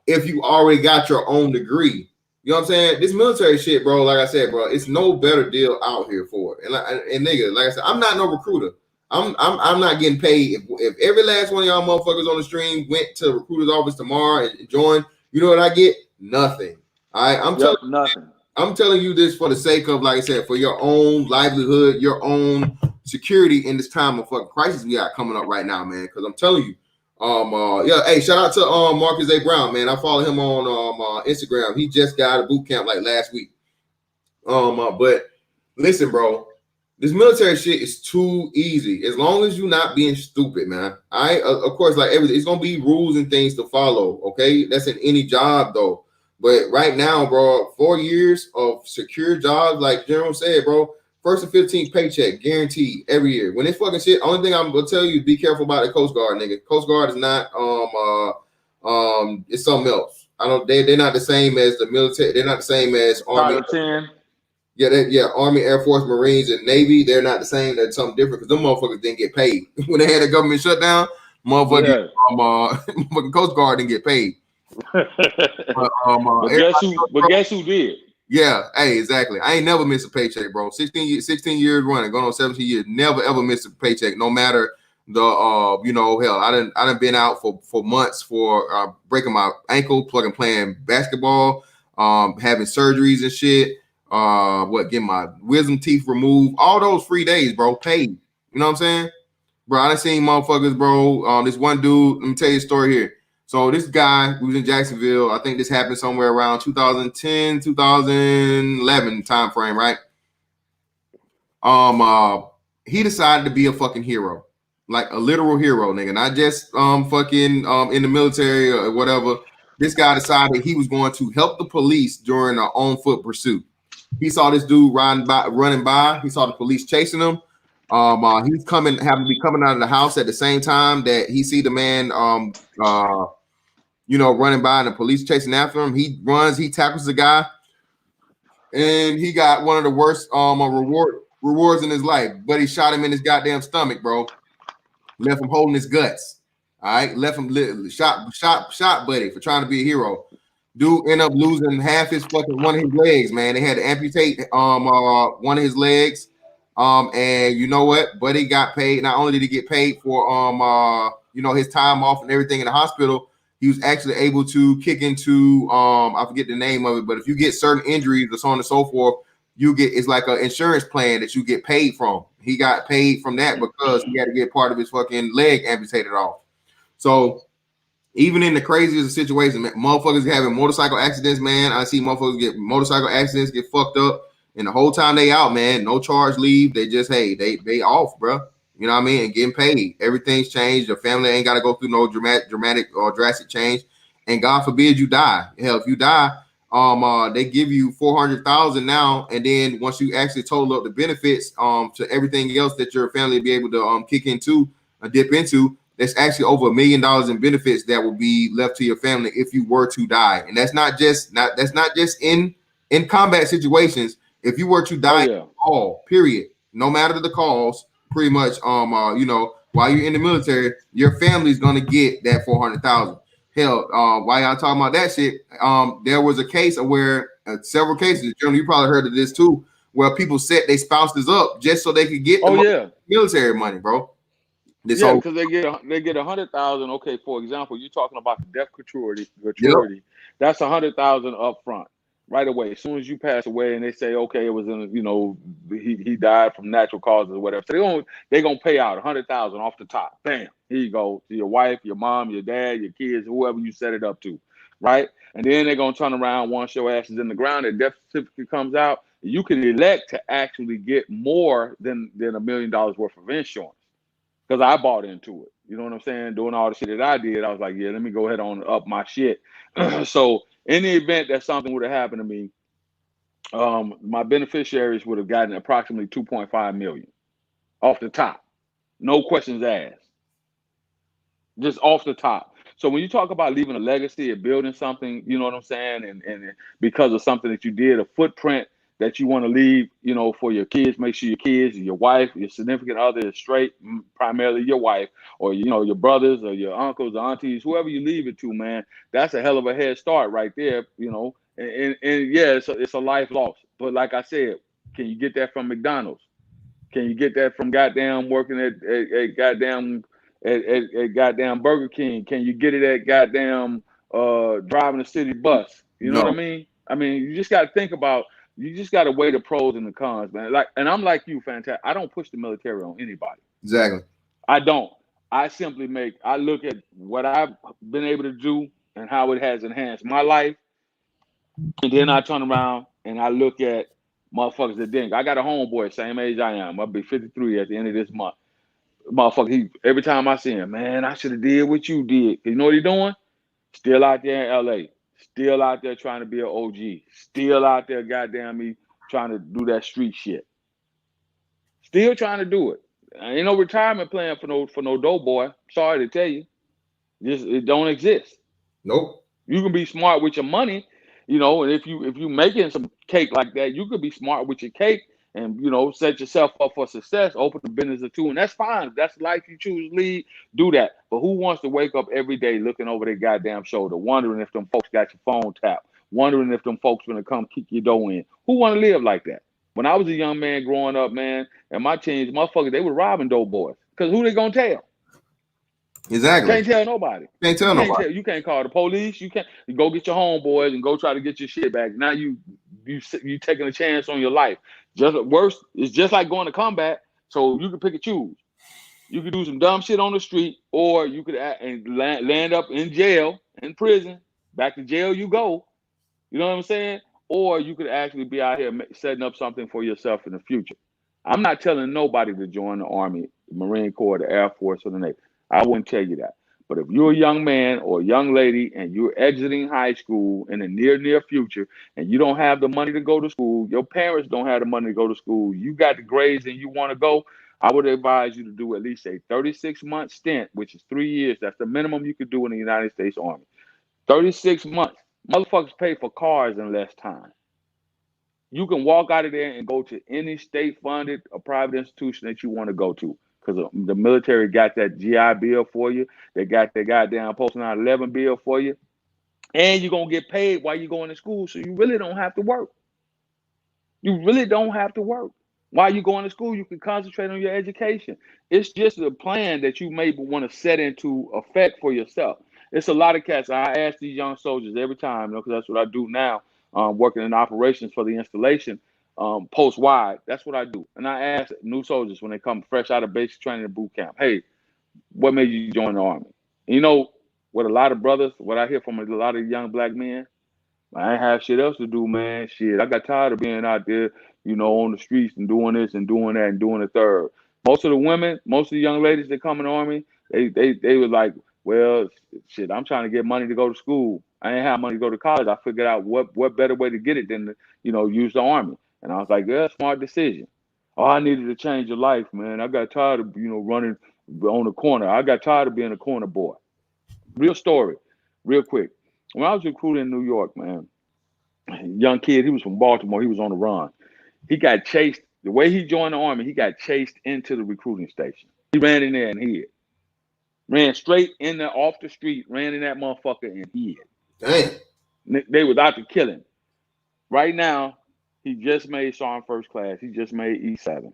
if you already got your own degree. You know what I'm saying? This military shit, bro, like I said, bro, it's no better deal out here for it. And nigga, like I said, I'm not no recruiter. I'm not getting paid. If every last one of y'all motherfuckers on the stream went to recruiter's office tomorrow and joined, you know what I get? Nothing. I'm telling you this for the sake of, like I said, for your own livelihood, your own security in this time of fucking crisis we got coming up right now, man. Because I'm telling you, hey, shout out to Marcus A. Brown, man. I follow him on Instagram. He just got out of boot camp like last week. But listen, bro, this military shit is too easy. As long as you're not being stupid, man. Of course, like everything, it's gonna be rules and things to follow. Okay, that's in any job though. But right now, bro, 4 years of secure jobs, like General said, bro, first and 15th paycheck guaranteed every year. When this fucking shit, only thing I'm gonna tell you is be careful about the Coast Guard, nigga. Coast Guard is not it's something else. They're not the same as the military. They're not the same as Army. Army, Air Force, Marines, and Navy. They're not the same. They're something different because them motherfuckers didn't get paid when they had a government shutdown. Motherfucking Coast Guard didn't get paid. But guess who did? Yeah, hey, exactly. I ain't never missed a paycheck, bro. 16 years running, going on 17 years, never ever missed a paycheck, no matter the hell. I done been out for months for breaking my ankle, playing basketball, having surgeries and shit, getting my wisdom teeth removed, all those free days, bro, paid. You know what I'm saying? Bro, I done seen motherfuckers, bro. This one dude, let me tell you a story here. So this guy who was in Jacksonville, I think this happened somewhere around 2010, 2011 time frame, right? He decided to be a fucking hero, like a literal hero, nigga, not just in the military or whatever. This guy decided he was going to help the police during an on-foot pursuit. He saw this dude running by. He saw the police chasing him. He's happened to be coming out of the house at the same time that he see the man running by and the police chasing after him. He runs, he tackles the guy, and he got one of the worst rewards in his life. But he shot him in his goddamn stomach, bro. Left him holding his guts. All right, left him shot buddy for trying to be a hero. Dude ended up losing half his one of his legs, man. They had to amputate one of his legs. And you know what? Buddy got paid. Not only did he get paid for his time off and everything in the hospital, he was actually able to kick into I forget the name of it, but if you get certain injuries or so on and so forth, it's like an insurance plan that you get paid from. He got paid from that because he had to get part of his fucking leg amputated off. So even in the craziest of situations, motherfuckers having motorcycle accidents, man. I see motherfuckers get motorcycle accidents, get fucked up. And the whole time they out, man, no charge leave. They just, hey, they off, bro. You know what I mean? And getting paid. Everything's changed. Your family ain't got to go through no dramatic or drastic change. And God forbid you die. Hell, if you die, they give you $400,000 now. And then once you actually total up the benefits to everything else that your family be able to kick into, dip into, That's actually over $1 million in benefits that will be left to your family if you were to die. And that's not just in combat situations. If you were to die, all period, no matter the cause, pretty much, you know, while you're in the military, your family's gonna get that 400,000. Hell, while y'all talking about that shit, there was a case where several cases, Jeremy, you probably heard of this too, where people set their spouses up just so they could get military money, bro. Because they get 100,000. Okay, for example, you're talking about the death gratuity. That's 100,000 up front, right away. As soon as you pass away, and they say, okay, it was in, you know, he died from natural causes or whatever. So they're gonna pay out 100,000 off the top. Bam, here you go to your wife, your mom, your dad, your kids, whoever you set it up to, right? And then they're gonna turn around once your ass is in the ground, the death certificate comes out. You can elect to actually get more than $1 million worth of insurance. Because I bought into it. You know what I'm saying? Doing all the shit that I did, I was like, yeah, let me go ahead on up my shit. So in the event that something would have happened to me, my beneficiaries would have gotten approximately 2.5 million off the top. No questions asked. Just off the top. So when you talk about leaving a legacy or building something, you know what I'm saying? And because of something that you did, a footprint that you want to leave, you know, for your kids, make sure your kids, your wife, your significant other is straight, primarily your wife, or, you know, your brothers or your uncles or aunties, whoever you leave it to, man, that's a hell of a head start right there, you know. And yeah, it's a life loss. But like I said, can you get that from McDonald's? Can you get that from goddamn working at goddamn Burger King? Can you get it at goddamn driving a city bus? You know what I mean? I mean, you just got to think about. You just got to weigh the pros and the cons, man. Like, and I'm like you, Fantastic. I don't push the military on anybody. Exactly. I don't. I simply I look at what I've been able to do and how it has enhanced my life, and then I turn around and I look at motherfuckers that didn't. I got a homeboy, same age I am. I'll be 53 at the end of this month. Motherfucker, every time I see him, man, I should have did what you did. You know what he doing? Still out there in LA. Still out there trying to be an OG. Still out there, goddamn me, trying to do that street shit. Still trying to do it. Ain't no retirement plan for no dope boy. Sorry to tell you. It don't exist. Nope. You can be smart with your money, you know, and if you making some cake like that, you could be smart with your cake and, you know, set yourself up for success, open a business or two, and that's fine. If that's the life you choose to lead, do that. But who wants to wake up every day looking over their goddamn shoulder, wondering if them folks got your phone tapped, wondering if them folks gonna come kick your door in? Who want to live like that? When I was a young man growing up, man, and my teens, motherfuckers, they were robbing dope boys. Because who they gonna tell? Exactly. Can't tell nobody. Can't tell nobody. You can't call the police. You can't go get your homeboys and go try to get your shit back. Now you taking a chance on your life. Just worse, it's just like going to combat. So you can pick and choose. You could do some dumb shit on the street, or you could land up in jail, in prison. Back to jail you go. You know what I'm saying? Or you could actually be out here setting up something for yourself in the future. I'm not telling nobody to join the Army, the Marine Corps, the Air Force, or the Navy. I wouldn't tell you that. But if you're a young man or a young lady and you're exiting high school in the near future and you don't have the money to go to school, your parents don't have the money to go to school, you got the grades and you want to go, I would advise you to do at least a 36-month stint, which is 3 years. That's the minimum you could do in the United States Army. 36 months. Motherfuckers pay for cars in less time. You can walk out of there and go to any state-funded or private institution that you want to go to. Because the military got that GI Bill for you. They got their goddamn Post 9/11 bill for you. And you're going to get paid while you're going to school, so you really don't have to work. You really don't have to work. While you're going to school, you can concentrate on your education. It's just a plan that you may want to set into effect for yourself. It's a lot of cats. I ask these young soldiers every time, because that's what I do now, working in operations for the installation. Post-wide, that's what I do. And I ask new soldiers when they come fresh out of basic training and boot camp, hey, what made you join the Army? And you know, what a lot of brothers, what I hear from a lot of young black men, I ain't have shit else to do, man. Shit, I got tired of being out there, you know, on the streets and doing this and doing that and doing the third. Most of the women, most of the young ladies that come in the Army, they were like, well, shit, I'm trying to get money to go to school. I ain't have money to go to college. I figured out what better way to get it than to, you know, use the Army. And I was like, yeah, smart decision. Oh, I needed to change your life, man. I got tired of, you know, running on the corner. I got tired of being a corner boy. Real story, real quick. When I was recruiting in New York, man, young kid, he was from Baltimore. He was on the run. He got chased. The way he joined the Army, he got chased into the recruiting station. He ran in there and hid. Ran straight in there off the street, ran in that motherfucker and hid. Damn. They was out to kill him. Right now, he just made Sergeant First Class. He just made E7.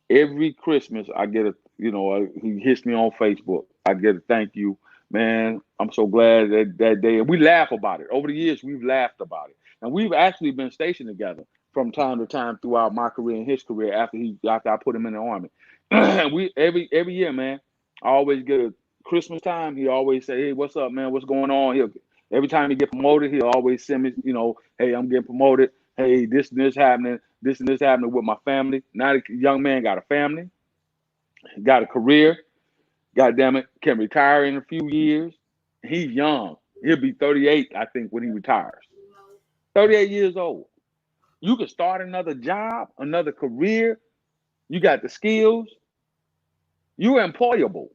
Every Christmas, I get a, he hits me on Facebook. I get a thank you. Man, I'm so glad that day. And we laugh about it. Over the years, we've laughed about it. And we've actually been stationed together from time to time throughout my career and his career after I put him in the Army. And we every year, man, I always get a Christmas time. He always say, hey, what's up, man? What's going on? Every time he get promoted, he'll always send me, hey, I'm getting promoted. Hey, this and this happening. This and this happening with my family. Now the young man got a family, got a career. God damn it, can retire in a few years. He's young. He'll be 38, I think, when he retires. 38 years old. You can start another job, another career. You got the skills. You're employable.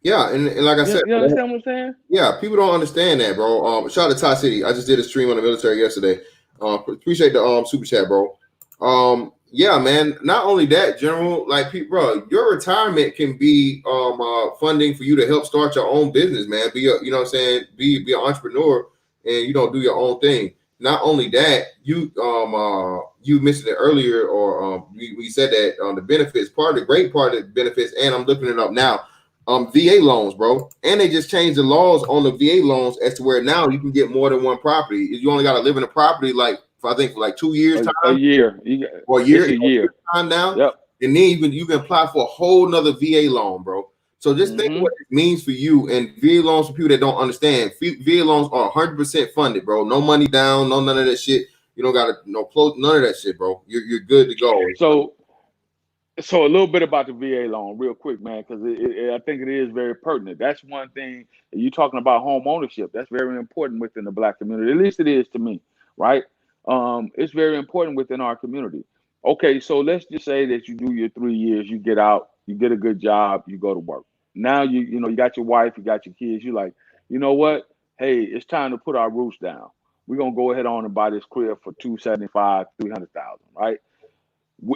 Yeah, and like I said, you understand what I'm saying? Yeah, people don't understand that, bro. Shout out to Ty City. I just did a stream on the military yesterday. Appreciate the super chat, bro. Yeah, man. Not only that, General, like, people, bro, your retirement can be funding for you to help start your own business, man. Be you know what I'm saying? Be an entrepreneur, and do your own thing. Not only that, you mentioned it earlier, or we said that the benefits, the great part of the benefits, and I'm looking it up now. VA loans, bro, and they just changed the laws on the VA loans as to where now you can get more than one property. You only got to live in a property for 2 years time, a year, or a year, it's a year time now. Yep. And then you can apply for a whole nother VA loan, bro. So just think what it means for you. And VA loans, for people that don't understand, VA loans are 100% funded, bro. No money down, none of that shit. You don't got to none of that shit, bro. You're good to go. So a little bit about the VA loan real quick, man, because I think it is very pertinent. That's one thing. You're talking about home ownership. That's very important within the Black community. At least it is to me, right? It's very important within our community. Okay, so let's just say that you do your 3 years, you get out, you get a good job, you go to work. Now you got your wife, you got your kids. You're like, you know what? Hey, it's time to put our roots down. We're gonna go ahead on and buy this crib for $275,000, $300,000, right?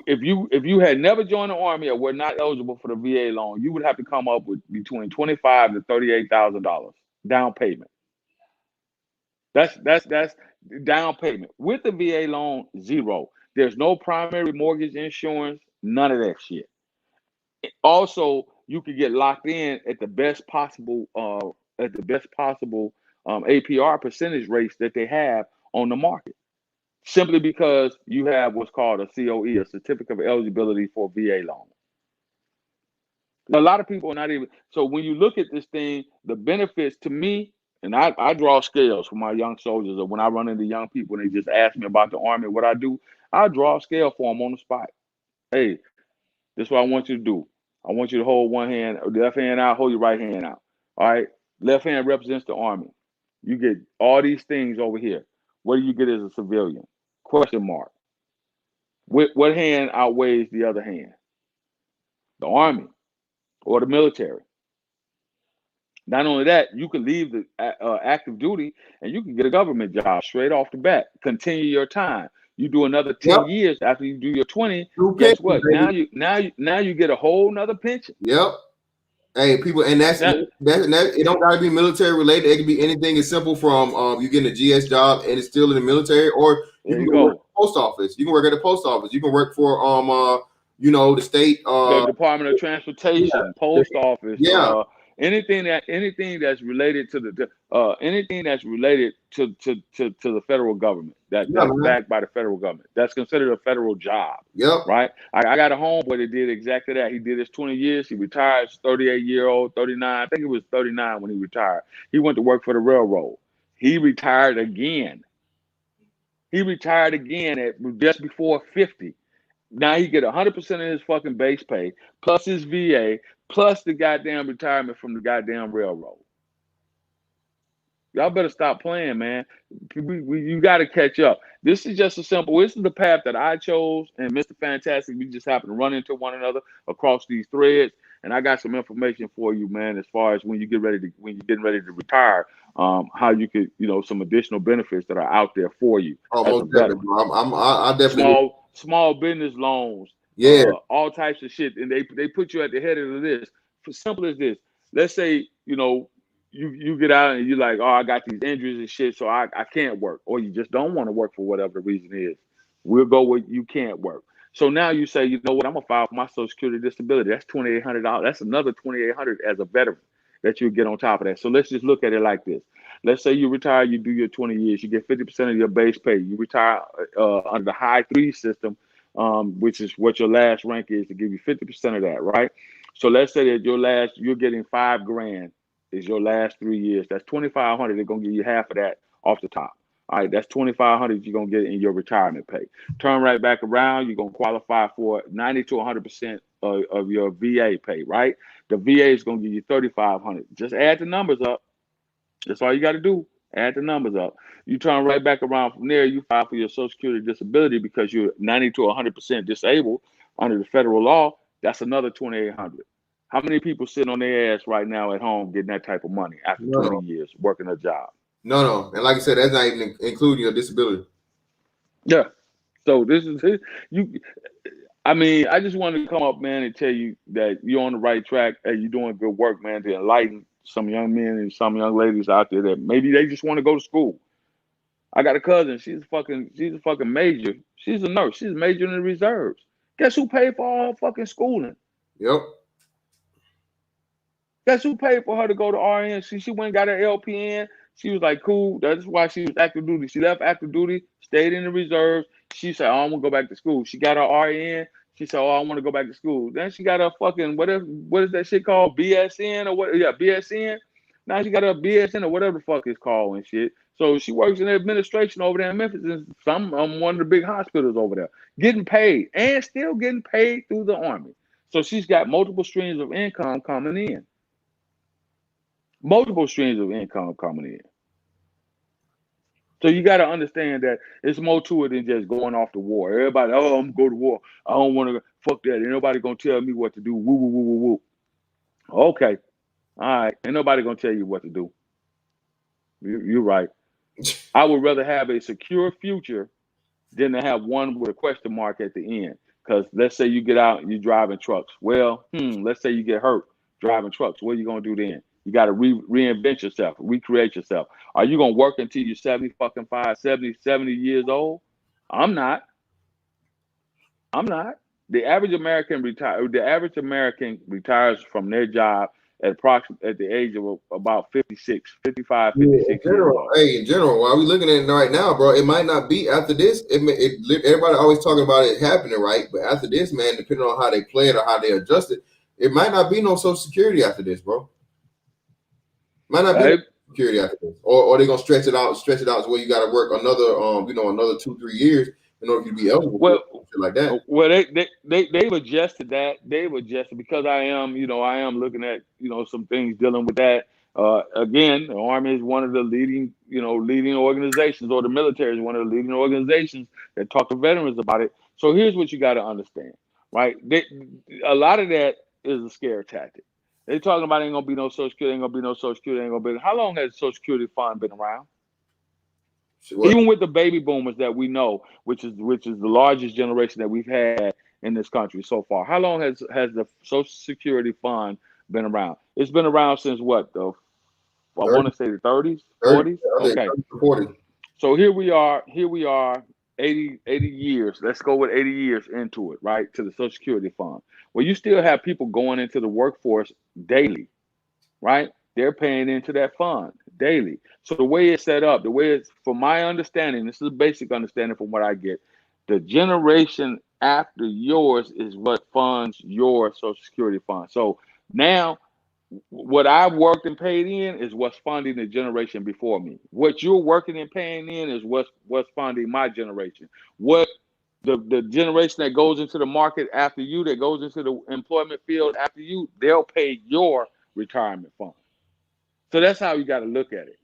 If you had never joined the Army or were not eligible for the VA loan, you would have to come up with between $25,000 to $38,000 down payment. That's down payment. With the VA loan, zero. There's no primary mortgage insurance, none of that shit. Also, you could get locked in at the best possible APR percentage rates that they have on the market, simply because you have what's called a COE, a certificate of eligibility for VA loan. A lot of people are not even. So when you look at this thing, the benefits to me, and I draw scales for my young soldiers, or when I run into young people and they just ask me about the Army, what I do, I draw a scale for them on the spot. Hey, this is what I want you to do. I want you to hold one hand, the left hand out, hold your right hand out. All right. Left hand represents the Army. You get all these things over here. What do you get as a civilian? Question mark. What hand outweighs the other hand? The Army or the military. Not only that, you can leave the active duty and you can get a government job straight off the bat. Continue your time. You do another 10 years after you do your 20. Guess what? Now you get a whole nother pension. Yep. Hey, people, and that it don't gotta be military related. It can be anything as simple from you getting a GS job and it's still in the military, or you can work at the post office. You can work at the post office. You can work for the state the Department of Transportation, post office, anything that's related to the federal government that's backed by the federal government. That's considered a federal job. Yep. Right. I got a homeboy that did exactly that. He did his 20 years. He retired. 38-year-old, 39. I think it was 39 when he retired. He went to work for the railroad. He retired again. At just before 50. Now he get 100% of his fucking base pay, plus his VA, plus the goddamn retirement from the goddamn railroad. Y'all better stop playing, man. You got to catch up. This is just a simple. This is the path that I chose, and Mr. Fantastic. We just happen to run into one another across these threads, and I got some information for you, man. As far as when you're getting ready to retire, how you could, some additional benefits that are out there for you as a Almost definitely, veteran. bro. I definitely. Small business loans, Yeah. all types of shit, and they put you at the head of the list. For simple as this, let's say you get out and you're like, oh, I got these injuries and shit, so I can't work, or you just don't want to work for whatever the reason is. We'll go with you can't work. So now you say, you know what, I'm gonna file for my Social Security disability. That's $2,800. That's another $2,800 as a veteran that you get on top of that. So let's just look at it like this. Let's say you retire, you do your 20 years, you get 50% of your base pay. You retire under the high three system, which is what your last rank is, to give you 50% of that, right? So let's say that you're getting $5,000 is your last 3 years. That's $2,500. They're gonna give you half of that off the top. All right, that's $2,500 you're gonna get in your retirement pay. Turn right back around, you're gonna qualify for 90 to 100% of your VA pay, right? The VA is gonna give you $3,500. Just add the numbers up. That's all you got to do. Add the numbers up. You turn right back around from there. You file for your Social Security disability because you're 90 to 100% disabled under the federal law. That's another $2,800. How many people sitting on their ass right now at home getting that type of money after 20 years working a job? No. And like I said, that's not even including your disability. Yeah. So this is you. I mean, I just wanted to come up, man, and tell you that you're on the right track and you're doing good work, man, to enlighten some young men and some young ladies out there that maybe they just want to go to school. I got a cousin. She's a fucking major. She's a nurse. She's majoring in the reserves. Guess who paid for all her fucking schooling? Yep. Guess who paid for her to go to RN? She went and got her LPN. She was like, cool. That's why she was active duty. She left active duty, stayed in the reserves. She said, oh, I want to go back to school. She got her RN. She said, oh, I want to go back to school. Then she got her fucking, what is that shit called? BSN or what? Yeah, BSN. Now she got her BSN or whatever the fuck it's called and shit. So she works in the administration over there in Memphis and some one of the big hospitals over there, getting paid and still getting paid through the Army. So she's got multiple streams of income coming in. Multiple streams of income coming in. So you got to understand that it's more to it than just going off to war. Everybody, oh, I'm going to go to war. I don't want to. Fuck that. Ain't nobody going to tell me what to do. Woo, woo, woo, woo, woo. Okay. All right. Ain't nobody going to tell you what to do. You're right. I would rather have a secure future than to have one with a question mark at the end. Because let's say you get out and you're driving trucks. Well, let's say you get hurt driving trucks. What are you going to do then? You got to reinvent yourself, recreate yourself. Are you going to work until you're 70 years old? I'm not. The average American retires from their job at the age of about 56, 55, 56 years old. In general, while we looking at it right now, bro, it might not be after this. Everybody always talking about it happening, right? But after this, man, depending on how they play it or how they adjust it, it might not be no Social Security after this, bro. Might not be security after this, or they gonna stretch it out to where you got to work another, another 2-3 years in order to be eligible for shit like that. Well, they've adjusted that. They've adjusted because I am looking at some things dealing with that. Again, the Army is one of the leading organizations, or the military is one of the leading organizations that talk to veterans about it. So here's what you got to understand, right? A lot of that is a scare tactic. They're talking about ain't gonna be no Social Security, ain't gonna be no Social Security, ain't gonna be. How long has the Social Security fund been around? Sure. Even with the baby boomers that we know, which is the largest generation that we've had in this country so far. How long has the Social Security fund been around? It's been around since what? I want to say the 30s, 40s. Okay. 40. So here we are, 80 years. Let's go with 80 years into it, right? To the Social Security fund. Well, you still have people going into the workforce daily, right? They're paying into that fund daily. So the way it's set up, from my understanding, this is a basic understanding from what I get, the generation after yours is what funds your Social Security fund. So now what I've worked and paid in is what's funding the generation before me. What you're working and paying in is what's funding my generation. What the generation that goes into the market after you, that goes into the employment field after you, they'll pay your retirement fund. So that's how you got to look at it.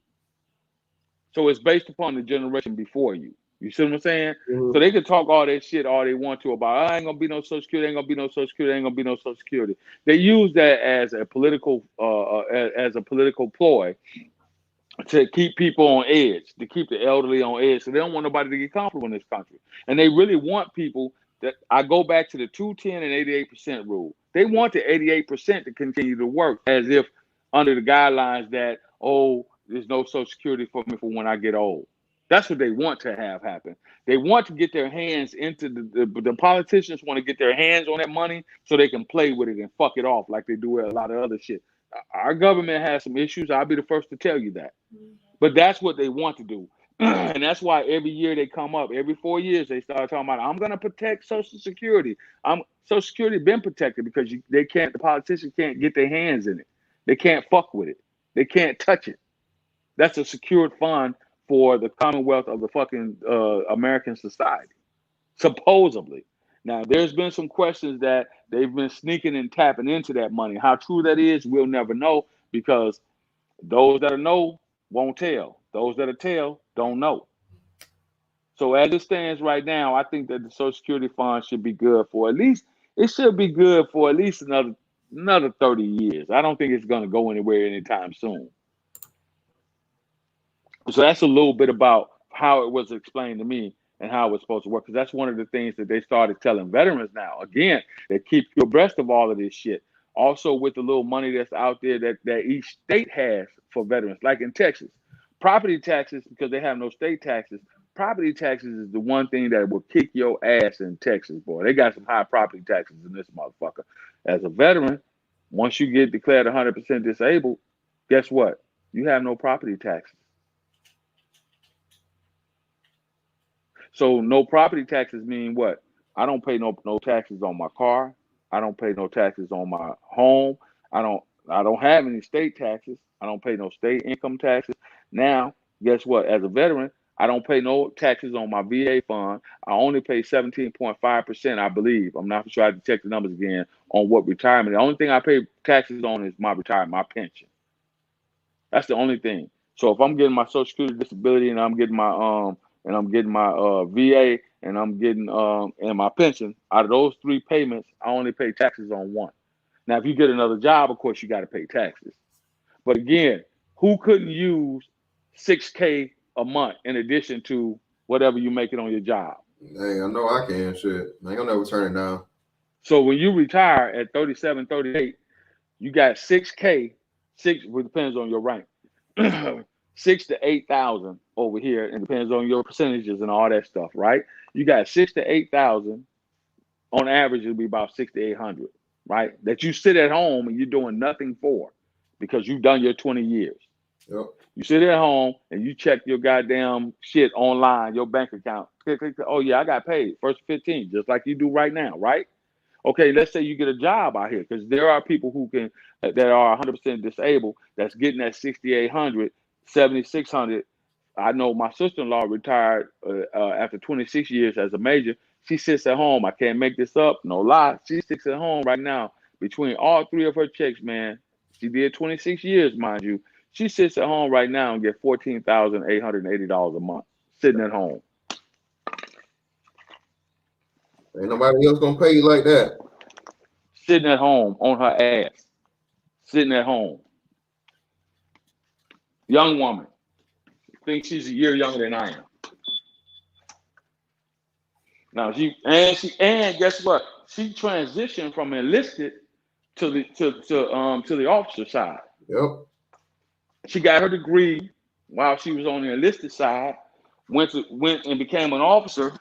So it's based upon the generation before you. You see what I'm saying? Mhm. So they can talk all that shit all they want to about, I ain't gonna be no Social Security, ain't gonna be no Social Security, ain't gonna be no Social Security. They use that as a political ploy to keep people on edge, to keep the elderly on edge. So they don't want nobody to get comfortable in this country. And they really want people that, I go back to the 210 and 88% rule. They want the 88% to continue to work as if under the guidelines that, oh, there's no Social Security for me for when I get old. That's what they want to have happen. They want to get their hands into the politicians want to get their hands on that money so they can play with it and fuck it off like they do with a lot of other shit. Our government has some issues. I'll be the first to tell you that. But that's what they want to do. And that's why every year they come up, every 4 years, they start talking about, I'm going to protect Social Security. Social Security been protected because the politicians can't get their hands in it. They can't fuck with it. They can't touch it. That's a secured fund for the Commonwealth of the fucking American society, supposedly. Now, there's been some questions that they've been sneaking and tapping into that money. How true that is, we'll never know, because those that know won't tell. Those that tell don't know. So as it stands right now, I think that the Social Security fund should be good for at least, it should be good for at least another 30 years. I don't think it's going to go anywhere anytime soon. So that's a little bit about how it was explained to me and how it's supposed to work. Because that's one of the things that they started telling veterans now. Again, they keep you abreast of all of this shit. Also, with the little money that's out there that each state has for veterans, like in Texas, property taxes, because they have no state taxes. Property taxes is the one thing that will kick your ass in Texas, boy. They got some high property taxes in this motherfucker. As a veteran, once you get declared 100% disabled, guess what? You have no property taxes. So no property taxes mean what? I don't pay no taxes on my car. I don't pay no taxes on my home. I don't have any state taxes. I don't pay no state income taxes. Now, guess what? As a veteran, I don't pay no taxes on my VA fund. I only pay 17.5%, I believe. I'm not sure. I have to check the numbers again on what retirement. The only thing I pay taxes on is my retirement, my pension. That's the only thing. So if I'm getting my Social Security disability and I'm getting my VA and I'm getting and my pension, out of those three payments, I only pay taxes on one. Now, if you get another job, of course, you got to pay taxes. But again, who couldn't use $6K a month in addition to whatever you make it on your job? Hey, I know I can. Shit, I ain't gonna never turn it down. So when you retire at 37, 38, you got 6K, it depends on your rank. 6 to 8,000 over here, and depends on your percentages and all that stuff, right? You got 6 to 8,000 on average. It'll be about 6 to 800, right? That you sit at home and you're doing nothing for, because you've done your 20 years. Yep. You sit at home and you check your goddamn shit online, your bank account. Oh yeah, I got paid first 15, just like you do right now, right? Okay, let's say you get a job out here, because there are people who can that are 100% disabled that's getting that 6,800, 7,600. I know my sister-in-law retired after 26 years as a major. She sits at home. I can't make this up, no lie. She sits at home right now between all three of her checks, man. She did 26 years, mind you. She sits at home right now and get $14,880 a month sitting at home. Ain't nobody else gonna pay you like that. Sitting at home on her ass. Sitting at home. Young woman. Thinks she's a year younger than I am. Now and guess what? She transitioned from enlisted to the officer side. Yep. She got her degree while she was on the enlisted side, went and became an officer,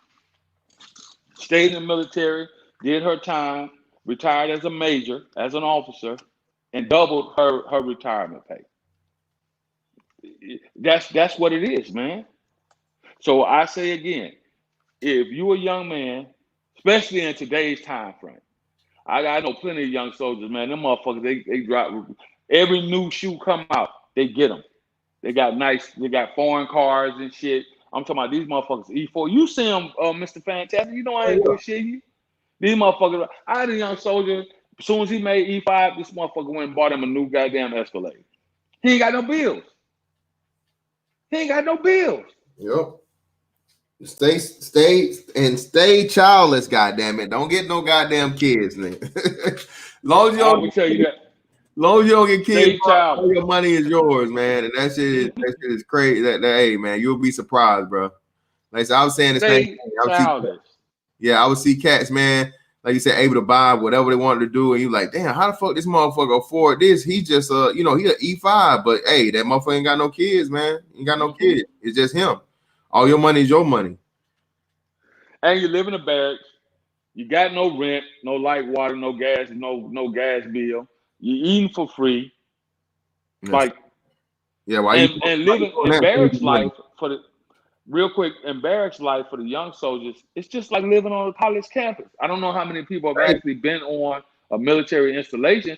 stayed in the military, did her time, retired as a major, as an officer, and doubled her retirement pay. That's what it is, man. So I say again, if you're a young man, especially in today's time frame, I know plenty of young soldiers, man. Them motherfuckers, they drop every new shoe come out, they get them. They got foreign cars and shit. I'm talking about these motherfuckers E4. You see them, Mr. Fantastic. You know I ain't gonna shit you. These motherfuckers. I had a young soldier. As soon as he made E5, this motherfucker went and bought him a new goddamn Escalade. He ain't got no bills. He ain't got no bills. Yep. Stay childless, goddamn it. Don't get no goddamn kids, nigga. Long as you I don't will tell you that. long as you don't get kids, Stay childless. all your money is yours, man. And that shit is crazy. That hey man, you'll be surprised, bro. Like so I was saying the same Stay thing. childish. I would see cats, man, like you said, able to buy whatever they wanted to do, and you like, damn, how the fuck this motherfucker afford this? He just he an E5, but hey, that motherfucker ain't got no kids, man. He ain't got no kids. It's just him. All your money is your money. And you live in a barracks. You got no rent, no light, water, no gas, no gas bill. You eating for free. Yes. Like yeah, and living in barracks life for the real quick, in barracks life for the young soldiers, it's just like living on a college campus. I don't know how many people have actually been on a military installation.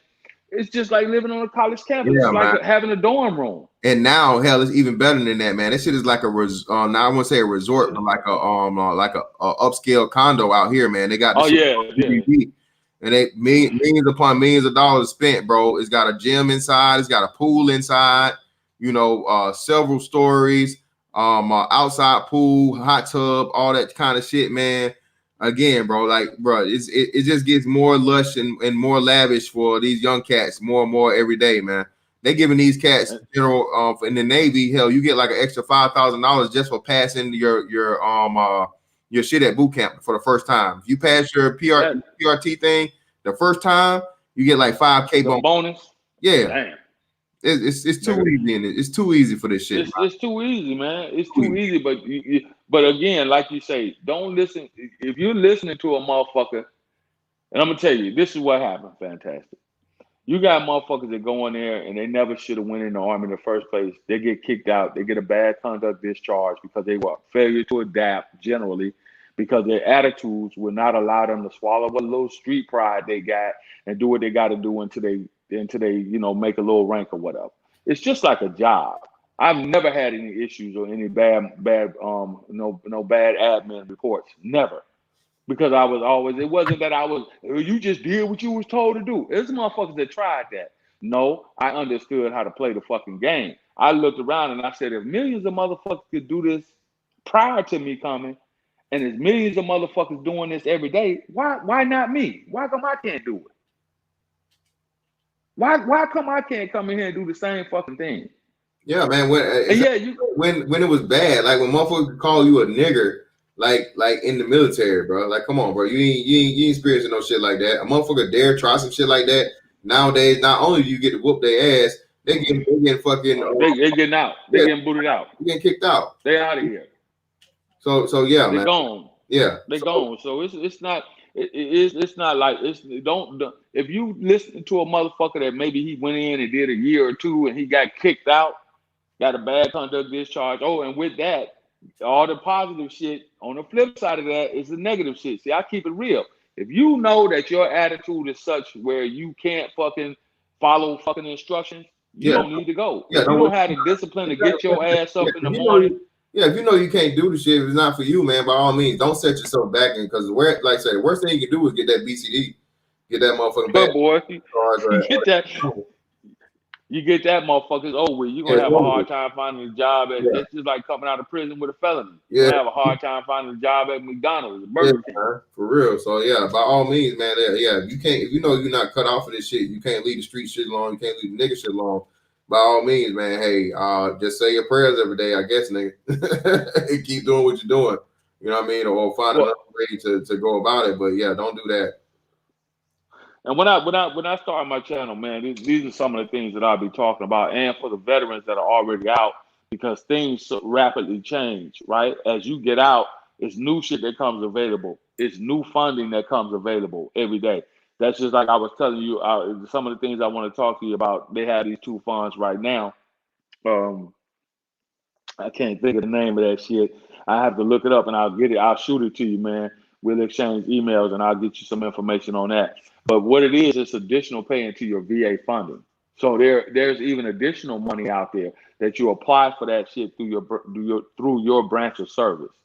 It's just like living on a college campus. Yeah, it's like having a dorm room. And now, hell, it's even better than that, man. This shit is like now I wouldn't say a resort, but like a upscale condo out here, man. They got the and they millions upon millions of dollars spent, bro. It's got a gym inside, it's got a pool inside, several stories, outside pool, hot tub, all that kind of shit, man. Again, bro, it just gets more lush and more lavish for these young cats more and more every day, man. They giving these cats general in the Navy, hell, you get like an extra $5,000 just for passing your shit at boot camp for the first time. If you pass your PRT thing the first time, you get like $5K bonus. Yeah, damn, it's too easy, and it's too easy for this shit. It's too easy, man. It's too easy. But again, like you say, don't listen. If you're listening to a motherfucker, and I'm gonna tell you, this is what happened. Fantastic. You got motherfuckers that go in there and they never should have went in the army in the first place. They get kicked out. They get a bad conduct discharge because they were failure to adapt generally, because their attitudes would not allow them to swallow what little street pride they got and do what they got to do until they make a little rank or whatever. It's just like a job. I've never had any issues or any bad admin reports. Never. Because I was always, it wasn't that you just did what you was told to do. There's motherfuckers that tried that. No, I understood how to play the fucking game. I looked around and I said, if millions of motherfuckers could do this prior to me coming, and there's millions of motherfuckers doing this every day, why not me? Why come I can't do it? Why come I can't come in here and do the same fucking thing? Yeah, man. When it was bad, like when motherfuckers call you a nigger, like in the military, bro. Like, come on, bro. You ain't experiencing no shit like that. A motherfucker dare try some shit like that. Nowadays, not only do you get to whoop their ass, they getting fucking. They getting out. They getting booted out. They getting kicked out. They out of here. So yeah, man. They gone. Yeah, they gone. So it's not. It's not like don't. If you listen to a motherfucker that maybe he went in and did a year or two and he got kicked out, got a bad conduct discharge. Oh, and with that, all the positive shit on the flip side of that is the negative shit. See, I keep it real. If you know that your attitude is such where you can't fucking follow fucking instructions, you don't need to go. If you don't have the discipline to get your ass up in the morning. If you know you can't do the shit, if it's not for you, man, by all means, don't set yourself back in, because like I said, the worst thing you can do is get that BCD, get that motherfucking back. Boy, you get that motherfuckers over. You're gonna have a hard time finding a job it's just like coming out of prison with a felony. You're gonna have a hard time finding a job at McDonald's, Burger King. Man, for real. So yeah, by all means, man, if you know you're not cut off of this shit, you can't leave the street shit alone, you can't leave the nigga shit alone. By all means, man, hey, just say your prayers every day, I guess, nigga. And keep doing what you're doing. You know what I mean? Or find another way to go about it. But yeah, don't do that. And when I started my channel, man, these are some of the things that I'll be talking about, and for the veterans that are already out, because things so rapidly change, right? As you get out, it's new shit that comes available. It's new funding that comes available every day. That's just like I was telling you, some of the things I want to talk to you about. They have these two funds right now. I can't think of the name of that shit. I have to look it up and I'll get it. I'll shoot it to you, man. We'll exchange emails and I'll get you some information on that. But what it is, it's additional pay into your VA funding. So there's even additional money out there that you apply for that shit through your branch of service,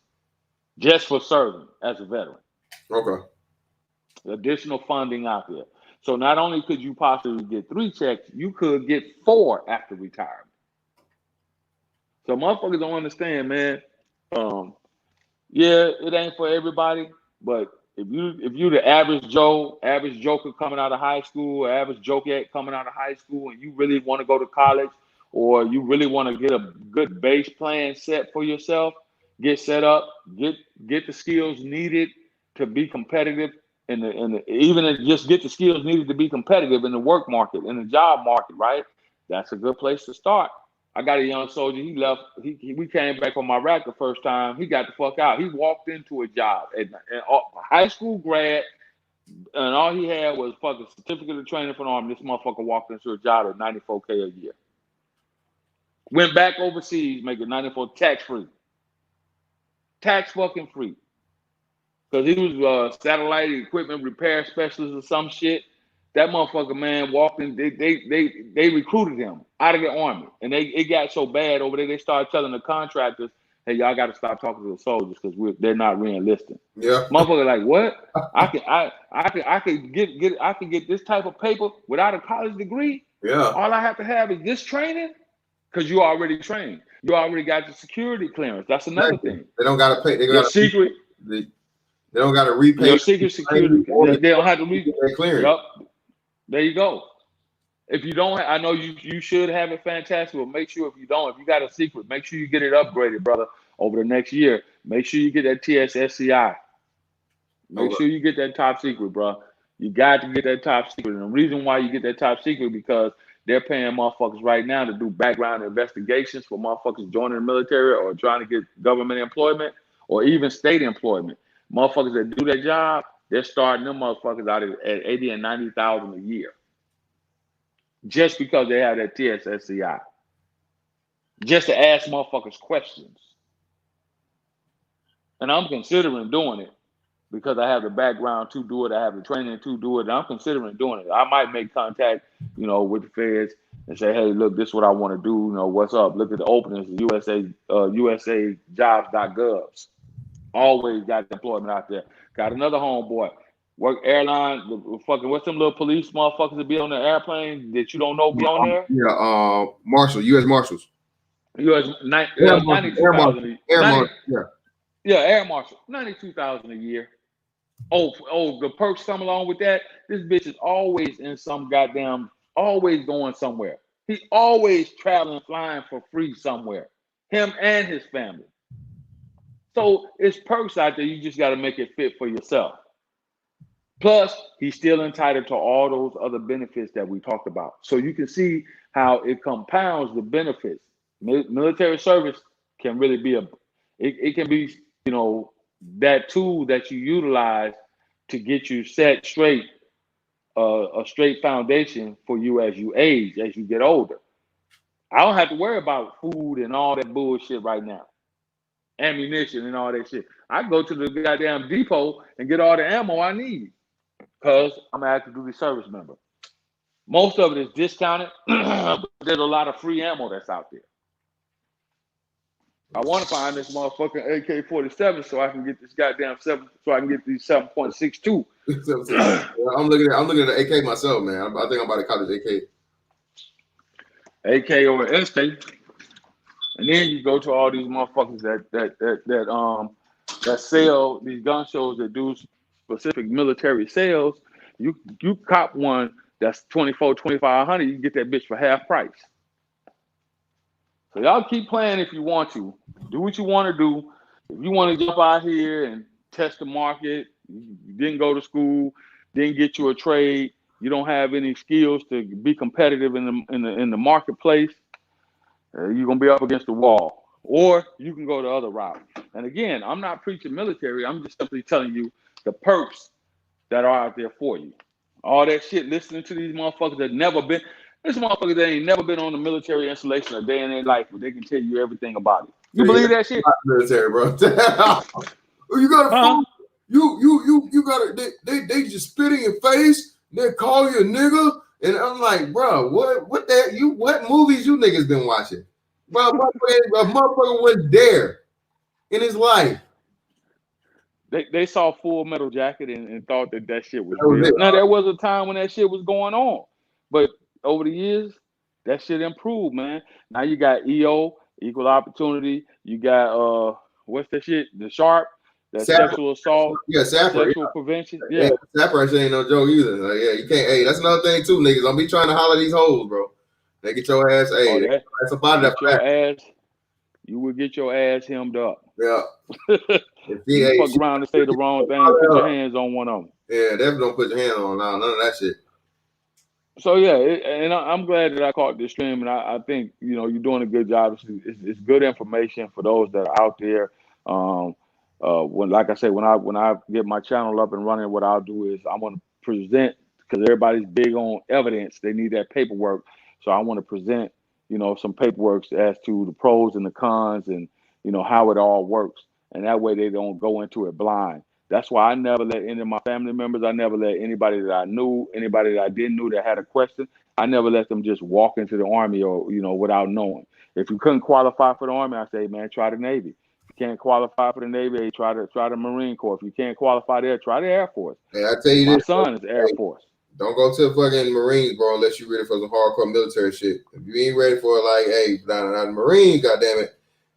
just for serving as a veteran. Okay. Additional funding out there. So not only could you possibly get 3 checks, you could get 4 after retirement. So motherfuckers don't understand, man. Yeah, it ain't for everybody, but if you the average Joe, average joker coming out of high school, average jokeette coming out of high school, and you really want to go to college, or you really want to get a good base plan set for yourself, get set up, get the skills needed to be competitive just get the skills needed to be competitive in the work market, in the job market, right? That's a good place to start. I got a young soldier. He left. We came back from Iraq the first time. He got the fuck out. He walked into a job, a high school grad, and all he had was fucking certificate of training for the army. This motherfucker walked into a job at $94K a year. Went back overseas, making $94 tax free, tax fucking free, because he was a satellite equipment repair specialist or some shit. That motherfucker, man, walked in. They recruited him out of the army, and it got so bad over there. They started telling the contractors, "Hey, y'all got to stop talking to the soldiers because they're not re-enlisting." Yeah, motherfucker, like what? I could get this type of paper without a college degree. Yeah. All I have to have is this training, because you already trained. You already got the security clearance. That's another thing. They don't got to pay. Your secret. They don't got to repay. Your secret security. They don't have to repay their clearance. Yep. There you go. If you don't, I know you should have it fantastic, but make sure if you don't, if you got a secret, make sure you get it upgraded, brother, over the next year. Make sure you get that TSSCI. Make sure you get that top secret, bro. You got to get that top secret. And the reason why you get that top secret because they're paying motherfuckers right now to do background investigations for motherfuckers joining the military or trying to get government employment or even state employment. Motherfuckers that do their job, they're starting them motherfuckers out at 80 and 90,000 a year, just because they have that TSSCI, just to ask motherfuckers questions. And I'm considering doing it because I have the background to do it. I have the training to do it. And I'm considering doing it. I might make contact, with the feds and say, hey, look, this is what I want to do. What's up? Look at the openings, USAjobs.gov. Always got employment out there. Got another homeboy. Work airline, fucking what's them little police motherfuckers that be on the airplane that you don't know be on there? Yeah, Marshall, U.S. Marshals. Air Marshal, 92,000 a year. Oh, the perks come along with that. This bitch is always in some always going somewhere. He's always traveling, flying for free somewhere. Him and his family. So it's perks out there. You just got to make it fit for yourself. Plus, he's still entitled to all those other benefits that we talked about. So you can see how it compounds the benefits. Military service can really be it can be, that tool that you utilize to get you set straight, a straight foundation for you as you age, as you get older. I don't have to worry about food and all that bullshit right now. Ammunition and all that shit. I go to the goddamn depot and get all the ammo I need because I'm an active duty service member. Most of it is discounted. There's a lot of free ammo that's out there. I want to find this motherfucking AK-47 so I can get this goddamn so I can get these 7.62. I'm looking at the AK myself, man. I think I'm about to call this AK or SK. And then you go to all these motherfuckers that sell these gun shows that do specific military sales. You cop one that's $2,400-$2,500, you can get that bitch for half price. So y'all keep playing if you want to. Do what you want to do. If you want to jump out here and test the market, you didn't go to school, didn't get you a trade, you don't have any skills to be competitive in the marketplace, you're gonna be up against the wall. Or you can go the other route. And again, I'm not preaching military. I'm just simply telling you the perks that are out there for you. All that shit, listening to these motherfuckers that never been. This motherfucker that ain't never been on the military installation a day in their life, but they can tell you everything about it. You believe that shit? Military, bro. You gotta you gotta they just spit in your face, they call you a nigga, and I'm like, bro, what movies you niggas been watching? Bro, a motherfucker was there in his life. They saw Full Metal Jacket and thought that shit was real. Now there was a time when that shit was going on, but over the years, that shit improved, man. Now you got EO, equal opportunity. You got what's that shit? The SHARP, that Sapper. sexual assault, Yeah, Sapper. sexual prevention. Yeah, Yeah. Sapper shit ain't no joke either. Like, yeah, you can't. Hey, that's another thing too, niggas. Don't be trying to holler these hoes, bro. They get your ass. Hey, that's a body get your ass. You will get your ass hemmed up. Yeah. You fuck around and say the wrong thing. Put your hands on one of them. Yeah, definitely don't put your hand on now. None of that shit. So yeah, and I'm glad that I caught this stream, and I think you're doing a good job. It's good information for those that are out there. When, like I said, when I get my channel up and running, what I'll do is I'm going to present, because everybody's big on evidence. They need that paperwork, so I want to present some paperwork as to the pros and the cons, and how it all works, and that way they don't go into it blind. That's why I never let any of my family members, I never let anybody that I knew, anybody that I didn't know that had a question, I never let them just walk into the Army or, without knowing. If you couldn't qualify for the Army, I say, man, try the Navy. If you can't qualify for the Navy, try the Marine Corps. If you can't qualify there, try the Air Force. Hey, I tell you my son is Air Force. Don't go to the fucking Marines, bro, unless you're ready for some hardcore military shit. If you ain't ready for it, like, hey, down the Marines, goddammit,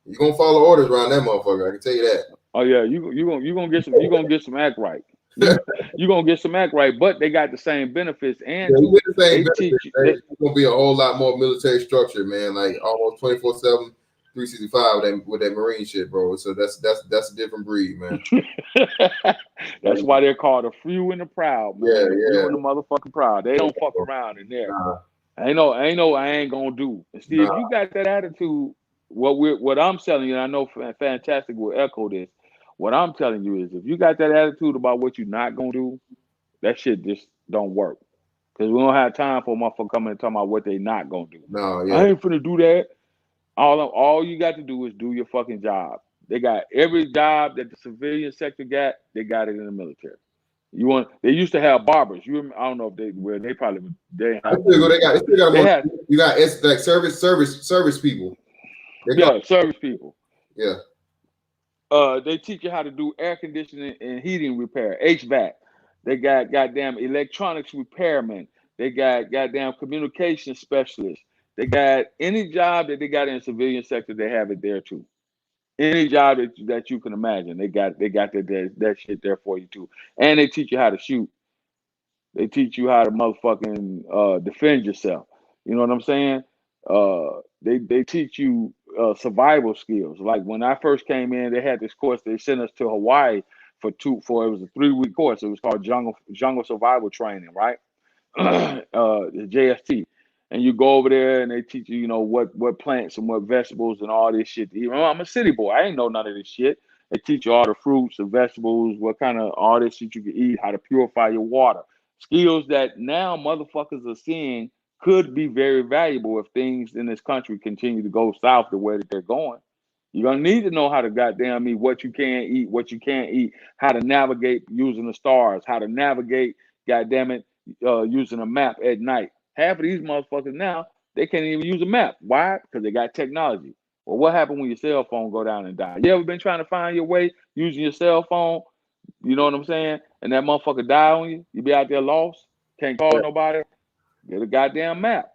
you're gonna follow orders around that motherfucker. I can tell you that. Oh yeah, you gonna get some act right. You gonna get some act right, but they got the same benefits, and they teach you. It's gonna be a whole lot more military structure, man. Like almost 24/7, 365 with that Marine shit, bro. So that's a different breed, man. That's why they're called a few and the proud, man. Yeah. Few and the motherfucking proud. They don't fuck around in there. I ain't gonna do. And see, if you got that attitude, what I'm telling you, and I know Fantastic will echo this. What I'm telling you is, if you got that attitude about what you're not gonna do, that shit just don't work. Because we don't have time for a motherfucker coming and talking about what they not gonna do. I ain't finna do that. All you got to do is do your fucking job. They got every job that the civilian sector got, they got it in the military. They used to have barbers. I don't know if they probably they have. You got like service people. Service people. Yeah. They teach you how to do air conditioning and heating repair, HVAC. They got goddamn electronics repairmen. They got goddamn communication specialists. They got any job that they got in the civilian sector, they have it there too. Any job that you can imagine, they got that shit there for you too. And they teach you how to shoot. They teach you how to motherfucking defend yourself. You know what I'm saying? They teach you survival skills. Like when I first came in, they had this course. They sent us to Hawaii for it was a 3-week course. It was called jungle survival training, right? The JST. And you go over there and they teach you, what plants and what vegetables and all this shit to eat. I'm a city boy. I ain't know none of this shit. They teach you all the fruits and vegetables, what kind of all this shit you can eat, how to purify your water. Skills that now motherfuckers are seeing could be very valuable if things in this country continue to go south the way that they're going. You're gonna need to know how to goddamn eat, what you can eat, what you can't eat, how to navigate using the stars, how to navigate, goddamn it, using a map at night. Half of these motherfuckers now, they can't even use a map. Why? Because they got technology. Well, what happened when your cell phone go down and die? You ever been trying to find your way using your cell phone? You know what I'm saying? And that motherfucker die on you. You be out there lost, can't call nobody. Get a goddamn map.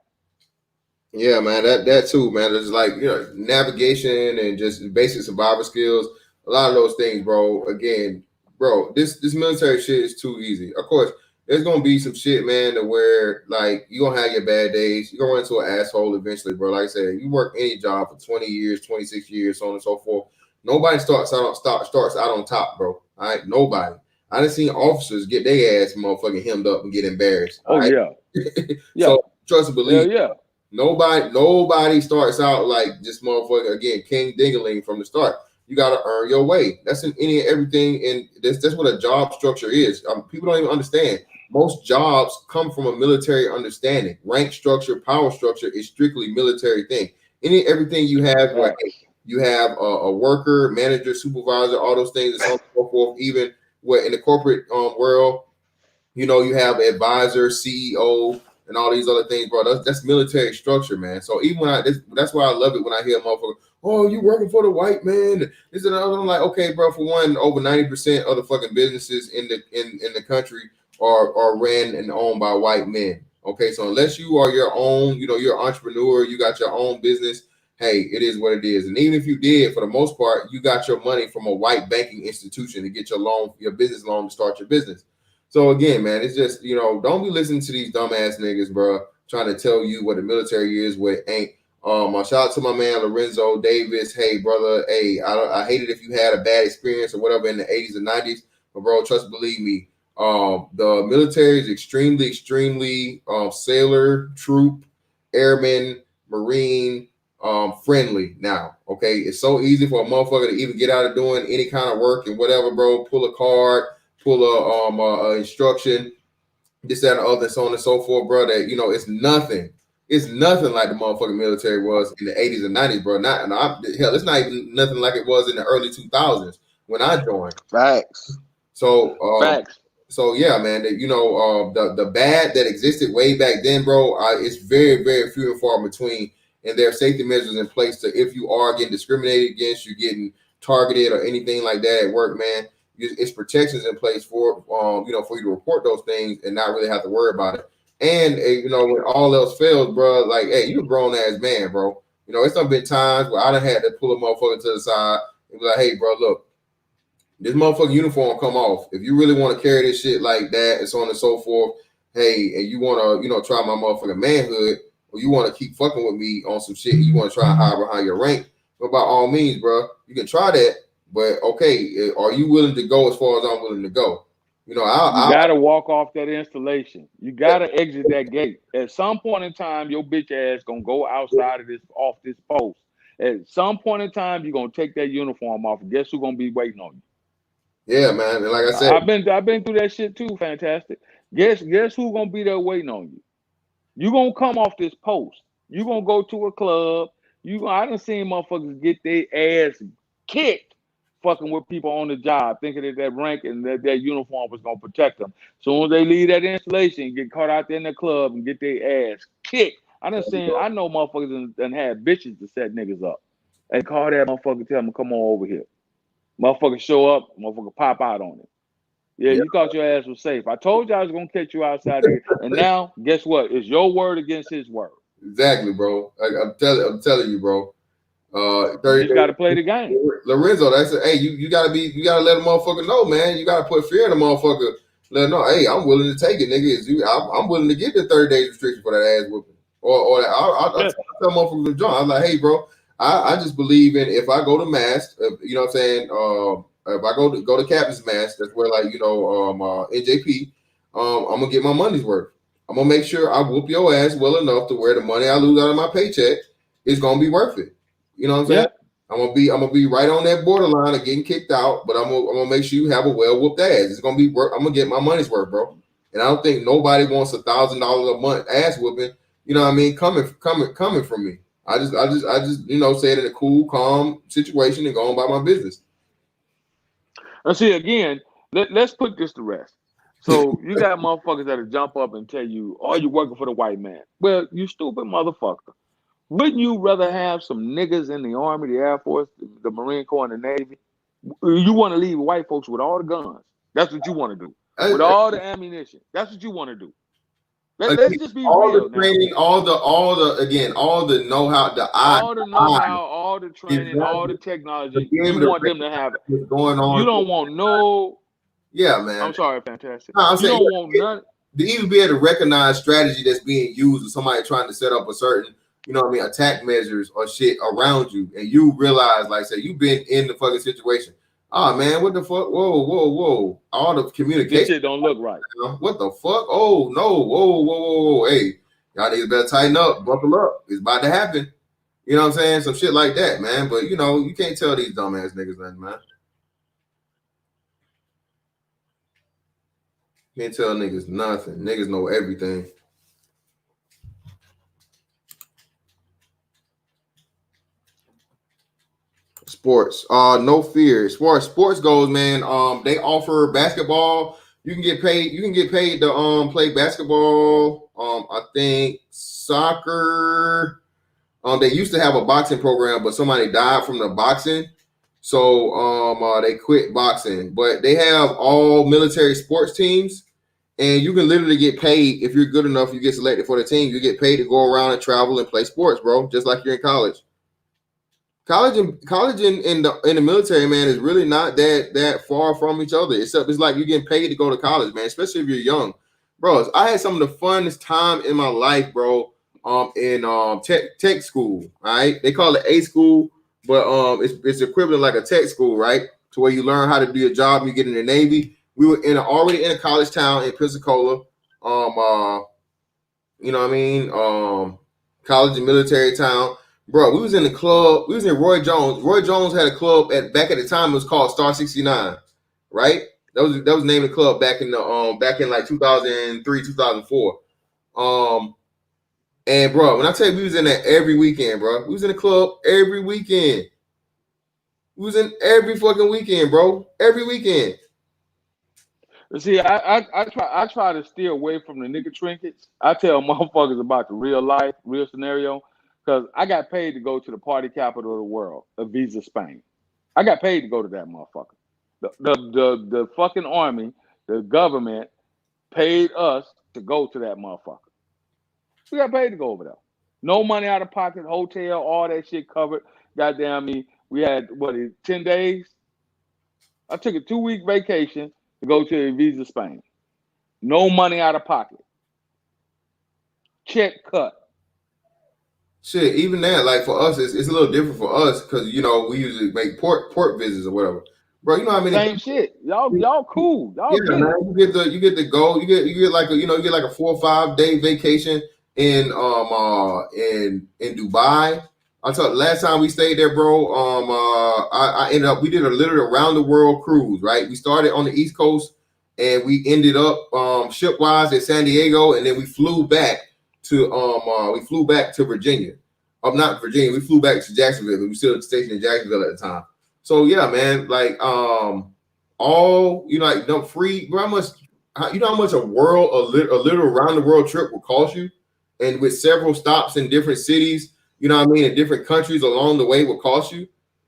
Yeah, man, that too, man. There's like navigation and just basic survival skills. A lot of those things, bro. Again, bro, this military shit is too easy. Of course, there's gonna be some shit, man, to where like you gonna have your bad days. You're gonna run into an asshole eventually, bro. Like I said, you work any job for 20 years, 26 years, so on and so forth. Nobody starts out on top, bro. All right, nobody. I done seen officers get their ass motherfucking hemmed up and get embarrassed. Oh right? Yeah. So trust and believe. Yeah. Nobody starts out like this motherfucker again, King Dingaling from the start. You got to earn your way. That's in any and everything, and that's what a job structure is. People don't even understand. Most jobs come from a military understanding. Rank structure, power structure is strictly military thing. Everything you have, like you have a worker, manager, supervisor, all those things, and so on and so forth. Even in the corporate world, you have advisor, CEO, and all these other things, bro. That's military structure, man. So even that's why I love it when I hear a motherfucker, oh, you working for the white man? This and I'm like, okay, bro. For one, over 90% of the fucking businesses in the country are ran and owned by white men. Okay, so unless you are your own, you're an entrepreneur, you got your own business, hey, it is what it is. And even if you did, for the most part, you got your money from a white banking institution to get your business loan to start your business. So again, man, it's just, don't be listening to these dumbass niggas, bro, trying to tell you what the military is, what it ain't. Shout out to my man Lorenzo Davis. Hey, brother. Hey, I hate it if you had a bad experience or whatever in the 80s and 90s, but bro, trust, believe me, the military is extremely, extremely sailor, troop, airman, marine, friendly now. Okay, it's so easy for a motherfucker to even get out of doing any kind of work and whatever, bro. Pull a card, pull a instruction, this, that, and the other, so on and so forth, bro. That it's nothing. It's nothing like the motherfucking military was in the 80s and 90s, bro. Hell, it's not even nothing like it was in the early 2000s when I joined. Facts. So Facts. So yeah, man, the bad that existed way back then, bro, it's very, very few and far between. And there are safety measures in place to, if you are getting discriminated against, you're getting targeted or anything like that at work, man, it's protections in place for for you to report those things and not really have to worry about it. And when all else fails, bro, like, hey, you a grown ass man, bro. It's done been times where I done had to pull a motherfucker to the side and be like, hey, bro, look, this motherfucking uniform come off. If you really want to carry this shit like that and so on and so forth, hey, and you want to, try my motherfucking manhood, or you want to keep fucking with me on some shit, you want to try and hide behind your rank, but by all means, bro, you can try that. But okay, are you willing to go as far as I'm willing to go? You gotta walk off that installation. You gotta exit that gate. At some point in time, your bitch ass gonna go outside of off this post. At some point in time, you're gonna take that uniform off. Guess who's gonna be waiting on you? Yeah, man. And like I said, I've been through that shit too. Fantastic. Guess who's gonna be there waiting on you? You gonna come off this post. You gonna go to a club. I done seen motherfuckers get their ass kicked, fucking with people on the job, thinking that rank and that uniform was gonna protect them. Soon as they leave that installation, get caught out there in the club and get their ass kicked. I know motherfuckers done had bitches to set niggas up. Hey, call that motherfucker, tell them come on over here. Motherfucker show up, motherfucker pop out on it. Yeah, you thought your ass was safe. I told you I was gonna catch you outside there. And now, guess what? It's your word against his word. Exactly, bro. I'm telling you, bro. You just gotta play the game. Lorenzo, that's it. Hey, you gotta let a motherfucker know, man. You gotta put fear in a motherfucker. Let him know, hey, I'm willing to take it, nigga. I'm willing to get the 30 days restriction for that ass whooping. Or I'll tell motherfuckers to join. I'm like, hey, bro, I just believe in, if I go to mass, you know what I'm saying? If I go to captain's mass, that's where, like, NJP, I'm gonna get my money's worth. I'm gonna make sure I whoop your ass well enough to where the money I lose out of my paycheck is gonna be worth it. You know what I'm saying? Yeah. I'm gonna be right on that borderline of getting kicked out, but I'm gonna make sure you have a well whooped ass. It's gonna be worth. I'm gonna get my money's worth, bro. And I don't think nobody wants $1,000 a month ass whooping. You know what I mean? Coming from me. I just say it in a cool, calm situation and go on by my business. And see, again, let's put this to rest. So you got motherfuckers that'll jump up and tell you, oh, you're working for the white man. Well, you stupid motherfucker. Wouldn't you rather have some niggas in the Army, the Air Force, the Marine Corps, and the Navy? You want to leave white folks with all the guns. That's what you want to do. With all the ammunition. That's what you want to do. Let's just be all real the training, now. all the know-how, all the training, all the technology. You want them to have it. Going on. You don't want no. Yeah, man. I'm sorry, fantastic. No, you don't want none. To even be able to recognize strategy that's being used with somebody trying to set up a certain, attack measures or shit around you, and you realize, like, say, you've been in the fucking situation. Oh man, what the fuck? Whoa! All the communication. This shit don't look right. What the fuck? Oh no! Whoa! Hey, y'all niggas better tighten up, buckle up. It's about to happen. You know what I'm saying? Some shit like that, man. But you can't tell these dumbass niggas nothing, man. Can't tell niggas nothing. Niggas know everything. Sports. No fear. As far as sports goes, man, they offer basketball. You can get paid to play basketball. I think soccer. They used to have a boxing program, but somebody died from the boxing. So they quit boxing. But they have all military sports teams, and you can literally get paid if you're good enough. You get selected for the team. You get paid to go around and travel and play sports, bro, just like you're in college. college and in the military, man, is really not that far from each other. Except it's like you're getting paid to go to college, man. Especially if you're young, bro. I had some of the funnest time in my life, bro. In tech school, right? They call it A school, but it's equivalent like a tech school, right? To where you learn how to do your job, and you get in the Navy. We were already in a college town in Pensacola. You know what I mean? College and military town. Bro, we was in the club. We was in Roy Jones. Roy Jones had a club back at the time. It was called Star 69, right? That was named the club back in like 2003, 2004. And bro, when I tell you we was in there every weekend, bro. We was in the club every weekend. We was in every fucking weekend, bro. Every weekend. See, I try to steer away from the nigga trinkets. I tell motherfuckers about the real life, real scenario, because I got paid to go to the party capital of the world, Ibiza, Spain. I got paid to go to that motherfucker. The fucking army, the government paid us to go to that motherfucker. We got paid to go over there. No money out of pocket, hotel, all that shit covered. Goddamn me. We had 10 days. I took a 2-week vacation to go to Ibiza, Spain. No money out of pocket. Check cut. Shit, even that, like for us, it's a little different for us because we usually make port visits or whatever. Bro, you know how many same shit. Y'all cool. Y'all yeah, man. You get the go. You get like a 4 or 5 day vacation in Dubai. Last time we stayed there, bro. I ended up we did a literal around the world cruise. Right, we started on the East Coast and we ended up shipwise at San Diego, and then we flew back to Virginia. Not Virginia. We flew back to Jacksonville. We were still stationed in Jacksonville at the time. So yeah, man. Like free. Bro, how much a little around the world trip will cost you, and with several stops in different cities. You know what I mean? In different countries along the way will cost you.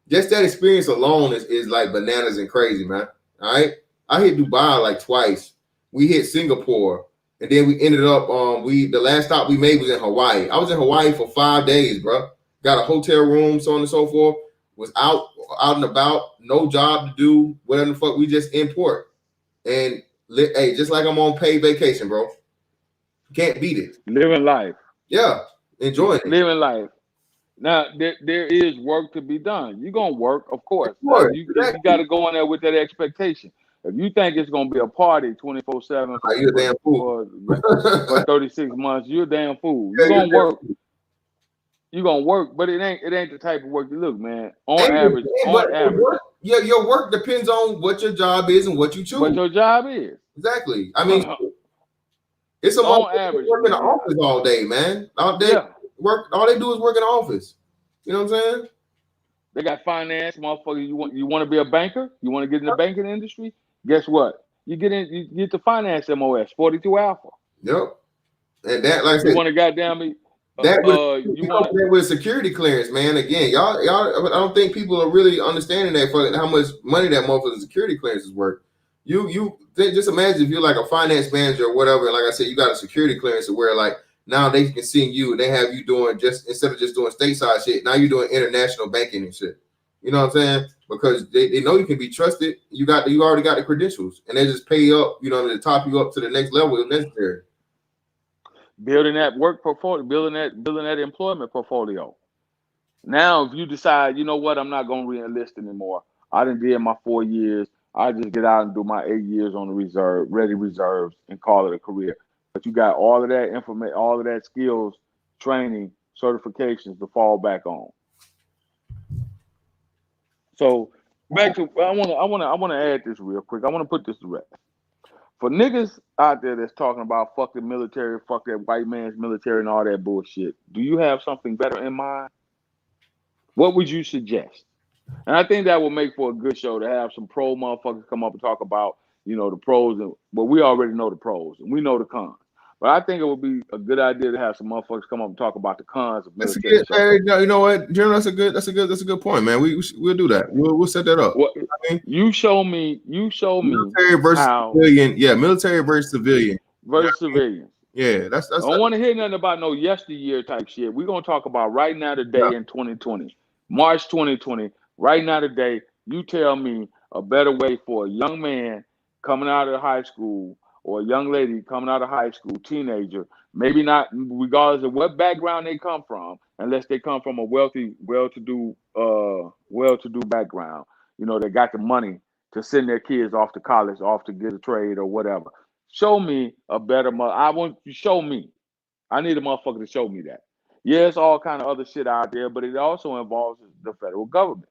Just that experience alone is like bananas and crazy, man. All right. I hit Dubai like twice. We hit Singapore. And then we ended up the last stop we made was in Hawaii. I was in Hawaii for 5 days, bro. Got a hotel room, so on and so forth. Was out and about, no job to do, whatever the fuck. We just import. And hey, just like I'm on paid vacation, bro. Can't beat it. Living life. Yeah. Enjoying it. Living life. Now there is work to be done. You're gonna work, of course. You got to go in there with that expectation. If you think it's gonna be a party 24/7 you're a damn fool. for 36 months, you're a damn fool. You're gonna work. You're gonna work, but it ain't the type of work you look, man. On average. Your work depends on what your job is and what you choose. What your job is. Exactly. I mean, it's on average work in the office all day, man. All day. Yeah. Work. All they do is work in the office. You know what I'm saying? They got finance, motherfucker. You want to be a banker? You want to get in the banking industry? Guess what? You get the finance MOS 42 Alpha. Yep. And that, like I said, you want to goddamn me. You want that with security clearance, man. Again, y'all. I don't think people are really understanding that for how much money that motherfucking security clearance is worth. You just imagine if you're like a finance manager or whatever. And like I said, you got a security clearance to where like. Now they can see you and they have you doing instead of just doing stateside shit, now you're doing international banking and shit. You know what I'm saying? Because they know you can be trusted. You already got the credentials and they just pay you up, to top you up to the next level if necessary. Building that work portfolio, building that employment portfolio. Now, if you decide, you know what, I'm not going to re-enlist anymore. I done did my 4 years. I just get out and do my 8 years on the ready reserves and call it a career. But you got all of that information, all of that skills, training, certifications to fall back on. So back to I want to add this real quick. I want to put this to rest. For niggas out there that's talking about fuck the military, fuck that white man's military and all that bullshit, do you have something better in mind? What would you suggest? And I think that will make for a good show to have some pro motherfuckers come up and talk about, the pros, but we already know the pros and we know the cons. But I think it would be a good idea to have some motherfuckers come up and talk about the cons of military. You know what, General? That's a good point, man. We'll do that. We'll set that up. Well, you show me military versus civilian. Yeah, military versus civilian. Civilian. Yeah, that's. I don't want to hear nothing about no yesteryear type shit. We're gonna talk about right now, today in 2020. March 2020, right now today, you tell me a better way for a young man coming out of high school or a young lady coming out of high school, teenager, maybe not regardless of what background they come from, unless they come from a wealthy, well-to-do background. You know, they got the money to send their kids off to college, off to get a trade or whatever. Show me a better mother. I want you to show me. I need a motherfucker to show me that. Yeah, it's all kind of other shit out there, but it also involves the federal government.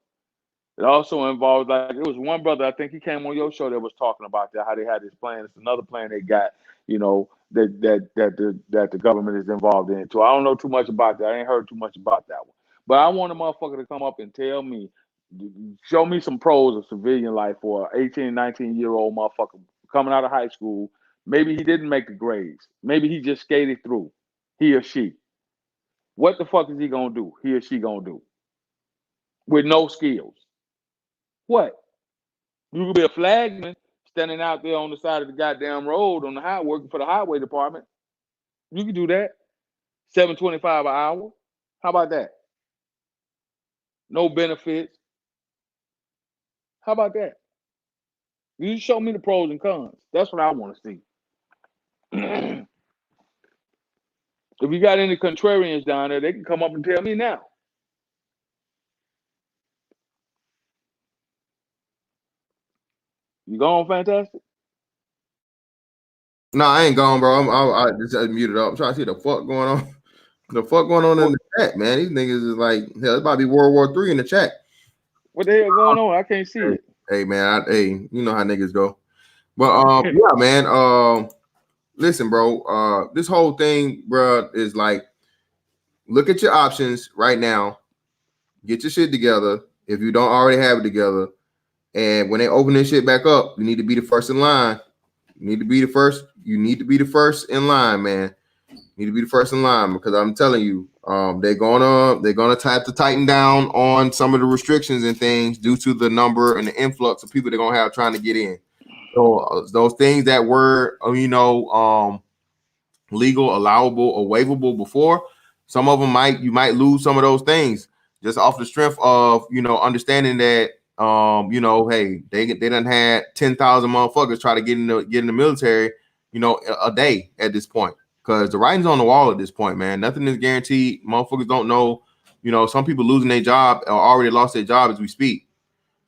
It also involves, like, it was one brother, I think he came on your show that was talking about that, how they had this plan. It's another plan they got, you know, that the government is involved in. So I don't know too much about that. I ain't heard too much about that one. But I want a motherfucker to come up and tell me, show me some pros of civilian life for an 18, 19-year-old motherfucker coming out of high school. Maybe he didn't make the grades. Maybe he just skated through, he or she. What the fuck is he gonna do? He or she gonna do with no skills? What? You could be a flagman standing out there on the side of the goddamn road on the highway working for the highway department. You can do that. $7.25 an hour. How about that? No benefits. How about that? You show me the pros and cons. That's what I want to see. If you got any contrarians down there, they can come up and tell me now. You gone, Fantastic? No, I ain't gone, bro. I just muted up. I'm trying to see the fuck going on. The fuck going on in the chat, man? These niggas is like, hell, it's about to be World War III in the chat. What the hell going on? I can't see it. Hey, man, hey, you know how niggas go. But yeah, man. Listen, bro. This whole thing, bro, is like, look at your options right now. Get your shit together if you don't already have it together. And when they open this shit back up, you need to be the first in line. You need to be the first. You need to be the first in line, man. You need to be the first in line because I'm telling you, they're gonna have to tighten down on some of the restrictions and things due to the number and the influx of people they're gonna have trying to get in. So those things that were, legal, allowable, or waivable before, some of them you might lose some of those things just off the strength of understanding that hey, they done had 10,000 motherfuckers try to get in the military, a day at this point, because the writing's on the wall at this point, man. Nothing is guaranteed. Motherfuckers don't know. Some people losing their job or already lost their job as we speak.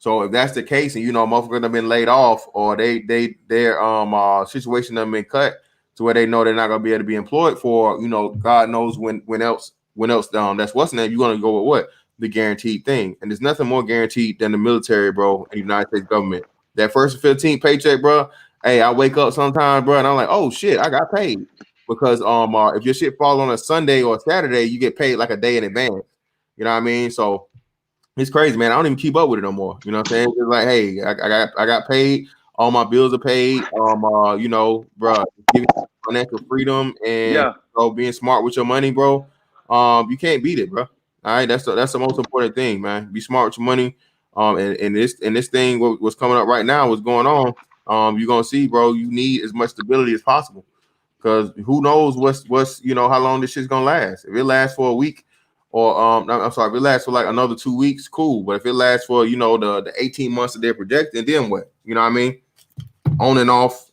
So if that's the case, and motherfuckers have been laid off, or their situation have been cut to where they know they're not gonna be able to be employed for, God knows when else. That's what's name. You're gonna go with what? The guaranteed thing. And there's nothing more guaranteed than the military, bro, and the United States government. That first 15th paycheck, bro. Hey, I wake up sometimes, bro, and I'm like, oh shit, I got paid. Because if your shit falls on a Sunday or a Saturday, you get paid like a day in advance. You know what I mean? So it's crazy, man. I don't even keep up with it no more. You know what I'm saying? It's like, hey, I got paid. All my bills are paid. Bro, giving financial freedom and being smart with your money, bro. You can't beat it, bro. All right, that's the most important thing, man. Be smart with your money. And this thing, what's coming up right now, what's going on? You're gonna see, bro. You need as much stability as possible, because who knows what's how long this shit's gonna last. If it lasts for a week, or I'm sorry, if it lasts for like another 2 weeks, cool. But if it lasts for the 18 months that they're projecting, then what? You know what I mean? On and off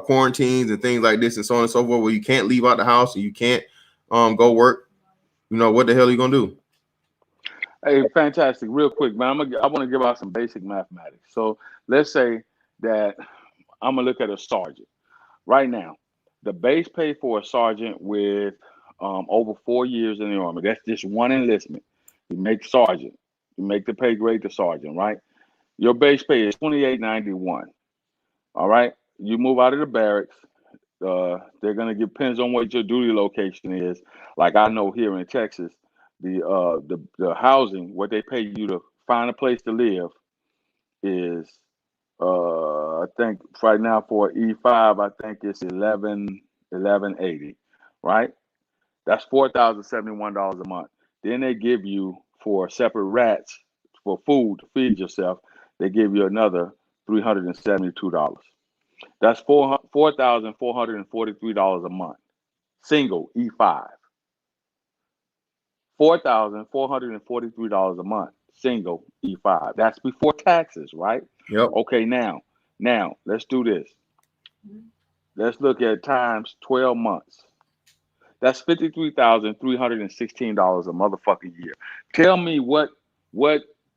quarantines and things like this and so on and so forth, where you can't leave out the house and you can't go work. What the hell are you gonna do? Hey, Fantastic. Real quick, man. I want to give out some basic mathematics. So let's say that I'm gonna look at a sergeant right now. The base pay for a sergeant with over 4 years in the Army, that's just one enlistment. You make sergeant, you make the pay grade to sergeant, right? Your base pay is $28.91. All right. You move out of the barracks. They're gonna give, depends on what your duty location is. Like I know here in Texas, the housing, what they pay you to find a place to live is I think right now for E5, I think it's 1180, right? That's $4,071 a month. Then they give you, for separate rats for food to feed yourself, they give you another $372. That's $4,443 a month. Single E5. $4,443 a month, single E5. That's before taxes, right? Yep. Okay, now let's do this. Let's look at times 12 months. That's $53,316 a motherfucking year. Tell me what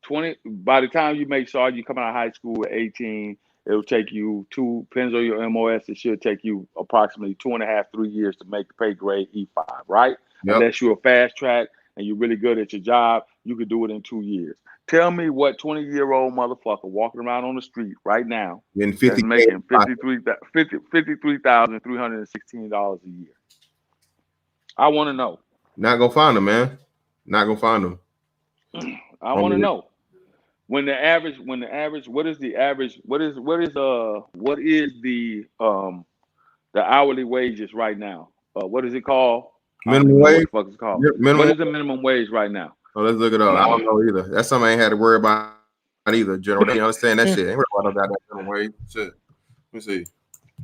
20 by the time you make you coming out of high school at 18, it'll take you depends on your MOS, it should take you approximately 2.5, 3 years to make the pay grade E5, right? Yep. Unless you're a fast track and you're really good at your job, you could do it in 2 years. Tell me what 20-year-old motherfucker walking around on the street right now Getting that's 50 making $53,316 a year. I want to know. Not gonna find them, man. Not gonna find them. I want to know what is the average? What is the hourly wages right now? What is it called? Minimum wage. What the fuck is it called? Minimum. What is the minimum wage right now? Oh, let's look it up. I don't know either. That's something I ain't had to worry about either. General, they understand that shit. Ain't worried about that minimum wage. Shit. Let me see.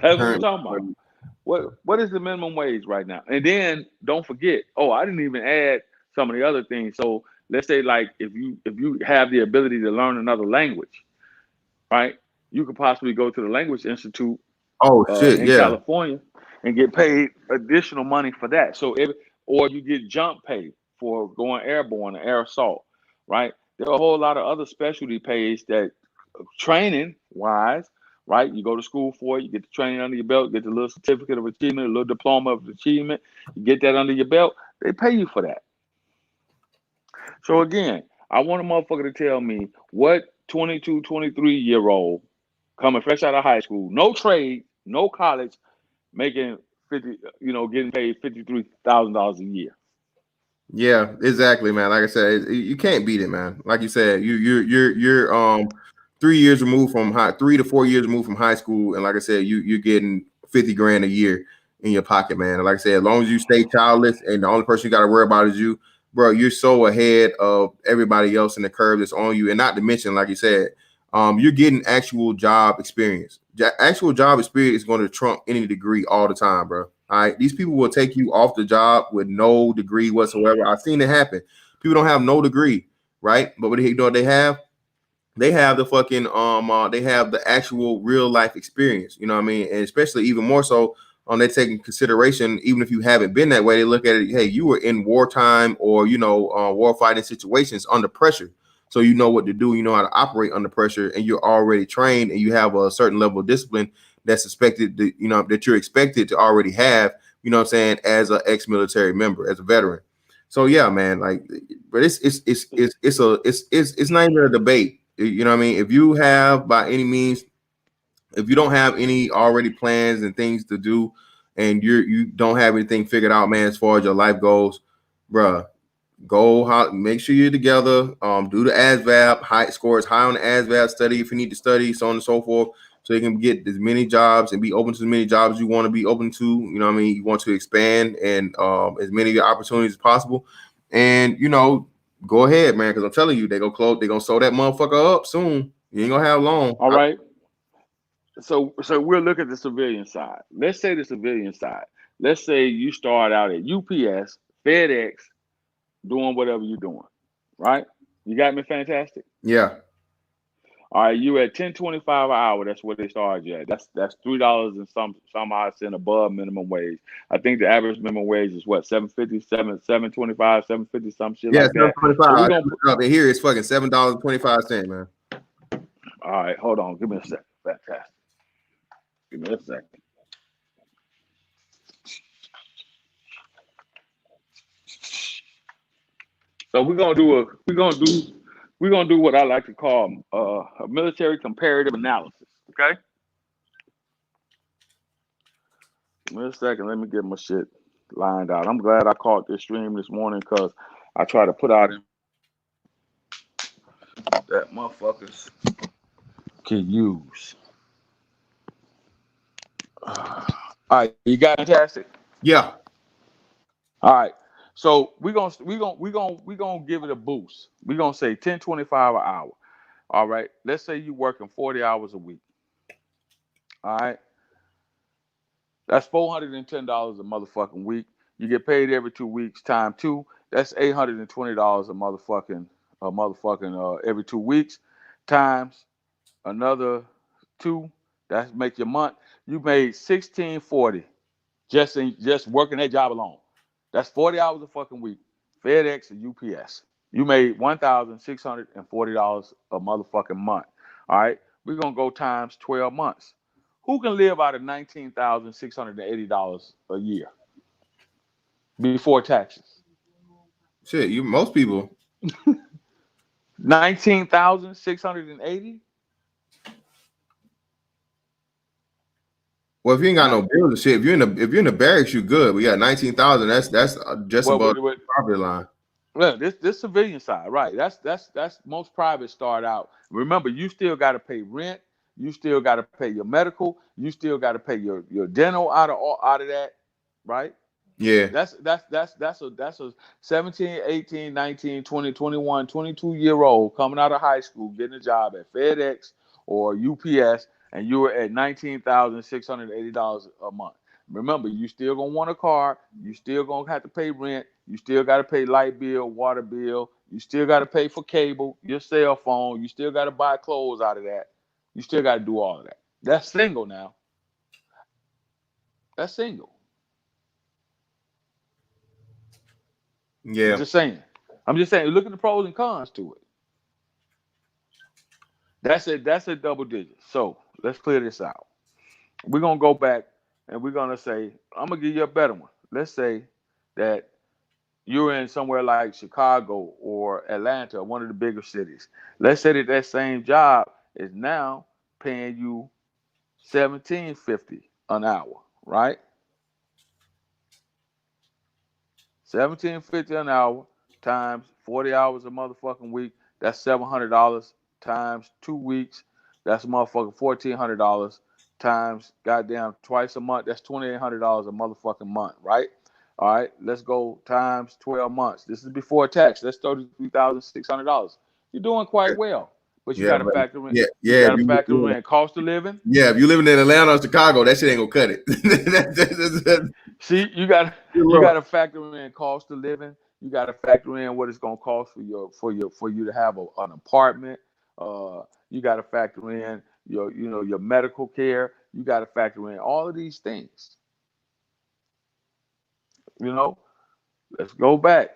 That's what I'm talking about. What is the minimum wage right now? And then don't forget. Oh, I didn't even add some of the other things. So let's say like if you have the ability to learn another language, right? You could possibly go to the Language Institute in California and get paid additional money for that. So or you get jump pay for going airborne or air assault, right? There are a whole lot of other specialty pays that training wise, right? You go to school for it, you get the training under your belt, get the little certificate of achievement, a little diploma of achievement, you get that under your belt, they pay you for that. So again, I want a motherfucker to tell me what 22, 23-year-old coming fresh out of high school, no trade, no college, making getting paid $53,000 a year. Yeah, exactly, man. Like I said, you can't beat it, man. Like you said, you're 3 years removed from 3 to 4 years removed from high school, and like I said, you're getting 50 grand a year in your pocket, man. And like I said, as long as you stay childless and the only person you got to worry about is you, bro, you're so ahead of everybody else in the curve that's on you. And not to mention, like you said, you're getting actual job experience. Actual job experience is going to trump any degree all the time, bro. All right, these people will take you off the job with no degree whatsoever. I've seen it happen. People don't have no degree, right? But what they have? They have the fucking they have the actual real life experience. You know what I mean? And especially even more so they take in consideration, even if you haven't been that way, they look at it. Hey, you were in wartime or war fighting situations under pressure, so you know what to do. You know how to operate under pressure, and you're already trained, and you have a certain level of discipline that's expected to, that you're expected to already have, what I'm saying, as an ex-military member, as a veteran. So yeah, man, like, but it's not even a debate. You know what I mean? If you have by any means, if you don't have any already plans and things to do, and you don't have anything figured out, man, as far as your life goes, bruh, make sure you're together. Do the ASVAB, high scores high on the ASVAB, study if you need to study, so on and so forth, so you can get as many jobs and be open to as many jobs you want to be open to. You know what I mean? You want to expand and as many of the opportunities as possible. And go ahead, man, because I'm telling you, they're gonna sew that motherfucker up soon. You ain't gonna have long. All right. So we'll look at the civilian side. Let's say the civilian side. Let's say you start out at UPS, FedEx, doing whatever you're doing, right? You got me, fantastic? Yeah. All right, you at $10.25 an hour. That's what they started you at. That's $3 and some odd cent above minimum wage. I think the average minimum wage is what, $7.50, $7.25, $7.50, some shit like that. So up in here it's fucking $7.25, man. All right, hold on, give me a second. Fantastic. Give me a second. So we're gonna do what I like to call a military comparative analysis. Okay. Give me a second. Let me get my shit lined out. I'm glad I caught this stream this morning because I try to put out that motherfuckers can use. All right, you got fantastic. Yeah. All right. So we're gonna give it a boost. We're gonna say $10.25 an hour. All right. Let's say you're working 40 hours a week. All right. That's $410 a motherfucking week. You get paid every 2 weeks, time 2. That's $820 a motherfucking every 2 weeks, times another 2. That's make your month. You made 1640 just working that job alone. That's 40 hours a fucking week. FedEx or UPS. You made $1,640 a motherfucking month. All right, we're gonna go times 12 months. Who can live out of $19,680 a year before taxes? Shit, most people. 19,680. Well, if you ain't got no bills and shit, if you're in the barracks, you good. We got 19,000. That's just Well, above the poverty line. Well, this civilian side, right? That's most privates start out. Remember, you still got to pay rent. You still got to pay your medical. You still got to pay your dental out of that, right? Yeah. That's a 17, 18, 19, 20, 21, 22-year-old coming out of high school getting a job at FedEx or UPS, and you were at $19,680 a month. Remember, you still gonna want a car. You still gonna have to pay rent. You still got to pay light bill, water bill. You still got to pay for cable, your cell phone. You still got to buy clothes out of that. You still got to do all of that. That's single now. That's single. Yeah. I'm just saying. Look at the pros and cons to it. That's a double digit. So let's clear this out. We're gonna go back and we're gonna say, I'm gonna give you a better one. Let's say that you're in somewhere like Chicago or Atlanta, one of the bigger cities. Let's say that same job is now paying you $17.50 an hour, right? $17.50 an hour times 40 hours a motherfucking week. That's $700 times 2 weeks. That's motherfucking $1,400 times goddamn twice a month. That's $2,800 a motherfucking month, right? All right, let's go times 12 months. This is before tax. That's $33,600. You're doing quite well, but you got to factor in. You got to factor in cost of living. Yeah, if you're living in Atlanta or Chicago, that shit ain't gonna cut it. See, you got to factor in cost of living. You got to factor in what it's gonna cost for you to have an apartment. You got to factor in your medical care. You got to factor in all of these things. Let's go back.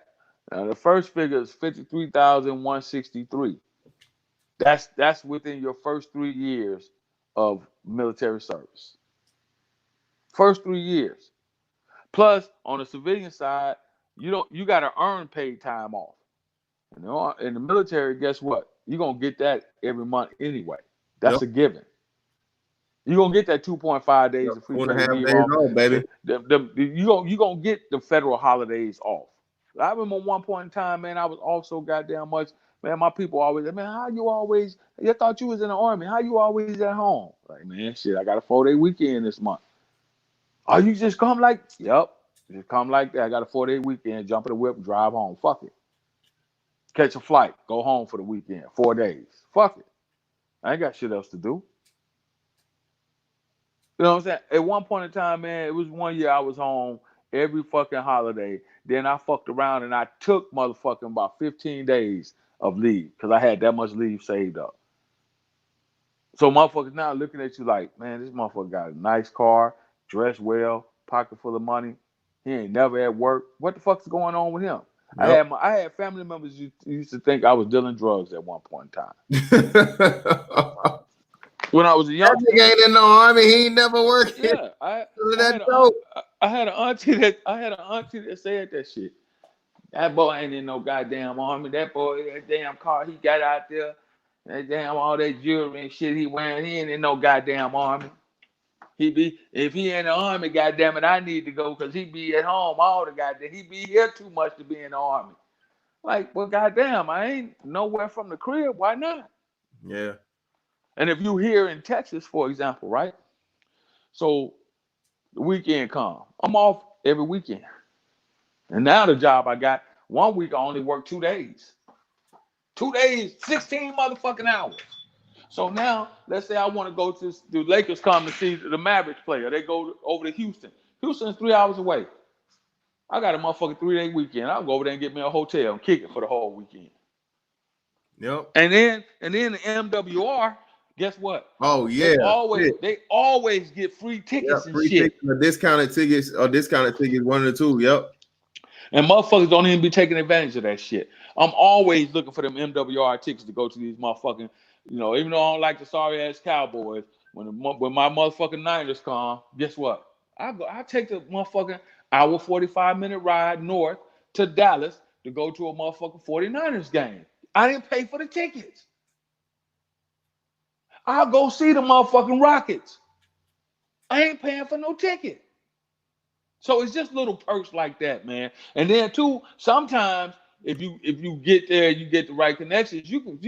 Now the first figure is 53,163. That's within your first 3 years of military service. First 3 years. Plus, on the civilian side, you got to earn paid time off. In the military, guess what? You're gonna get that every month anyway. That's a given. You're gonna get that 2.5 days of free paid leave off, baby. You gonna get the federal holidays off. I remember one point in time, man, I was off so goddamn much. Man, my people always, man, I thought you was in the army. How you always at home? Like, man, shit, I got a 4-day weekend this month. Oh, you just come like, yep, just come like that. I got a 4-day weekend, jump in the whip, drive home. Fuck it. Catch a flight, go home for the weekend, 4 days. Fuck it. I ain't got shit else to do. You know what I'm saying? At one point in time, man, it was one year I was home every fucking holiday. Then I fucked around and I took motherfucking about 15 days of leave because I had that much leave saved up. So motherfuckers now looking at you like, man, this motherfucker got a nice car, dressed well, pocket full of money. He ain't never at work. What the fuck's going on with him? Yep. I had family members who used to think I was dealing drugs at one point in time. When I was a young nigga ain't in the army, he ain't never worked. Yeah, I had an auntie that said that shit. That boy ain't in no goddamn army. That boy, that damn car he got out there, that damn all that jewelry and shit he wearing, he ain't in no goddamn army. If he in the army, goddamn it, I need to go because he be at home all the goddamn. He be here too much to be in the army. Like, well, goddamn, I ain't nowhere from the crib. Why not? Yeah. And if you here in Texas, for example, right? So the weekend come. I'm off every weekend. And now the job I got, 1 week I only work 2 days. 2 days, 16 motherfucking hours. So now, let's say I want to go to the Lakers come to see the Mavericks player. They go over to Houston. Houston's 3 hours away. I got a motherfucking 3-day weekend. I'll go over there and get me a hotel and kick it for the whole weekend. Yep. And then the MWR, guess what? Oh yeah. They always get free tickets and Free shit. tickets, or discounted tickets, one or two. Yep. And motherfuckers don't even be taking advantage of that shit. I'm always looking for them MWR tickets to go to these motherfucking, even though I don't like the sorry ass Cowboys, when my motherfucking Niners come, guess what? I take the motherfucking hour 45-minute ride north to Dallas to go to a motherfucking 49ers game. I didn't pay for the tickets. I'll go see the motherfucking Rockets. I ain't paying for no ticket. So it's just little perks like that, man. And then too, sometimes if you get there, you get the right connections, you can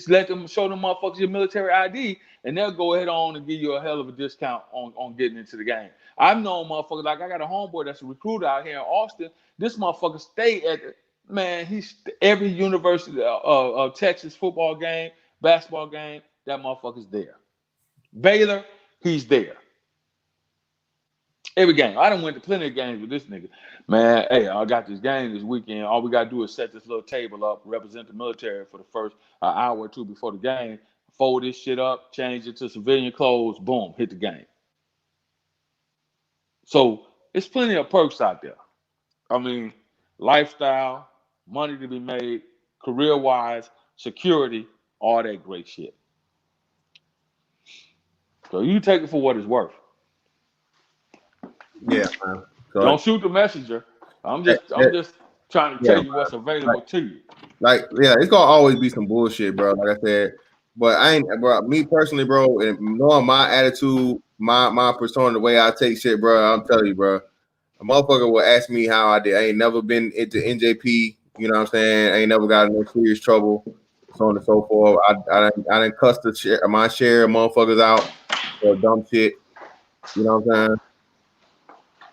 let them show them motherfuckers your military ID, and they'll go ahead on and give you a hell of a discount on getting into the game. I've known motherfuckers, like I got a homeboy that's a recruiter out here in Austin. This motherfucker stay at every University of Texas football game, basketball game, that motherfucker's there. Baylor, he's there. Every game. I done went to plenty of games with this nigga. Man, hey, I got this game this weekend. All we got to do is set this little table up, represent the military for the first hour or two before the game, fold this shit up, change it to civilian clothes, boom, hit the game. So it's plenty of perks out there. I mean, lifestyle, money to be made, career-wise, security, all that great shit. So you take it for what it's worth. Yeah, man. Don't shoot the messenger. I'm just trying to tell you what's available to you. It's gonna always be some bullshit, bro. Like I said, but me personally, bro, and knowing my attitude, my persona, the way I take shit, bro, I'm telling you, bro, a motherfucker will ask me how I did. I ain't never been into NJP, you know what I'm saying? I ain't never got in no serious trouble, so on and so forth. I didn't cuss my share of motherfuckers out for dumb shit, you know what I'm saying?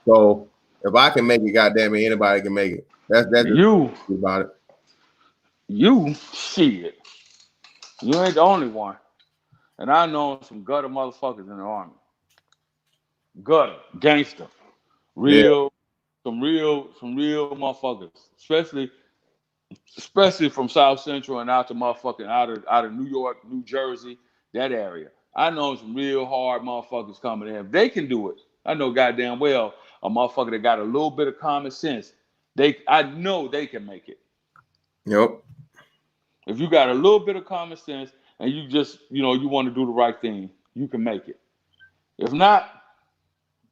So if I can make it, goddamn it, anybody can make it. That's you about it. You shit. You ain't the only one. And I know some gutter motherfuckers in the army. Gutter, gangster, some real motherfuckers. Especially from South Central and out to motherfucking out of New York, New Jersey, that area. I know some real hard motherfuckers coming in. If they can do it, I know goddamn well a motherfucker that got a little bit of common sense. I know they can make it. Yep. If you got a little bit of common sense and you just, you want to do the right thing, you can make it. If not,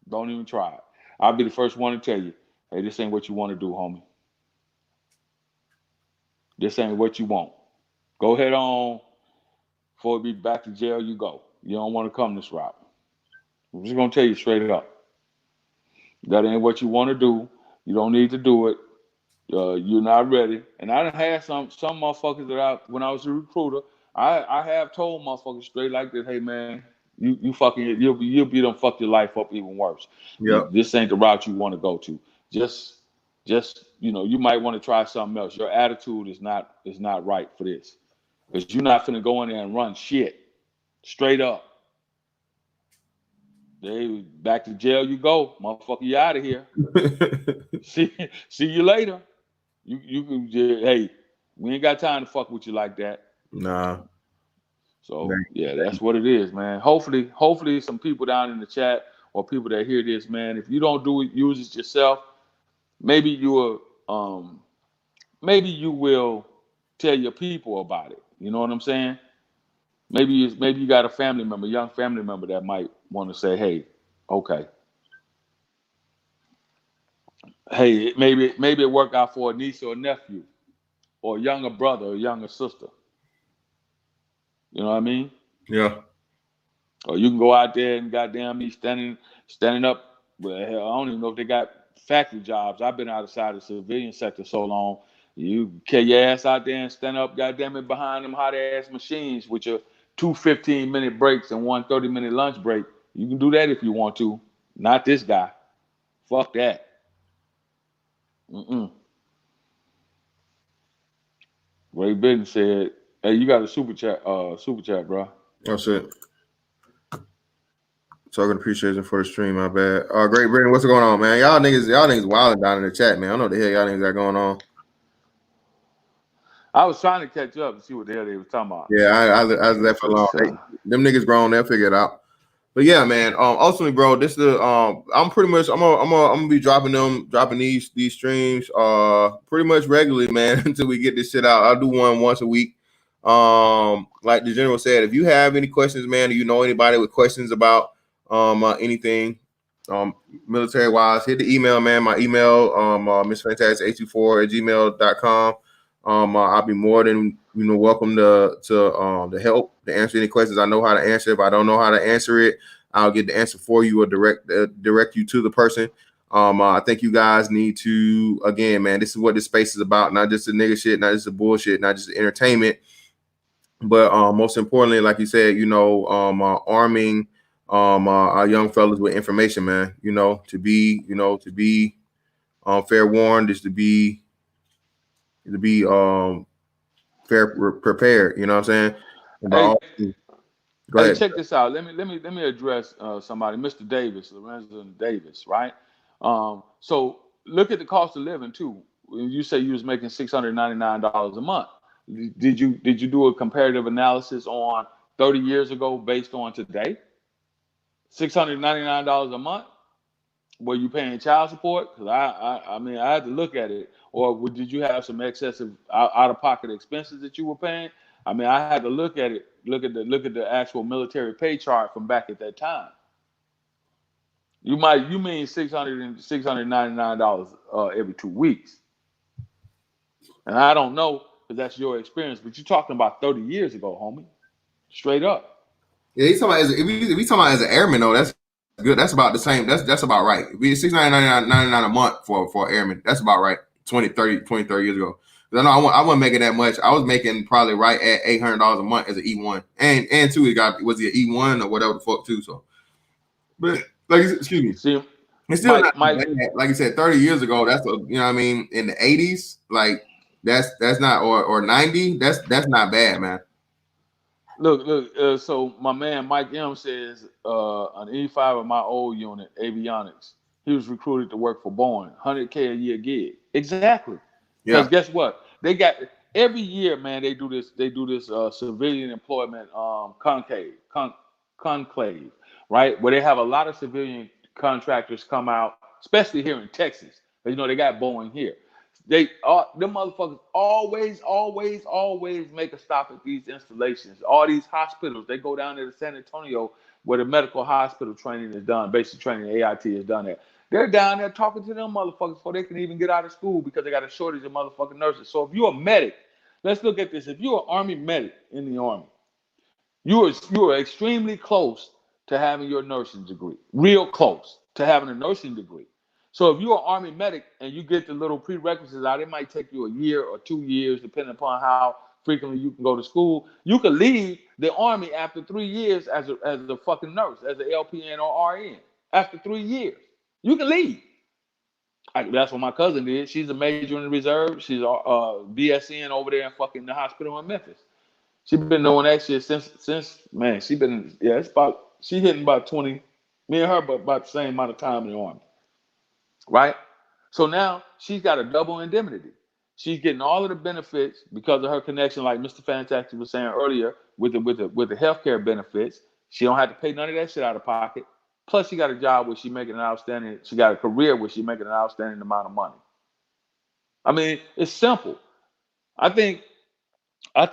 don't even try it. I'll be the first one to tell you, hey, this ain't what you want to do, homie. This ain't what you want. Go ahead on. Before it be back to jail, you go. You don't want to come this route. I'm just going to tell you straight up. That ain't what you want to do. You don't need to do it. You're not ready. And I done had some motherfuckers when I was a recruiter, I have told motherfuckers straight like this, hey man, you'll be done fuck your life up even worse. Yep. This ain't the route you want to go to. Just you might want to try something else. Your attitude is not right for this. Because you're not finna go in there and run shit. Straight up. Back to jail you go. Motherfucker, you out of here. See you later. You can just, hey, we ain't got time to fuck with you like that. Nah. So yeah, that's what it is, man. Hopefully some people down in the chat or people that hear this, man, if you don't do it, use it yourself, maybe you will tell your people about it. You know what I'm saying? Maybe you got a family member, young family member that might want to say, hey, okay. Hey, maybe it worked out for a niece or a nephew or a younger brother or a younger sister. You know what I mean? Yeah. Or you can go out there and goddamn me standing up. Well, hell, I don't even know if they got factory jobs. I've been outside the civilian sector so long. You carry your ass out there and stand up, goddamn it, behind them hot ass machines with your 2 15-minute breaks and 1 30-minute lunch break. You can do that if you want to. Not this guy. Fuck that. Ray Bitten said, "Hey, you got a super chat, bro." That's it. Token appreciation for the stream. My bad. Great Britain, what's going on, man? Y'all niggas wilding down in the chat, man. I don't know what the hell y'all niggas got going on. I was trying to catch up and see what the hell they was talking about. Yeah, I left alone. Them nniggas grown, they'll figure it out. But yeah, man. Ultimately, bro, this is the I'm gonna be dropping these streams pretty much regularly, man, until we get this shit out. I'll do one once a week. Like the general said, if you have any questions, man, or you know anybody with questions about anything military wise, hit the email, man. My email, missfantastic824@gmail.com. I'll be more than welcome to help to answer any questions. I know how to answer. If I don't know how to answer it, I'll get the answer for you or direct you to the person. I think you guys need to, again, man, this is what this space is about. Not just the nigga shit, not just the bullshit, not just the entertainment, but most importantly, like you said, arming our young fellas with information, man. To be fair warned is to be fair prepared. You know what I'm saying? Go ahead. Check this out. Let me address somebody, Mr. Davis, Lorenzo Davis, right? So look at the cost of living too. You say you was making $699 a month. Did you do a comparative analysis on 30 years ago based on today? $699 a month? Were you paying child support? Because I mean, I had to look at it. Or did you have some excessive out-of-pocket expenses that you were paying? I mean, I had to look at it. Look at the actual military pay chart from back at that time. You mean $699 every 2 weeks, and I don't know because that's your experience. But you're talking about 30 years ago, homie. Straight up. Yeah, he's talking about if we talking about as an airman though, that's good. That's about the same. That's about right. If we $699 a month for airman, that's about right. 30 years ago. I know I wasn't making that much. I was making probably right at $800 a month as an E1, and two, was he an E1 or whatever the fuck too. So, but excuse me, see, it's still not like you said 30 years ago. That's what I mean. In the 80s, like that's not or 90. That's not bad, man. Look. So my man Mike M says an E5 of my old unit, avionics. He was recruited to work for Boeing, $100K a year gig. Exactly. Because guess what? They got every year, man. They do this civilian employment conclave, right? Where they have a lot of civilian contractors come out, especially here in Texas. But they got Boeing here. Them motherfuckers always make a stop at these installations. All these hospitals, they go down there to San Antonio where the medical hospital training is done, basic training, AIT is done there. They're down there talking to them motherfuckers before they can even get out of school because they got a shortage of motherfucking nurses. So if you're a medic, let's look at this. If you're an Army medic in the Army, you are extremely close to having your nursing degree. Real close to having a nursing degree. So if you're an Army medic and you get the little prerequisites out, it might take you a year or 2 years, depending upon how frequently you can go to school. You could leave the Army after 3 years as a fucking nurse, as an LPN or RN. After 3 years. You can leave. That's what my cousin did. She's a major in the reserve. She's a BSN over there in fucking the hospital in Memphis. She's been doing that shit since man. She hitting about 20. Me and her, but about the same amount of time in the Army, right? So now she's got a double indemnity. She's getting all of the benefits because of her connection, like Mr. Fantastic was saying earlier, with the healthcare benefits. She don't have to pay none of that shit out of pocket. Plus, she got a job where she's making she got a career where she's making an outstanding amount of money. I mean, it's simple. I think a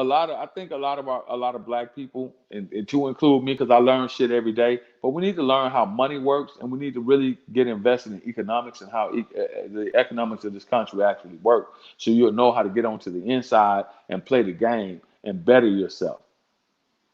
lot of black people, and to include me, because I learn shit every day. But we need to learn how money works, and we need to really get invested in economics and how the economics of this country actually work, so you'll know how to get onto the inside and play the game and better yourself.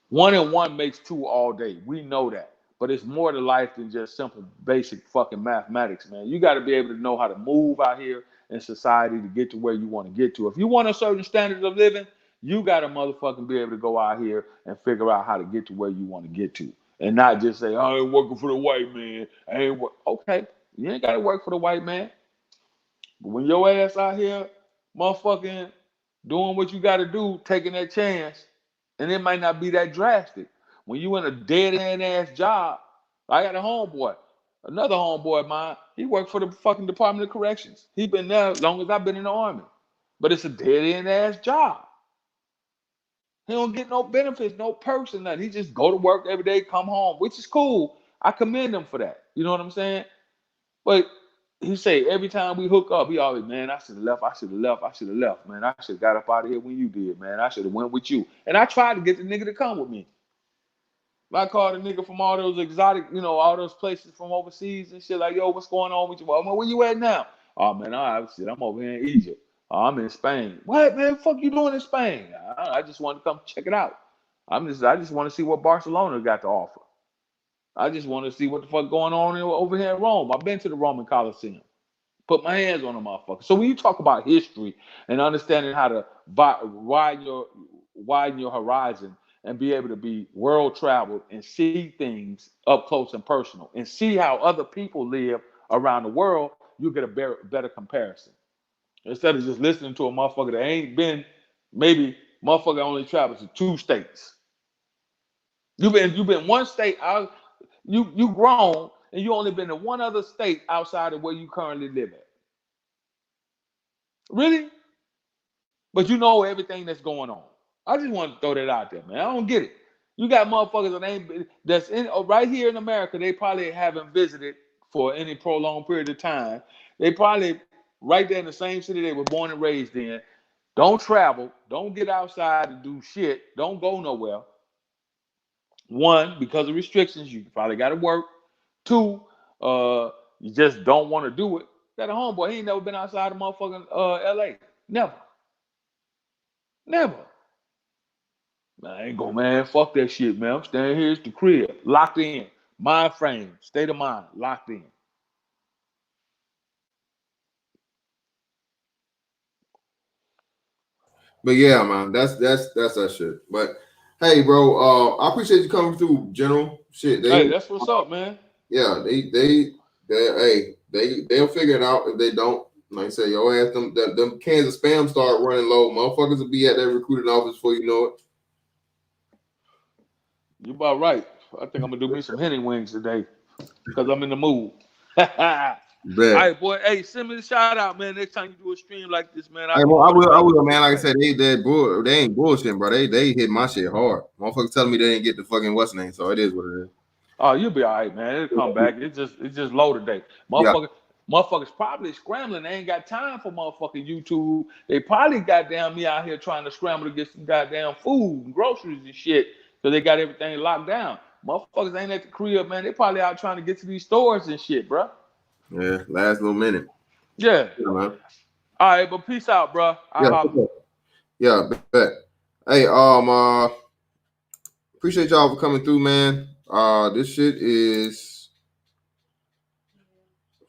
1 and 1 makes 2 all day. We know that. But it's more to life than just simple, basic fucking mathematics, man. You got to be able to know how to move out here in society to get to where you want to get to. If you want a certain standard of living, you got to motherfucking be able to go out here and figure out how to get to where you want to get to. And not just say, I ain't working for the white man. Okay, you ain't got to work for the white man. But when your ass out here motherfucking doing what you got to do, taking that chance, and it might not be that drastic. When you in a dead end ass job, I got a homeboy, another homeboy of mine. He worked for the fucking Department of Corrections. He been there as long as I've been in the Army, but it's a dead end ass job. He don't get no benefits, no perks, or nothing. He just go to work every day, come home, which is cool. I commend him for that. You know what I'm saying? But he say every time we hook up, he always, man, I should have left. I should have left. I should have left, man. I should have got up out of here when you did, man. I should have went with you. And I tried to get the nigga to come with me. I called a nigga from all those exotic, all those places from overseas and shit. Like, yo, what's going on with you? Well, where you at now? Oh man, I'm over here in Egypt. Oh, I'm in Spain. What, man? Fuck you doing in Spain? I just wanted to come check it out. I just want to see what Barcelona got to offer. I just want to see what the fuck going on over here in Rome. I've been to the Roman Coliseum. Put my hands on a motherfucker. So when you talk about history and understanding how to widen your horizon and be able to be world traveled and see things up close and personal and see how other people live around the world, you get a better comparison. Instead of just listening to a motherfucker that ain't been, maybe motherfucker only traveled to 2 states. You've been one state out. You grown and you only been to one other state outside of where you currently live at. Really? But you know everything that's going on. I just want to throw that out there, man. I don't get it. You got motherfuckers that's in right here in America. They probably haven't visited for any prolonged period of time. They probably right there in the same city they were born and raised in. Don't travel. Don't get outside and do shit. Don't go nowhere. 1, because of restrictions, you probably got to work. 2, you just don't want to do it. Got a homeboy, he ain't never been outside of motherfucking LA. Never. Man, I ain't go, man. Fuck that shit, man. I'm staying here. It's the crib. Locked in. Mind frame. State of mind. Locked in. But yeah, man, that's that shit. But hey, bro, I appreciate you coming through, General. Shit, Hey, that's what's up, man. Yeah, they'll figure it out. If they don't, like I say, your ass them cans of spam start running low. Motherfuckers will be at that recruiting office before you know it. You about right. I think I'm gonna do me some Henny wings today because I'm in the mood. All right, boy. Hey, send me the shout out, man. Next time you do a stream like this, man. I will, man. Like I said, they ain't bullshitting, bro. They hit my shit hard. Motherfuckers telling me they didn't get the fucking what's name, so it is what it is. Oh, you'll be all right, man. It'll come back. It's just low today. Motherfuckers probably scrambling. They ain't got time for motherfucking YouTube. They probably goddamn me out here trying to scramble to get some goddamn food and groceries and shit because they got everything locked down. Motherfuckers ain't at the crib, man. They probably out trying to get to these stores and shit, bro. Yeah, last little minute. Yeah. Man. All right, but peace out, bro. Yeah, bet. Hey, appreciate y'all for coming through, man. This shit is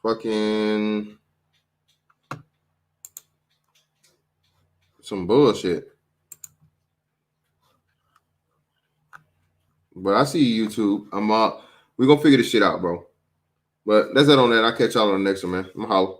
fucking some bullshit. But I see you, YouTube. We're gonna figure this shit out, bro. But that's it on that. I'll catch y'all on the next one, man. I'm holla.